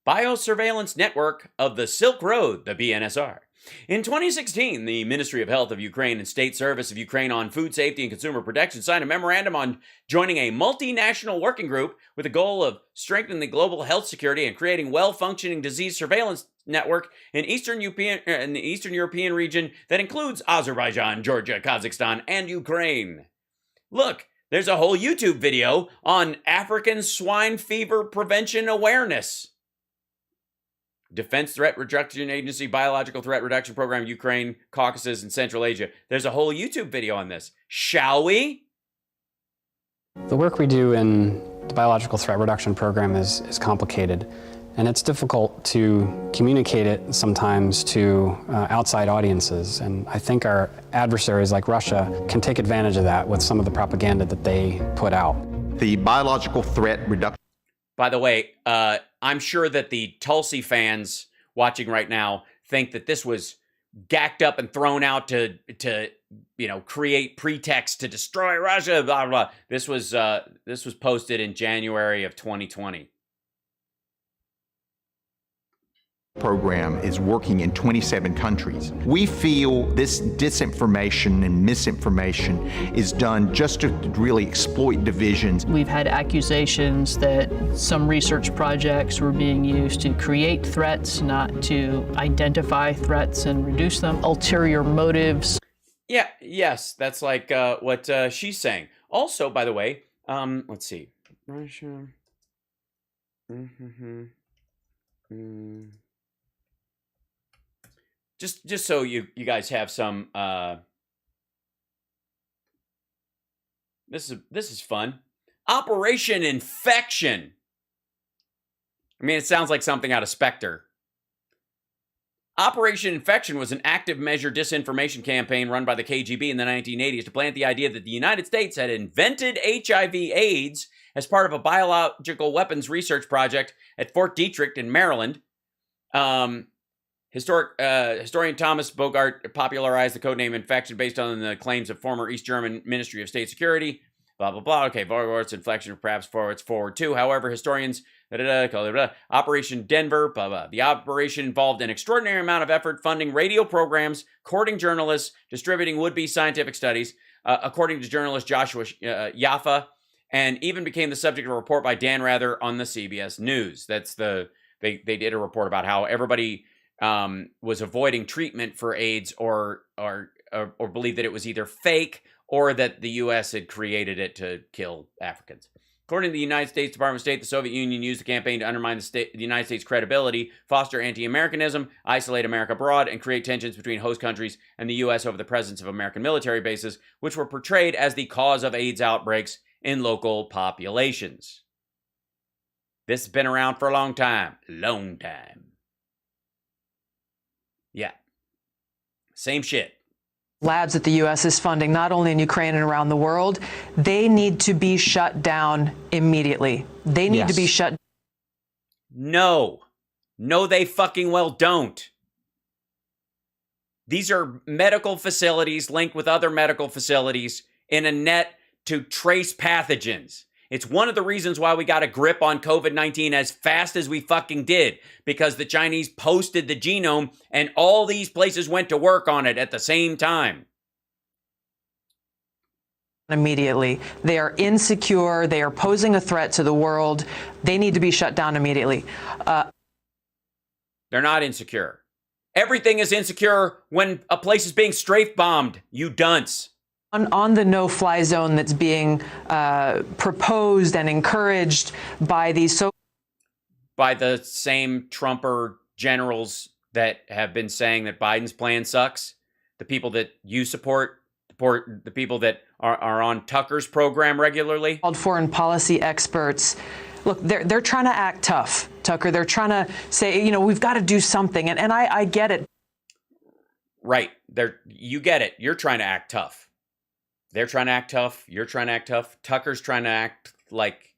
Biosurveillance Network of the Silk Road, the BNSR. In 2016, the Ministry of Health of Ukraine and State Service of Ukraine on Food Safety and Consumer Protection signed a memorandum on joining a multinational working group with the goal of strengthening the global health security and creating well-functioning disease surveillance network in the Eastern European region that includes Azerbaijan, Georgia, Kazakhstan, and Ukraine. Look, there's a whole YouTube video on African swine fever prevention awareness. Defense Threat Reduction Agency, Biological Threat Reduction Program, Ukraine, Caucasus, and Central Asia. There's a whole YouTube video on this. Shall we? The work we do in the Biological Threat Reduction Program is complicated, and it's difficult to communicate it sometimes to outside audiences. And I think our adversaries like Russia can take advantage of that with some of the propaganda that they put out. The Biological Threat Reduction. By the way, I'm sure that the Tulsi fans watching right now think that this was gacked up and thrown out to create pretext to destroy Russia, blah, blah. This was posted in January of 2020. Program is working in 27 countries. We feel this disinformation and misinformation is done just to really exploit divisions. We've had accusations that some research projects were being used to create threats, not to identify threats and reduce them. Ulterior motives. Yeah, yes, that's like what she's saying. Also, by the way, let's see. Russia. Just so you guys have some this is fun. Operation Infection. I mean, it sounds like something out of Spectre. Operation Infection was an active measure disinformation campaign run by the KGB in the 1980s to plant the idea that the United States had invented HIV/AIDS as part of a biological weapons research project at Fort Detrick in Maryland. Historian Thomas Bogart popularized the codename Infection based on the claims of former East German Ministry of State Security. Blah, blah, blah. Okay, forwards, inflection, perhaps forwards, forward too. However, historians, Operation Denver, blah, blah. The operation involved an extraordinary amount of effort funding radio programs, courting journalists, distributing would-be scientific studies, according to journalist Joshua Yaffa, and even became the subject of a report by Dan Rather on the CBS News. They did a report about how everybody was avoiding treatment for AIDS or believed that it was either fake or that the U.S. had created it to kill Africans. According to the United States Department of State, the Soviet Union used the campaign to undermine the United States' credibility, foster anti-Americanism, isolate America abroad, and create tensions between host countries and the U.S. over the presence of American military bases, which were portrayed as the cause of AIDS outbreaks in local populations. This has been around for a long time. Long time. Yeah. Same shit. Labs that the U.S. is funding, not only in Ukraine and around the world, they need to be shut down immediately. They need to be shut. No. No, they fucking well don't. These are medical facilities linked with other medical facilities in a net to trace pathogens. It's one of the reasons why we got a grip on COVID-19 as fast as we fucking did, because the Chinese posted the genome and all these places went to work on it at the same time. Immediately. They are insecure. They are posing a threat to the world. They need to be shut down immediately. They're not insecure. Everything is insecure when a place is being strafe-bombed, you dunce. On the no-fly zone that's being proposed and encouraged by these by the same Trumper generals that have been saying that Biden's plan sucks, the people that you support, the people that are on Tucker's program regularly. Called foreign policy experts. Look, they're trying to act tough, Tucker. They're trying to say, you know, we've got to do something, and I get it. Right, you get it. You're trying to act tough. They're trying to act tough. You're trying to act tough. Tucker's trying to act like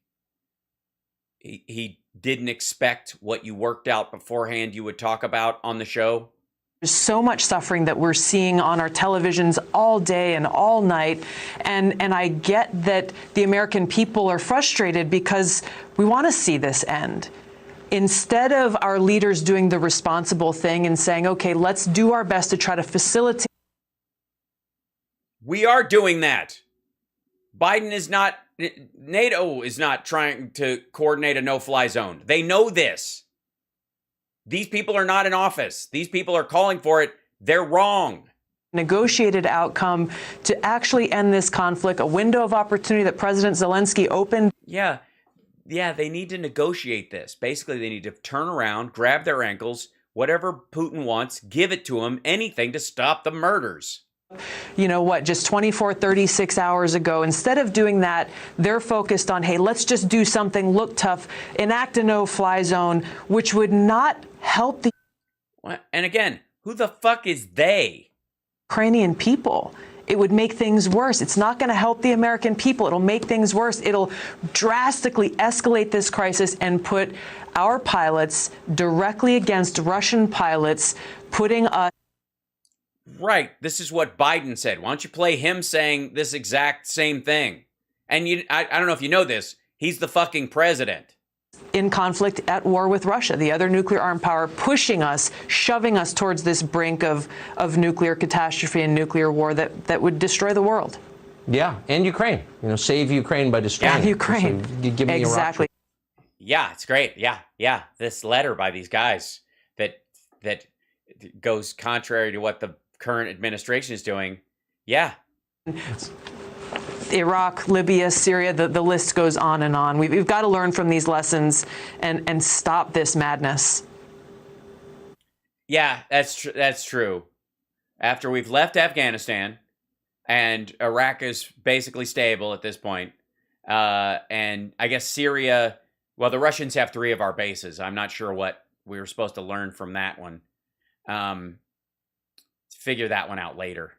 he didn't expect what you worked out beforehand you would talk about on the show. There's so much suffering that we're seeing on our televisions all day and all night. And I get that the American people are frustrated because we want to see this end. Instead of our leaders doing the responsible thing and saying, okay, let's do our best to try to facilitate. We are doing that. Biden is not, NATO is not trying to coordinate a no-fly zone. They know this. These people are not in office. These people are calling for it. They're wrong. Negotiated outcome to actually end this conflict, a window of opportunity that President Zelensky opened. Yeah, they need to negotiate this. Basically, they need to turn around, grab their ankles, whatever Putin wants, give it to him, anything to stop the murders. You know what, just 24, 36 hours ago. Instead of doing that, they're focused on, hey, let's just do something, look tough, enact a no-fly zone, which would not help the And again, who the fuck is they? Ukrainian people. It would make things worse. It's not going to help the American people. It'll make things worse. It'll drastically escalate this crisis and put our pilots directly against Russian pilots, putting us. Right. This is what Biden said. Why don't you play him saying this exact same thing? And I don't know if you know this. He's the fucking president. In conflict, at war with Russia, the other nuclear armed power, pushing us, shoving us towards this brink of nuclear catastrophe and nuclear war that would destroy the world. Yeah, and Ukraine. You know, save Ukraine by destroying it. Ukraine. So give me exactly. Yeah, it's great. Yeah. This letter by these guys that goes contrary to what the current administration is doing. Yeah. Iraq, Libya, Syria, the list goes on and on. We've got to learn from these lessons and stop this madness. Yeah, that's true. After we've left Afghanistan and Iraq is basically stable at this point, and I guess Syria, well, the Russians have 3 of our bases. I'm not sure what we were supposed to learn from that one. Figure that one out later.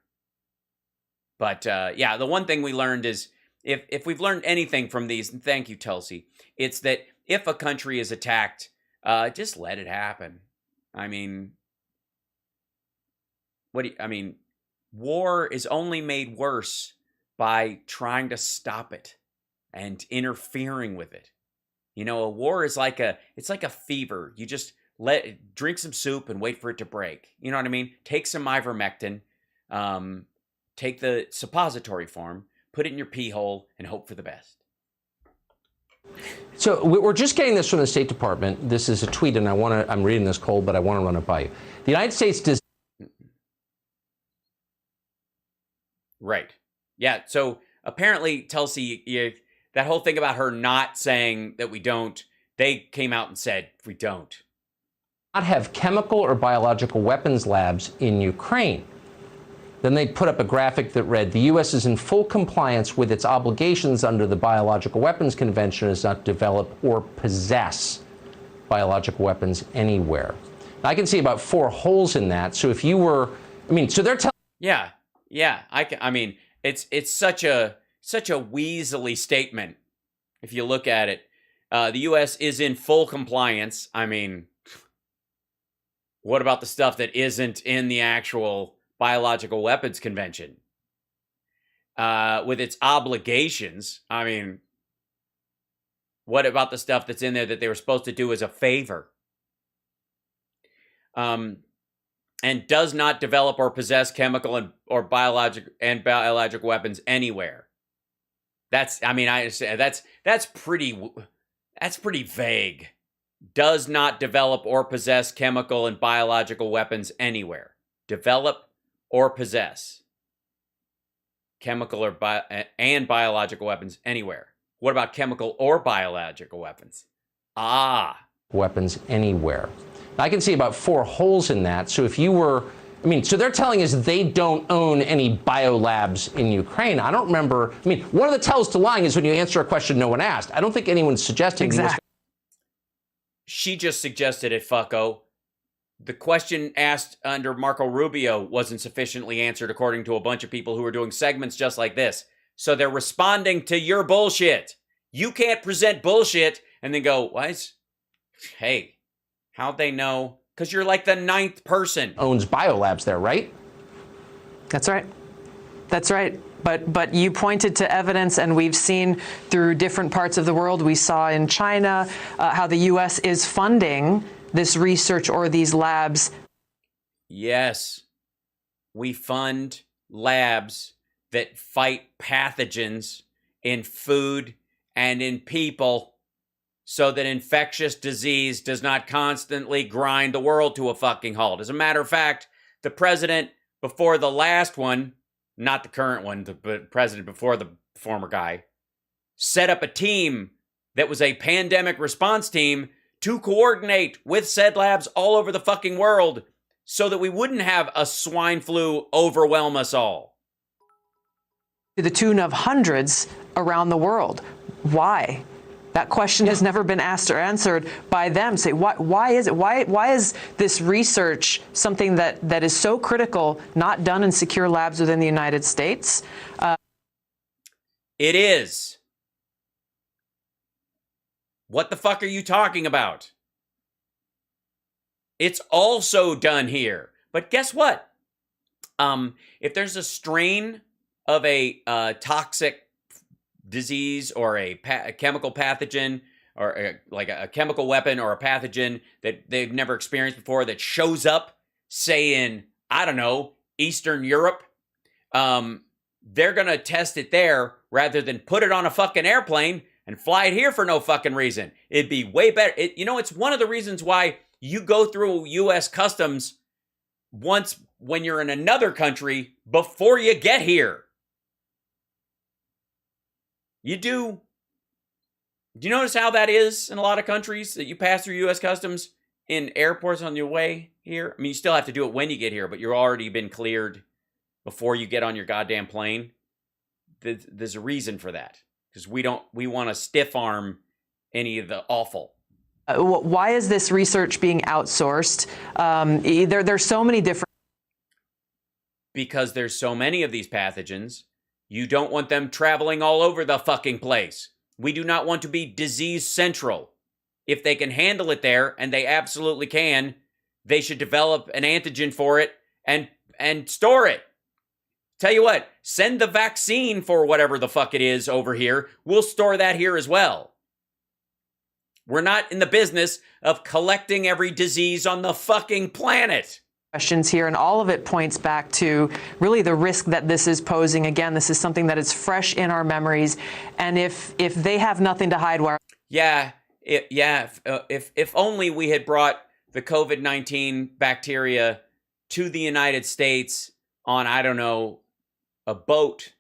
But yeah, the one thing we learned is if we've learned anything from these, and thank you, Tulsi, it's that if a country is attacked, just let it happen. I mean, war is only made worse by trying to stop it and interfering with it. You know, a war is like it's like a fever. You just drink some soup and wait for it to break. You know what I mean? Take some ivermectin, take the suppository form, put it in your pee hole, and hope for the best. So we're just getting this from the State Department. This is a tweet, and I'm reading this cold, but I want to run it by you. The United States does. Right. Yeah. So apparently, Tulsi, that whole thing about her not saying that we don't, they came out and said we don't. Not have chemical or biological weapons labs in Ukraine. Then they put up a graphic that read, the U.S. is in full compliance with its obligations under the Biological Weapons Convention as not develop or possess biological weapons anywhere. Now, I can see about 4 holes in that. So if you were, so they're telling. Yeah. I mean, it's such a weaselly statement. If you look at it, the U.S. is in full compliance. I mean, what about the stuff that isn't in the actual Biological Weapons Convention? With its obligations, I mean, what about the stuff that's in there that they were supposed to do as a favor? And does not develop or possess chemical or biological weapons anywhere. That's pretty vague. Does not develop or possess chemical and biological weapons anywhere. Develop or possess chemical or biological weapons anywhere. What about chemical or biological weapons? Weapons anywhere. I can see about 4 holes in that. So if you were, so they're telling us they don't own any biolabs in Ukraine. I don't remember. One of the tells to lying is when you answer a question no one asked. I don't think anyone's suggesting. Exactly. She just suggested it, fucko. The question asked under Marco Rubio wasn't sufficiently answered according to a bunch of people who were doing segments just like this. So they're responding to your bullshit. You can't present bullshit and then go, hey, how'd they know? Because you're like the 9th person. Owns biolabs there, right? That's right. That's right. But you pointed to evidence, and we've seen through different parts of the world. We saw in China how the U.S. is funding this research or these labs. Yes. We fund labs that fight pathogens in food and in people so that infectious disease does not constantly grind the world to a fucking halt. As a matter of fact, the president before the last one, not the current one, the president before the former guy, set up a team that was a pandemic response team to coordinate with said labs all over the fucking world so that we wouldn't have a swine flu overwhelm us all. To the tune of hundreds around the world. Why? That question has never been asked or answered by them. Say, why is it? Why is this research something that is so critical, not done in secure labs within the United States? It is. What the fuck are you talking about? It's also done here. But guess what? If there's a strain of a toxic disease or a chemical pathogen or like a chemical weapon or a pathogen that they've never experienced before that shows up, say in, I don't know, Eastern Europe, they're going to test it there rather than put it on a fucking airplane and fly it here for no fucking reason. It'd be way better. It's one of the reasons why you go through U.S. Customs once when you're in another country before you get here. You do. Do you notice how that is in a lot of countries that you pass through U.S. Customs in airports on your way here? You still have to do it when you get here, but you're already been cleared before you get on your goddamn plane. There's a reason for that. Because we want to stiff arm any of the awful. Why is this research being outsourced? There's so many different. Because there's so many of these pathogens, you don't want them traveling all over the fucking place. We do not want to be disease central. If they can handle it there, and they absolutely can, they should develop an antigen for it and store it. Tell you what, send the vaccine for whatever the fuck it is over here. We'll store that here as well. We're not in the business of collecting every disease on the fucking planet. Questions here, and all of it points back to really the risk that this is posing. Again, this is something that is fresh in our memories, and if they have nothing to hide, why? If only we had brought the COVID-19 bacteria to the United States on, I don't know, a boat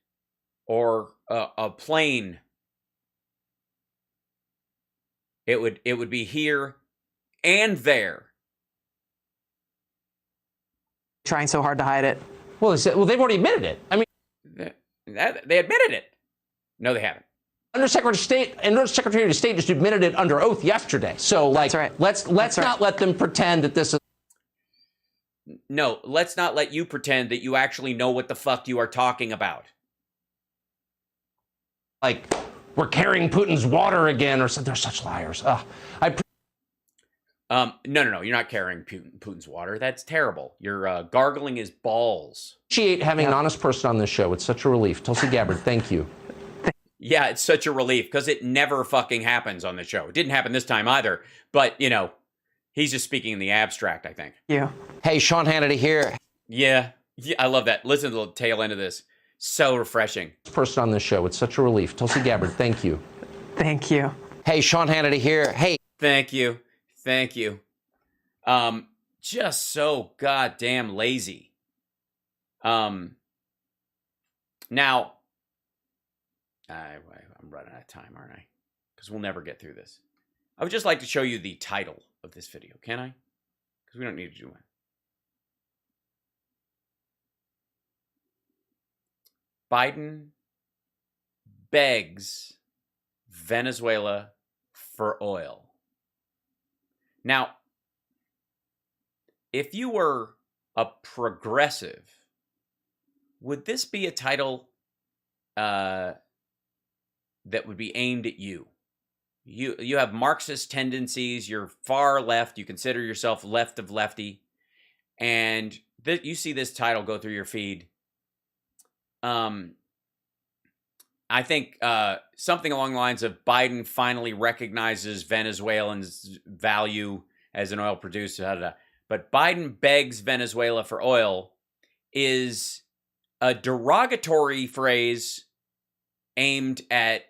or a plane It would be here and there. Trying so hard to hide it. Well, they've already admitted it. I mean, they admitted it. No, they haven't. Undersecretary of State just admitted it under oath yesterday. So, like, let's not let them pretend that this is. No, let's not let you pretend that you actually know what the fuck you are talking about. Like, we're carrying Putin's water again, or something. They're such liars. No, you're not carrying Putin's water. That's terrible. You're gargling his balls. Appreciate having an honest person on this show. It's such a relief. Tulsi Gabbard, thank you. Yeah, it's such a relief because it never fucking happens on the show. It didn't happen this time either. But, you know, he's just speaking in the abstract, I think. Yeah. Hey, Sean Hannity here. Yeah, I love that. Listen to the tail end of this. So refreshing. Person on this show. It's such a relief. Tulsi Gabbard, thank you. Thank you. Hey, Sean Hannity here. Hey. Thank you. Thank you. Just so goddamn lazy. Now, I'm running out of time, aren't I? Because we'll never get through this. I would just like to show you the title of this video, can I? Because we don't need to do it. Biden begs Venezuela for oil. Now, if you were a progressive, would this be a title that would be aimed at you? You have Marxist tendencies, you're far left, you consider yourself left of lefty, and you see this title go through your feed. I think something along the lines of Biden finally recognizes Venezuelans' value as an oil producer. But Biden begs Venezuela for oil is a derogatory phrase aimed at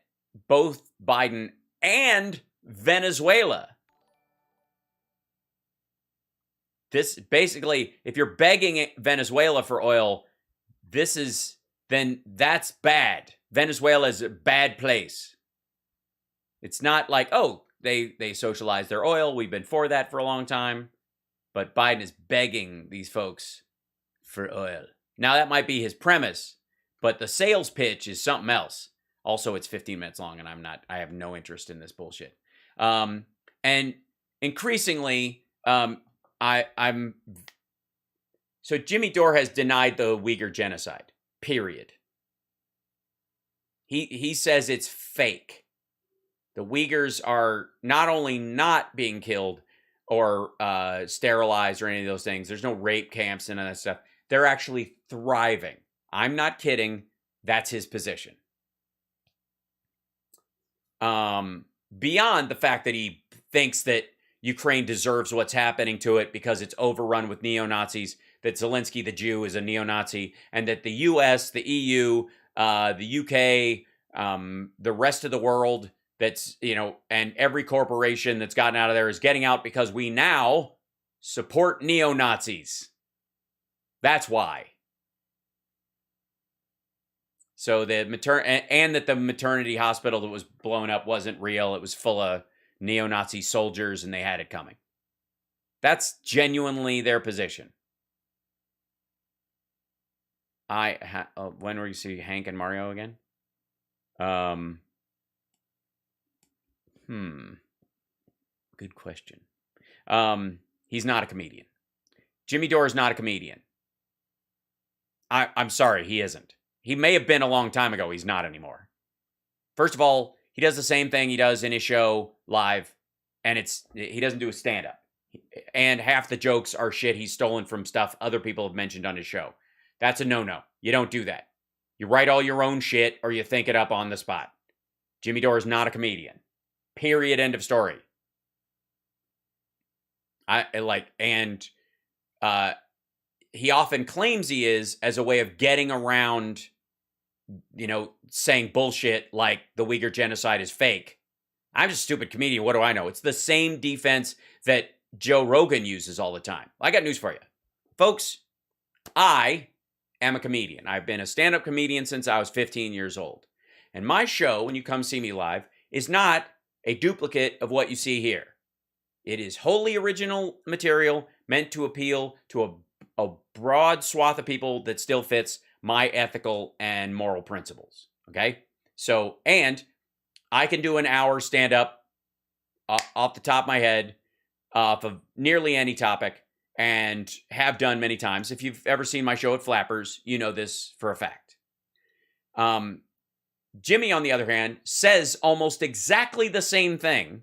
both Biden and Venezuela. This basically, if you're begging Venezuela for oil, then that's bad. Venezuela is a bad place. It's not like, oh, they socialize their oil. We've been for that for a long time. But Biden is begging these folks for oil. Now, that might be his premise, but the sales pitch is something else. Also, it's 15 minutes long, and I have no interest in this bullshit. And increasingly, so Jimmy Dore has denied the Uyghur genocide, period. He says it's fake. The Uyghurs are not only not being killed or sterilized or any of those things. There's no rape camps and all that stuff. They're actually thriving. I'm not kidding. That's his position. Beyond the fact that he thinks that Ukraine deserves what's happening to it because it's overrun with neo-Nazis, that Zelensky the Jew is a neo-Nazi, and that the US, the EU, the UK, the rest of the world, that's, and every corporation that's gotten out of there is getting out because we now support neo-Nazis. That's why. So and that the maternity hospital that was blown up wasn't real. It was full of neo-Nazi soldiers and they had it coming. That's genuinely their position. When will you see Hank and Mario again? Good question. He's not a comedian. Jimmy Dore is not a comedian. I'm sorry, he isn't. He may have been a long time ago. He's not anymore. First of all, he does the same thing he does in his show live, and he doesn't do a stand-up. And half the jokes are shit he's stolen from stuff other people have mentioned on his show. That's a no-no. You don't do that. You write all your own shit or you think it up on the spot. Jimmy Dore is not a comedian. Period. End of story. He often claims he is as a way of getting around, saying bullshit like the Uyghur genocide is fake. I'm just a stupid comedian. What do I know? It's the same defense that Joe Rogan uses all the time. I got news for you. Folks, I am a comedian. I've been a stand-up comedian since I was 15 years old. And my show, when you come see me live, is not a duplicate of what you see here. It is wholly original material meant to appeal to a broad swath of people that still fits my ethical and moral principles. Okay? So, and I can do an hour stand up off the top of my head off of nearly any topic, and have done many times. If you've ever seen my show at Flappers, you know this for a fact. Jimmy, on the other hand, says almost exactly the same thing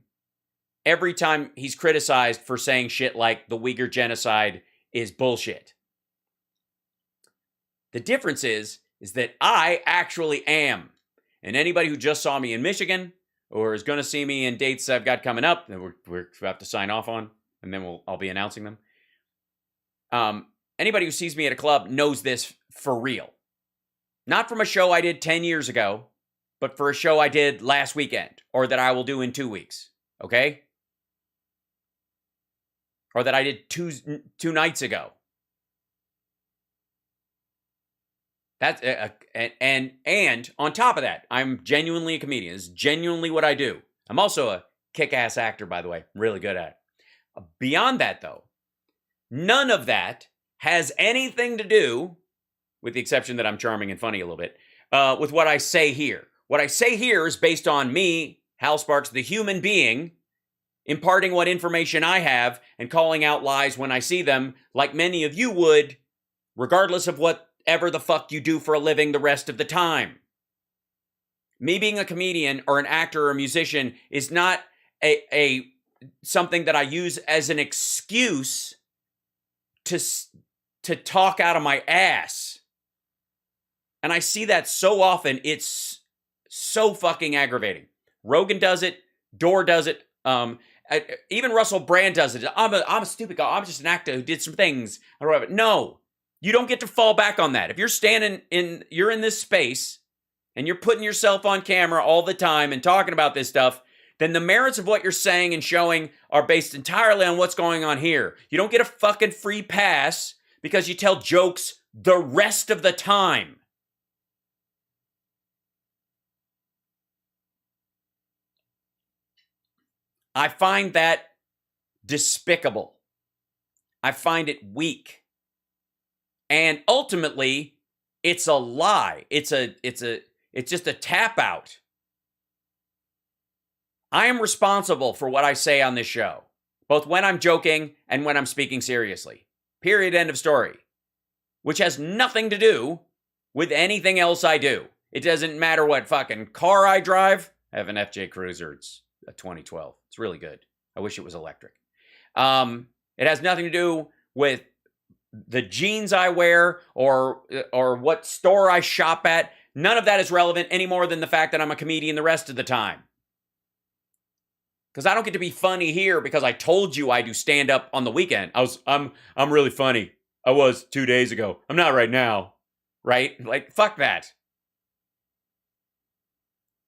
every time he's criticized for saying shit like the Uyghur genocide is bullshit. The difference is that I actually am. And anybody who just saw me in Michigan or is going to see me in dates I've got coming up that we're about to sign off on, and then I'll be announcing them. Anybody who sees me at a club knows this for real. Not from a show I did 10 years ago, but for a show I did last weekend, or that I will do in 2 weeks, okay? Or that I did two nights ago. That's and on top of that, I'm genuinely a comedian. It's genuinely what I do. I'm also a kick-ass actor, by the way. I'm really good at it. Beyond that, though, none of that has anything to do, with the exception that I'm charming and funny a little bit, with what I say here. What I say here is based on me, Hal Sparks, the human being, imparting what information I have and calling out lies when I see them, like many of you would, regardless of whatever the fuck you do for a living the rest of the time. Me being a comedian or an actor or a musician is not a something that I use as an excuse to talk out of my ass. And I see that so often, it's so fucking aggravating. Rogan does it, Dorr does it, even Russell Brand does it. I'm a stupid guy. I'm just an actor who did some things. No, you don't get to fall back on that. If you're you're in this space and you're putting yourself on camera all the time and talking about this stuff, then the merits of what you're saying and showing are based entirely on what's going on here. You don't get a fucking free pass because you tell jokes the rest of the time. I find that despicable. I find it weak. And ultimately, it's a lie. It's just a tap out. I am responsible for what I say on this show, both when I'm joking and when I'm speaking seriously. Period, end of story. Which has nothing to do with anything else I do. It doesn't matter what fucking car I drive. I have an FJ Cruiser. It's a 2012. It's really good. I wish it was electric. It has nothing to do with the jeans I wear or what store I shop at. None of that is relevant any more than the fact that I'm a comedian the rest of the time. Because I don't get to be funny here because I told you I do stand up on the weekend. I'm really funny. I was 2 days ago. I'm not right now. Right? Like, fuck that.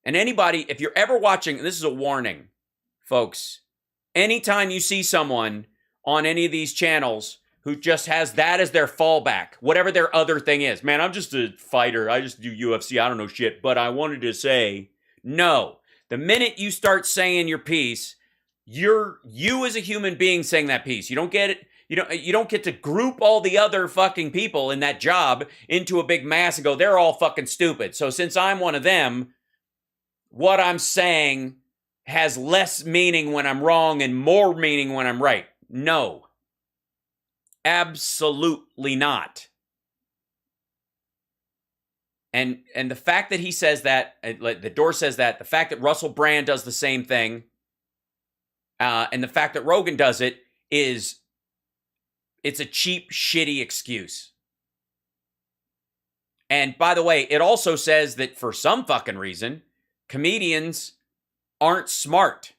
And anybody, if you're ever watching, and this is a warning, folks, anytime you see someone on any of these channels who just has that as their fallback, whatever their other thing is, man, I'm just a fighter. I just do UFC. I don't know shit. But I wanted to say, no. The minute you start saying your piece, you as a human being saying that piece. You don't get it. You don't get to group all the other fucking people in that job into a big mass and go, they're all fucking stupid. So since I'm one of them, what I'm saying has less meaning when I'm wrong and more meaning when I'm right. No. Absolutely not. And the fact that he says that, the Dorr says that, the fact that Russell Brand does the same thing, and the fact that Rogan does it it's a cheap, shitty excuse. And by the way, it also says that for some fucking reason, comedians aren't smart,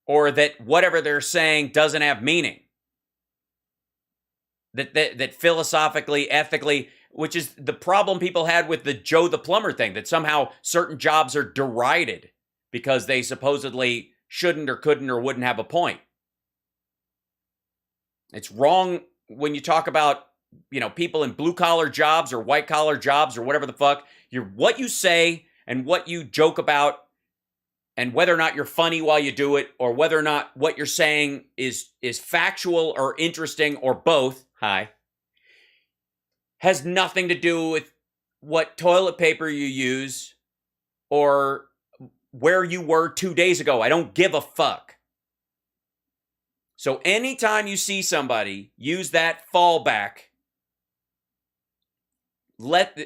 or that whatever they're saying doesn't have meaning. That philosophically, ethically, which is the problem people had with the Joe the Plumber thing, that somehow certain jobs are derided because they supposedly shouldn't or couldn't or wouldn't have a point. It's wrong when you talk about, people in blue-collar jobs or white-collar jobs or whatever the fuck. What you say and what you joke about and whether or not you're funny while you do it, or whether or not what you're saying is factual or interesting or both, has nothing to do with what toilet paper you use or where you were 2 days ago. I don't give a fuck. So anytime you see somebody use that fallback,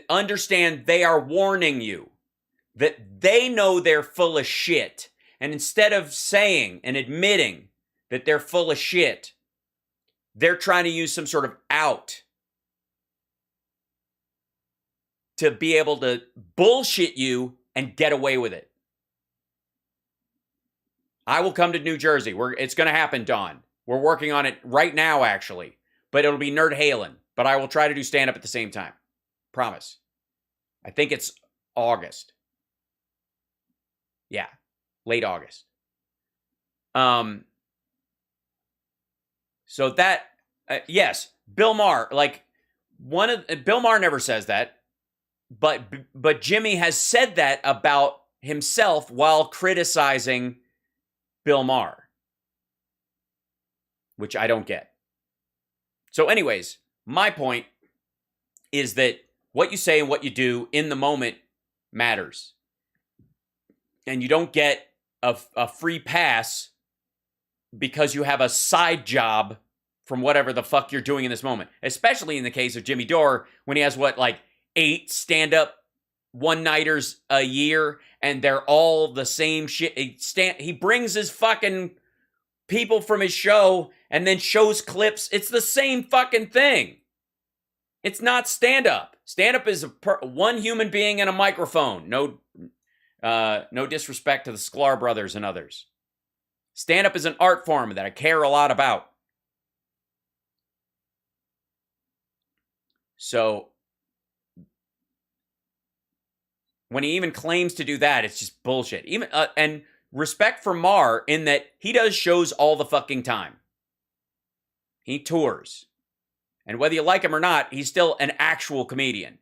understand they are warning you that they know they're full of shit. And instead of saying and admitting that they're full of shit, they're trying to use some sort of out to be able to bullshit you and get away with it. I will come to New Jersey. It's going to happen, Dawn. We're working on it right now, actually. But it'll be Nerd Halen. But I will try to do stand-up at the same time. Promise. I think it's August. Yeah, late August. So that, yes, Bill Maher, like, Bill Maher never says that. But Jimmy has said that about himself while criticizing Bill Maher, which I don't get. So anyways, my point is that what you say and what you do in the moment matters. And you don't get a free pass because you have a side job from whatever the fuck you're doing in this moment. Especially in the case of Jimmy Dore, when he has 8 stand-up one-nighters a year, and they're all the same shit. He brings his fucking people from his show and then shows clips. It's the same fucking thing. It's not stand-up. Stand-up is one human being and a microphone. No disrespect to the Sklar brothers and others. Stand-up is an art form that I care a lot about. So when he even claims to do that, it's just bullshit. Even and respect for Maher in that he does shows all the fucking time. He tours. And whether you like him or not, he's still an actual comedian.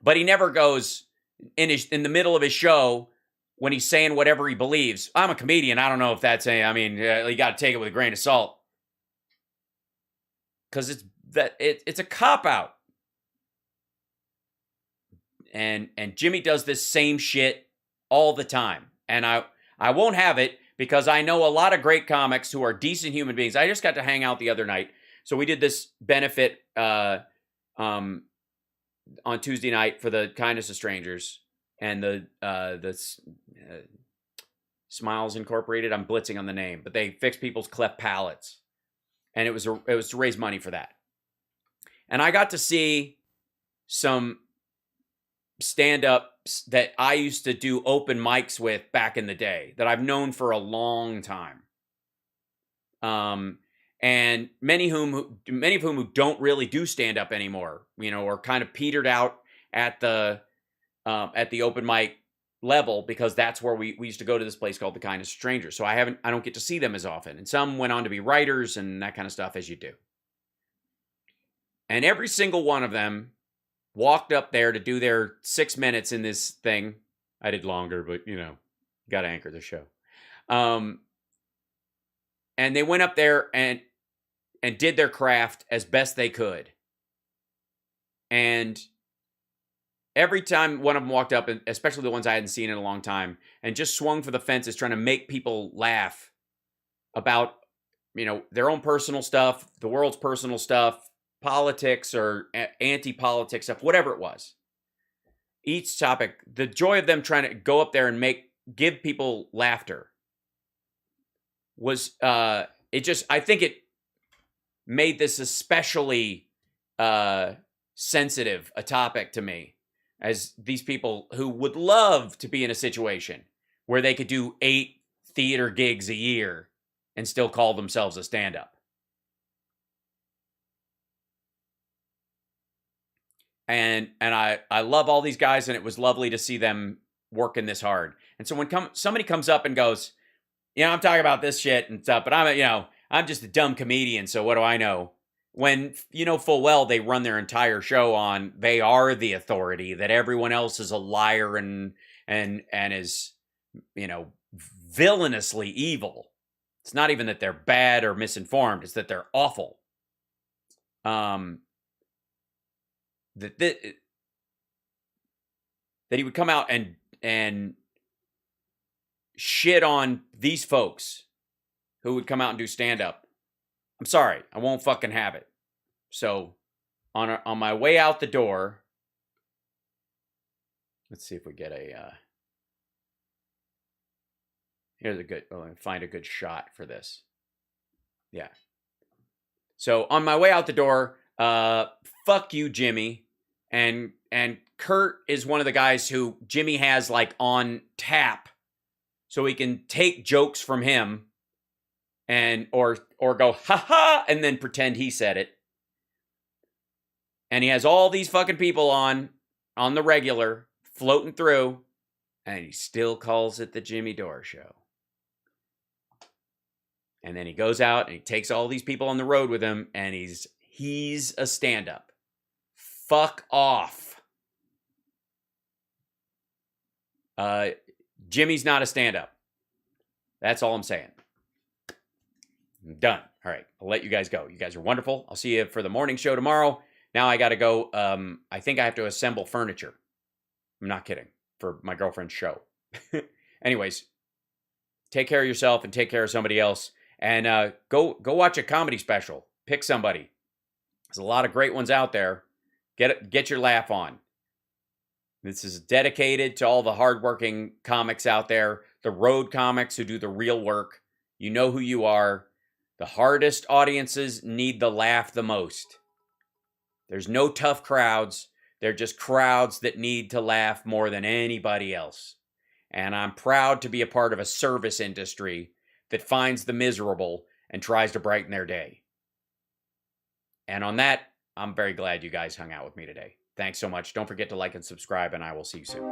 But he never goes in the middle of his show when he's saying whatever he believes. I'm a comedian. I don't know if that's you got to take it with a grain of salt. Because it's a cop-out. And Jimmy does this same shit all the time. And I won't have it because I know a lot of great comics who are decent human beings. I just got to hang out the other night. So we did this benefit on Tuesday night for the Kindness of Strangers and the Smiles Incorporated. I'm blitzing on the name, but they fix people's cleft palates. And it was to raise money for that. And I got to see some stand-ups that I used to do open mics with back in the day that I've known for a long time. And many of whom who don't really do stand-up anymore, or kind of petered out at the open mic level because that's where we used to go to this place called the Kindness of Strangers. So I don't get to see them as often. And some went on to be writers and that kind of stuff, as you do. And every single one of them walked up there to do their 6 minutes in this thing. I did longer, but got to anchor the show. And they went up there and did their craft as best they could. And every time one of them walked up, and especially the ones I hadn't seen in a long time, and just swung for the fences trying to make people laugh about, their own personal stuff, the world's personal stuff, politics or anti-politics stuff, whatever it was. Each topic, the joy of them trying to go up there and give people laughter was, I think it made this especially sensitive a topic to me, as these people who would love to be in a situation where they could do 8 theater gigs a year and still call themselves a stand-up. And I love all these guys, and it was lovely to see them working this hard. And so when somebody comes up and goes, I'm talking about this shit and stuff, but I'm just a dumb comedian, so what do I know? When full well they run their entire show on they are the authority, that everyone else is a liar and is villainously evil. It's not even that they're bad or misinformed, it's that they're awful. That he would come out and shit on these folks who would come out and do stand-up. I'm sorry, I won't fucking have it. So, on my way out the door, let's see if we get a, here's a good, find a good shot for this. Yeah. So, on my way out the door, fuck you, Jimmy. And Kurt is one of the guys who Jimmy has like on tap, so he can take jokes from him and or go ha ha and then pretend he said it. And he has all these fucking people on the regular floating through, and he still calls it the Jimmy Dore Show. And then he goes out and he takes all these people on the road with him, and he's a stand-up. Fuck off. Jimmy's not a stand-up. That's all I'm saying. I'm done. All right, I'll let you guys go. You guys are wonderful. I'll see you for the morning show tomorrow. Now I got to go. I think I have to assemble furniture. I'm not kidding. For my girlfriend's show. Anyways, take care of yourself and take care of somebody else. And go watch a comedy special. Pick somebody. There's a lot of great ones out there. Get your laugh on. This is dedicated to all the hardworking comics out there, the road comics who do the real work. You know who you are. The hardest audiences need the laugh the most. There's no tough crowds. They're just crowds that need to laugh more than anybody else. And I'm proud to be a part of a service industry that finds the miserable and tries to brighten their day. And on that, I'm very glad you guys hung out with me today. Thanks so much. Don't forget to like and subscribe, and I will see you soon.